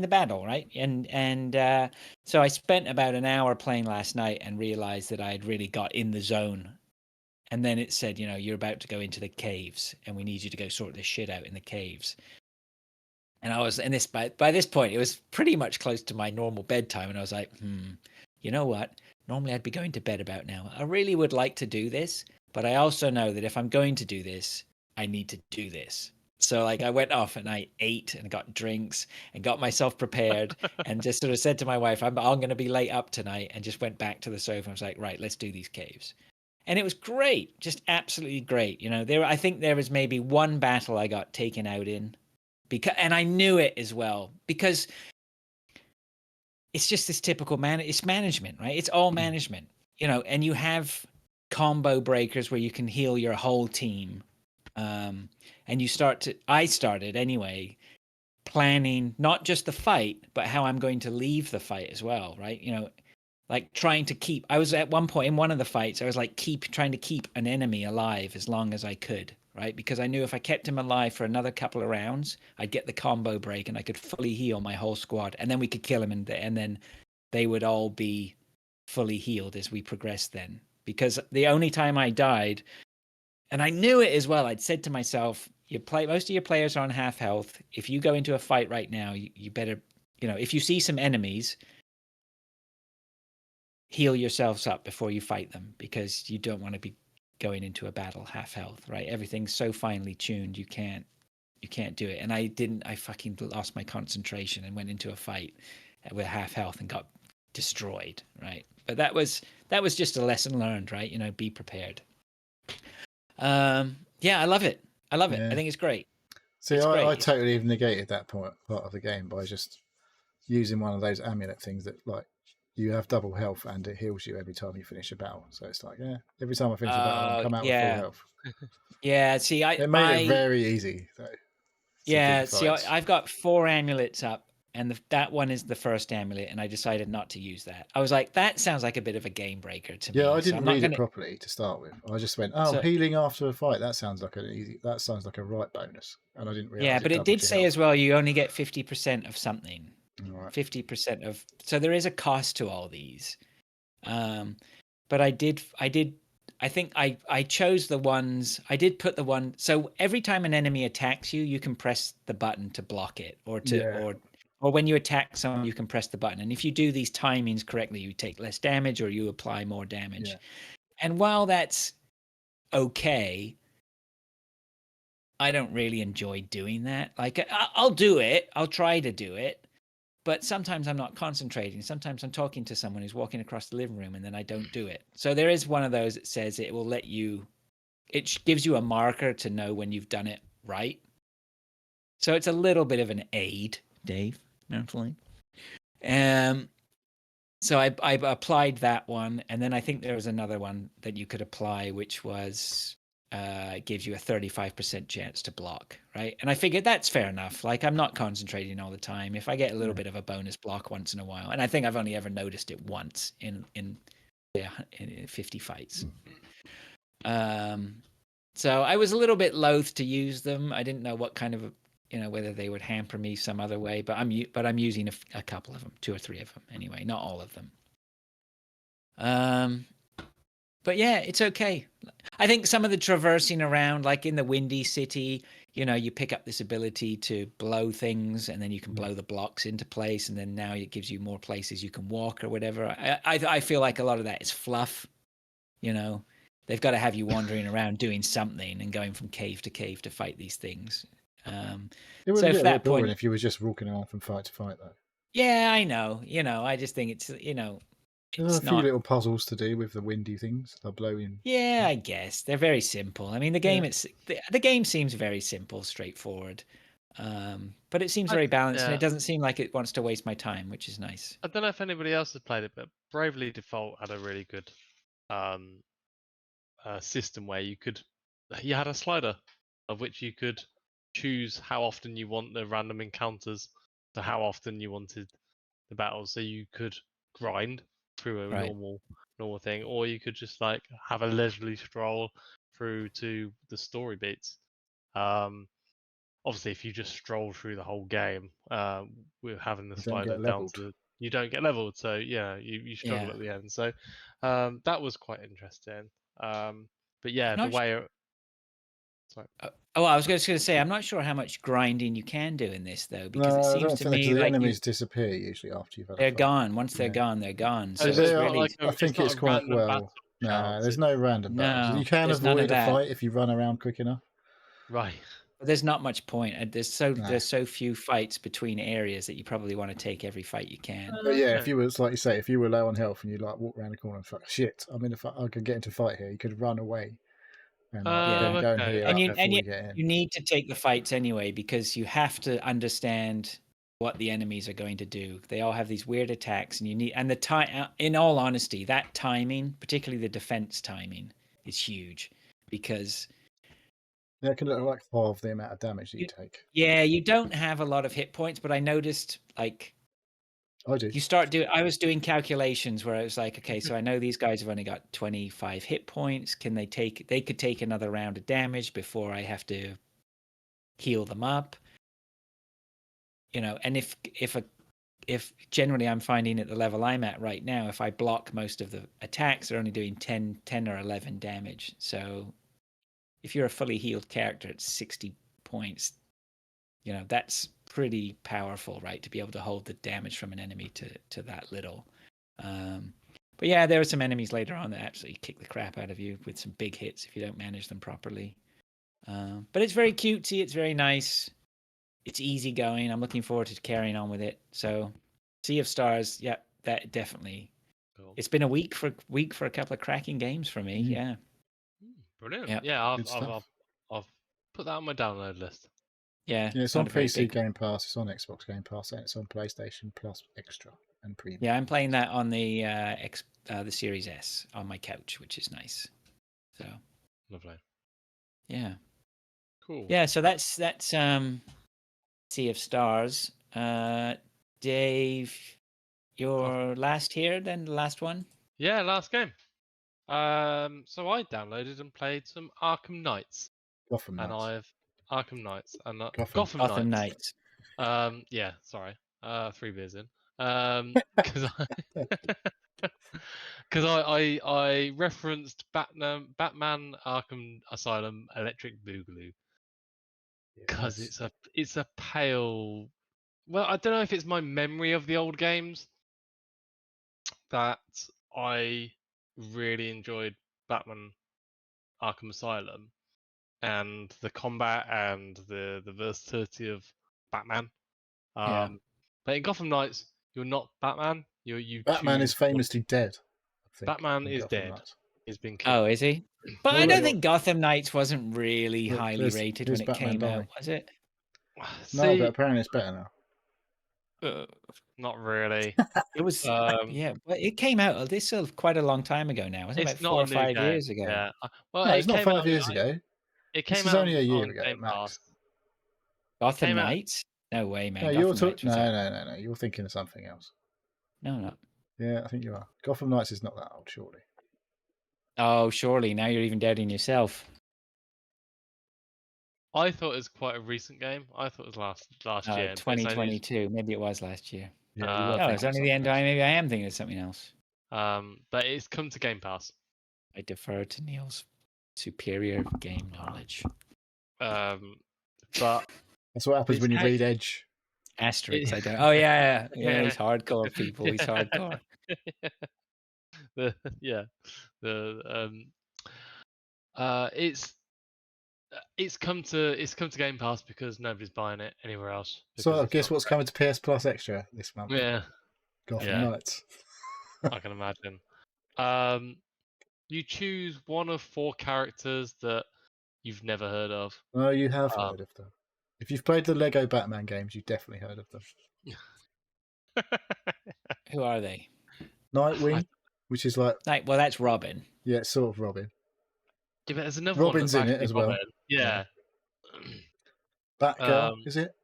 the battle, right? And so I spent about an hour playing last night and realized that I had really got in the zone. And then it said, you're about to go into the caves, and we need you to go sort this shit out in the caves. And I was, by this point, it was pretty much close to my normal bedtime. And I was like, you know what? Normally I'd be going to bed about now. I really would like to do this, but I also know that if I'm going to do this, I need to do this. So I went off and I ate and got drinks and got myself prepared and just sort of said to my wife, I'm going to be late up tonight, and just went back to the sofa. I was like, right, let's do these caves. And it was great, just absolutely great. I think there was maybe one battle I got taken out in, and I knew it as well, because it's just this typical it's management, right? It's all management, and you have combo breakers where you can heal your whole team. And I started anyway, planning not just the fight, but how I'm going to leave the fight as well, right? Like trying to keep, I was at one point in one of the fights, I was like trying to keep an enemy alive as long as I could, right? Because I knew if I kept him alive for another couple of rounds, I'd get the combo break and I could fully heal my whole squad, and then we could kill him, and then they would all be fully healed as we progressed then. Because the only time I died, and I knew it as well, I'd said to myself, most of your players are on half health. If you go into a fight right now, you better, if you see some enemies, heal yourselves up before you fight them, because you don't want to be going into a battle half health, right? Everything's so finely tuned, you can't do it. And I fucking lost my concentration and went into a fight with half health and got destroyed, right? But that was just a lesson learned, right? Be prepared. Yeah, I love it. I think it's great. See, I totally negated that part of the game by just using one of those amulet things that, like, you have double health and it heals you every time you finish a battle. So it's like, every time I finish a battle, I come out with full health. Yeah, see, it made it very easy, though. Yeah, see, I've got 4 amulets up, and that one is the first amulet, and I decided not to use that. I was like, that sounds like a bit of a game breaker to me. Yeah, I didn't read it properly to start with. I just went, healing after a fight. That sounds like a right bonus, and I didn't realize. Yeah, but it did say as well, you only get 50% of something. Right. 50% of, so there is a cost to all these. But I think I chose the ones, I did put the one, so every time an enemy attacks you, you can press the button to block it, or when you attack someone, you can press the button. And if you do these timings correctly, you take less damage or you apply more damage. Yeah. And while that's okay, I don't really enjoy doing that. Like, I'll do it. I'll try to do it. But sometimes I'm not concentrating. Sometimes I'm talking to someone who's walking across the living room, and then I don't do it. So there is one of those that says it will let you, it gives you a marker to know when you've done it right. So it's a little bit of an aid, Dave, mentally. So I applied that one, and then I think there was another one that you could apply, which was gives you a 35% chance to block, right? And I figured that's fair enough. Like, I'm not concentrating all the time. If I get a little bit of a bonus block once in a while, and I think I've only ever noticed it once in 50 fights. So I was a little bit loath to use them. I didn't know what kind of whether they would hamper me some other way. But I'm using a couple of them, 2 or 3 of them anyway, not all of them. But yeah, it's okay. I think some of the traversing around, like in the Windy City, you pick up this ability to blow things, and then you can blow the blocks into place, and then now it gives you more places you can walk or whatever. I feel like a lot of that is fluff. They've got to have you wandering around doing something and going from cave to cave to fight these things. It would So get for a that bit boring point, if you were just walking around from fight to fight, though. yeah, I know. I just think it's There's a few not. little puzzles to do with the windy things. They'll blow in. Yeah, I guess they're very simple. I mean, the game the game seems very simple, straightforward, but it seems very balanced, and it doesn't seem like it wants to waste my time, which is nice. I don't know if anybody else has played it, but Bravely Default had a really good system where you had a slider of which you could choose how often you want the random encounters to how often you wanted the battles. So you could grind through a Right. normal thing, or you could just like have a leisurely stroll through to the story beats. Obviously, if you just stroll through the whole game, we're having the slider down to you don't get leveled, so yeah, you struggle at the end. So that was quite interesting. But yeah, the way. Sorry. I was just going to say, I'm not sure how much grinding you can do in this though, because No, it I seems don't to think me the like enemies disappear usually after you've had they're a fight. gone. Once they're gone, they're gone. So So it's really, like I think it's quite well. No, there's no random battles. No, You can there's none of avoid a that. fight if you run around quick enough. Right. But there's not much point. There's so few fights between areas that you probably want to take every fight you can. But yeah, if you were, like you say, if you were low on health and you like walk around the corner and fuck shit, I'm in a fight, I could get into a fight here. You could run away and then go and heal up before you get in. You need to take the fights anyway, because you have to understand what the enemies are going to do. They all have these weird attacks, and you need, and the time. In all honesty, that timing, particularly the defense timing, is huge, because it can look like half the amount of damage that you take. Yeah, you don't have a lot of hit points, but I noticed like. I do. I was doing calculations where I was like, okay, so I know these guys have only got 25 hit points. They could take another round of damage before I have to heal them up. And if generally I'm finding at the level I'm at right now, if I block most of the attacks, they're only doing 10 or 11 damage. So if you're a fully healed character at 60 points, that's pretty powerful, right? To be able to hold the damage from an enemy to that little. But yeah, there are some enemies later on that absolutely kick the crap out of you with some big hits if you don't manage them properly. But it's very cutesy. It's very nice. It's easy going. I'm looking forward to carrying on with it. So, Sea of Stars, yeah, that definitely. Cool. It's been a week for a couple of cracking games for me. Yeah. Brilliant. Yep. Yeah, I've put that on my download list. Yeah, it's on PC Game Pass, it's on Xbox Game Pass, and it's on PlayStation Plus Extra and Premium. Yeah, I'm playing that on the Series S on my couch, which is nice. So lovely. Yeah. Cool. Yeah, so that's Sea of Stars. Dave, your last here, then the last one? Yeah, last game. So I downloaded and played some Arkham Knights. Gotham Knights. And I've Arkham Knights and Gotham Knights. Yeah, sorry. 3 beers in. Because I referenced Batman Arkham Asylum Electric Boogaloo. Because it's a pale. Well, I don't know if it's my memory of the old games that I really enjoyed Batman Arkham Asylum and the combat and the versatility of Batman. But in Gotham Knights, you're not Batman. Batman is famously dead. Batman is dead. He's been killed. Oh, is he? But I don't think Gotham Knights wasn't really highly rated when it came out, was it? No, but apparently it's better now. Not really. It was, yeah. But it came out. This is quite a long time ago now. Wasn't it about 4 or 5 years ago? Yeah. Well, no, it's not 5 years ago. It came out only a year ago. Max. Gotham Knights? No way, man. No, no. You're thinking of something else. No, not. Yeah, I think you are. Gotham Knights is not that old, surely. Oh, surely. Now you're even doubting yourself. I thought it was quite a recent game. I thought it was last year. but it's only 2022. Maybe it was last year. Yeah, you were Oh, it's thinking only the end. something else. Maybe I am thinking of something else. but it's come to Game Pass. I defer to Neil's superior game knowledge. But That's what happens It's when you ca- read Edge. Asterisk. I don't. Oh yeah. He's hardcore, people. He's Yeah. hardcore. It's come to Game Pass because nobody's buying it anywhere else. So because I it's guess not what's coming to PS Plus Extra this month? great. Yeah, Gotham yeah. Knights. I can imagine. You choose one of 4 characters that you've never heard of. Oh, you have Um, heard of them. If you've played the Lego Batman games, you've definitely heard of them. Who are they? Nightwing, which is like, Well, that's Robin. yeah, it's sort of Robin. Yeah, but there's another Robin's one in that's it as actually well. Robin. Yeah. Batgirl, is it?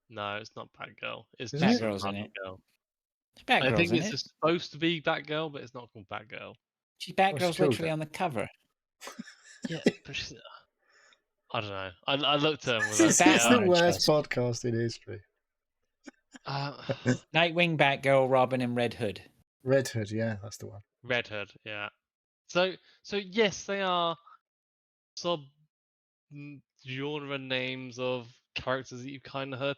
No, it's not Batgirl. It's Isn't just it? Batgirl's in it. Batgirl. I Batgirl's think in it's it. just supposed to be Batgirl, but it's not called Batgirl. Batgirl's called literally that? on the cover. Yeah, but I don't know. I looked at him with This Batman is the and worst Chess. podcast in history. Nightwing, Batgirl, Robin, and Red Hood. Red Hood, yeah, that's the one. Red Hood, yeah. So yes, they are sub genre names of characters that you've kind of heard.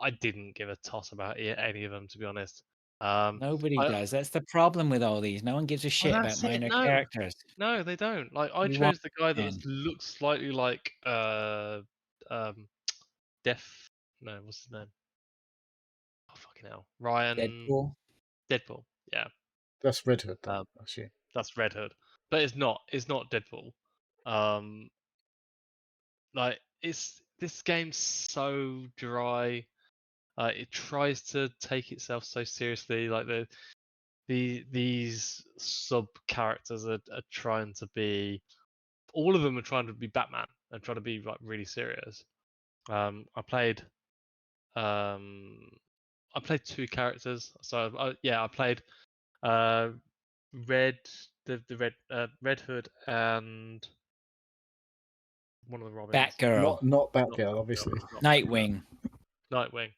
I didn't give a toss about any of them, to be honest. Nobody I- does. That's the problem with all these. No one gives a shit about that's it, minor no. characters. No, they don't. Like I You chose the guy that man. looks slightly like Def. No, what's his name? Oh fucking hell, Ryan. Deadpool. Deadpool. Yeah, That's Red Hood, though, actually. that's Red Hood, but it's not. It's not Deadpool. Like this game's so dry. It tries to take itself so seriously. Like these sub characters are trying to be. All of them are trying to be Batman and trying to be like really serious. I played 2 characters. So I played Red Hood and one of the Robins. Batgirl. Not Batgirl, obviously. Nightwing. Nightwing.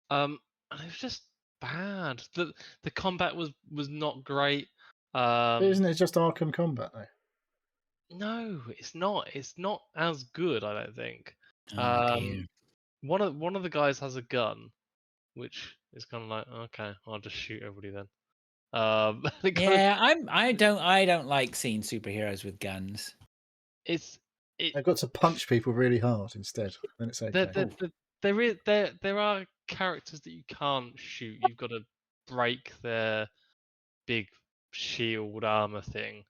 And it was just bad. The combat was not great. Isn't it just Arkham Combat, though? No, it's not. It's not as good, I don't think. Oh, dear. One of the guys has a gun, which is kind of like, okay, I'll just shoot everybody then. Yeah, I don't like seeing superheroes with guns. They've got to punch people really hard instead. Then it's okay. There are characters that you can't shoot. You've got to break their big shield armor thing.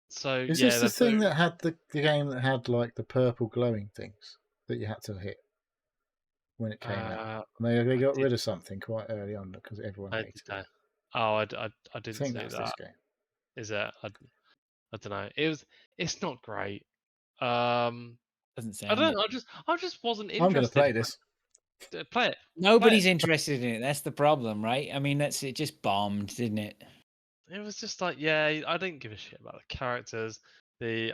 So Is yeah, this the thing that had the game that had like the purple glowing things that you had to hit when it came out? And they got rid of something quite early on because everyone hated it. Oh, I didn't I think see that's that. this game. Is it? I don't know. It's not great. Doesn't sound. I don't know. I just wasn't interested. I'm going to play this. Play it. Nobody's interested in it. That's the problem, right? I mean, it just bombed, didn't it? It was just like, yeah, I didn't give a shit about the characters. The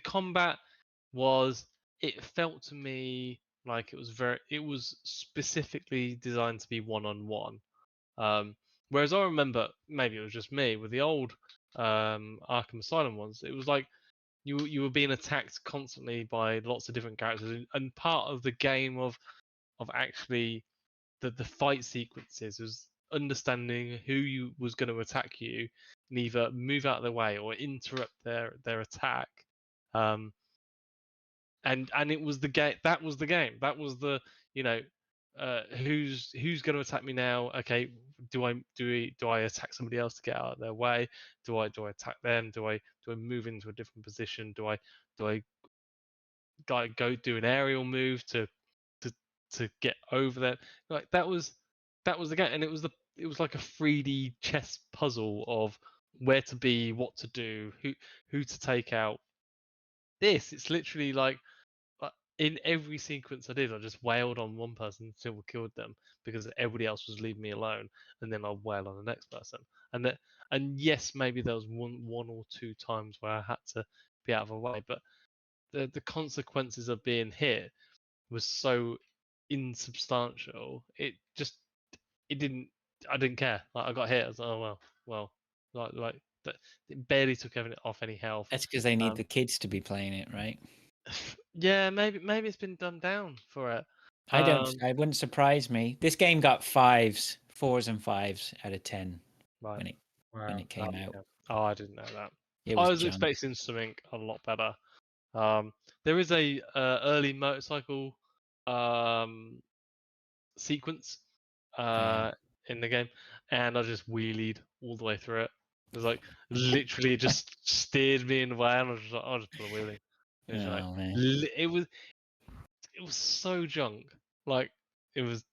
combat was. It felt to me like it was specifically designed to be one-on-one. Whereas I remember, maybe it was just me with the old Arkham Asylum ones. It was like you were being attacked constantly by lots of different characters, and part of the game of actually the fight sequences was understanding who was going to attack you and either move out of their way or interrupt their attack. And it was the game. That was the game. That was the who's going to attack me now? Okay, do I attack somebody else to get out of their way? Do I attack them? Do I move into a different position? Do I go do an aerial move to get over that? Like that was the game, and it was like a 3D chess puzzle of where to be, what to do, who to take out. It's literally like in every sequence I did, I just wailed on one person until I killed them because everybody else was leaving me alone, and then I'll wail on the next person, and And yes, maybe there was one or two times where I had to be out of the way, but the consequences of being hit was so insubstantial. It didn't. I didn't care. Like, I got hit. I was like, oh well. Like that. It barely took off any health. That's because they need the kids to be playing it, right? Yeah, maybe it's been dumbed down for it. It wouldn't surprise me. This game got 4s and 5s out of 10 right. when it came out. Yeah. Oh, I didn't know that. It I was was junk. expecting something a lot better. There is a early motorcycle sequence in the game, and I just wheelied all the way through it. It was like literally just steered me in the way, and I was just like, I'll just put a wheelie. It was like, man. it was so junk. Like it was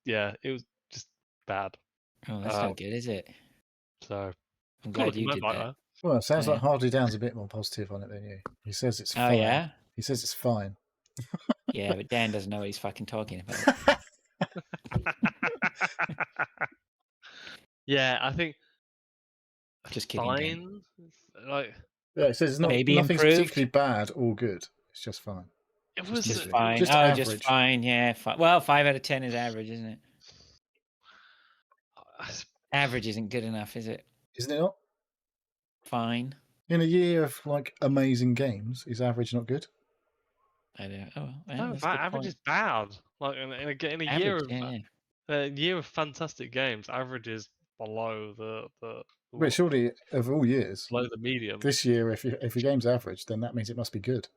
just bad. Oh, that's not good, is it? So I'm glad you did that. Well, it sounds like Hardy Down's a bit more positive on it than you. He says it's fine. Oh, yeah? He says it's fine. Yeah, but Dan doesn't know what he's fucking talking about. Yeah, I think Just kidding, fine. Like Yeah, it says nothing's improved? particularly bad or good. It's just fine. it was Just fine. Just Just average. fine. Yeah. Well, 5 out of 10 is average, isn't it? Average isn't good enough, is it? Isn't it not? Fine. In a year of like amazing games, is average not good? I don't. Oh, well, no, that's a good average point. is bad. Like in a year of fantastic games, average is below But surely, of all years, below the medium. this year, if your game's average, then that means it must be good.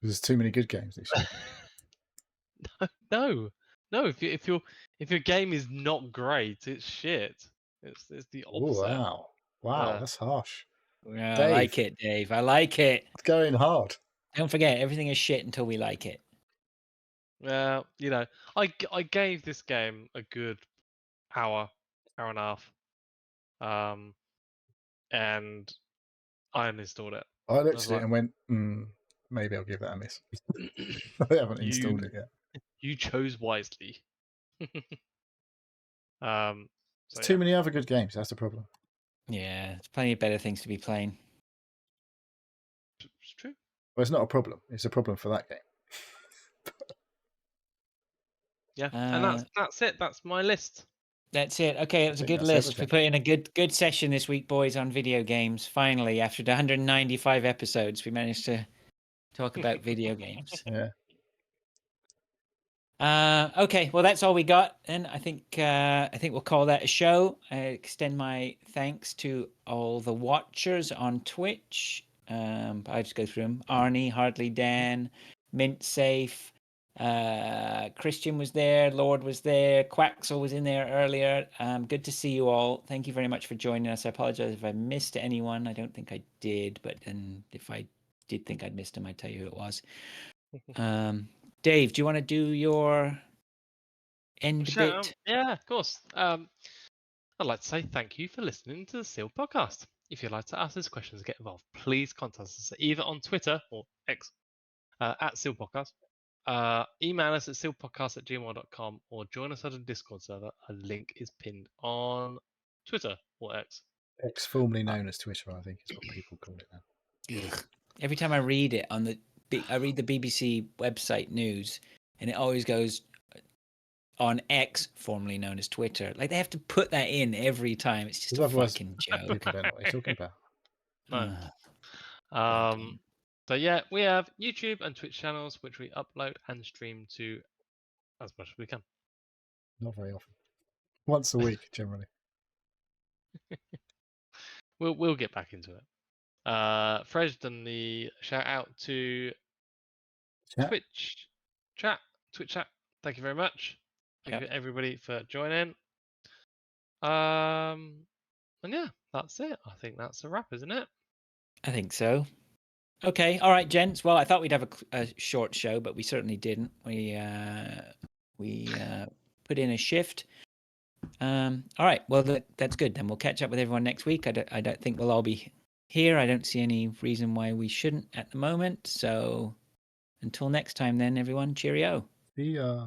There's too many good games this year. No. If your game is not great, it's shit. It's the opposite. Oh, wow, that's harsh. Yeah, I like it, Dave. I like it. It's going hard. Don't forget, everything is shit until we like it. Well, I gave this game a good hour and a half, and I uninstalled it. I looked at it and went, maybe I'll give that a miss. I haven't installed it yet. You chose wisely. There's too many other good games. That's the problem. Yeah, there's plenty of better things to be playing. It's true. Well, it's not a problem. It's a problem for that game. Yeah, and that's it. That's my list. That's it. Okay, it was a good list. We put in a good session this week, boys, on video games. Finally, after 195 episodes, we managed to talk about video games. Yeah. Okay, well, that's all we got. And I think we'll call that a show. I extend my thanks to all the watchers on Twitch. I just go through them: Arnie, Hardly Dan, Mint Safe, Christian was there, Lord was there, Quaxel was in there earlier. Good to see you all. Thank you very much for joining us. I apologize if I missed anyone. I don't think I did, but then if I did think I'd missed him, I'd tell you who it was. Dave, do you want to do your end bit? Yeah, of course. I'd like to say thank you for listening to the Seal Podcast. If you'd like to ask us questions or get involved, please contact us either on Twitter or X at Seal Podcast. Email us at sealpodcast@gmail.com or join us at a Discord server. A link is pinned on Twitter or X. X, formerly known as Twitter, I think is what people call it now. Ugh. Every time I read it I read the BBC website news, and it always goes on X, formerly known as Twitter. Like, they have to put that in every time. It's just a fucking joke. I don't know what you're talking about. No. So yeah, we have YouTube and Twitch channels which we upload and stream to as much as we can. Not very often. Once a week, generally. We'll get back into it. Fred's done the shout out to Twitch chat. Thank you very much. Thank you everybody for joining. And yeah, that's it. I think that's a wrap, isn't it? I think so. Okay, all right, gents. Well, I thought we'd have a short show, but we certainly didn't. We put in a shift. All right, well, that's good. Then we'll catch up with everyone next week. I don't think we'll all be here. I don't see any reason why we shouldn't at the moment. So until next time, then, everyone, cheerio. See ya.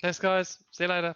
Thanks, guys. See you later.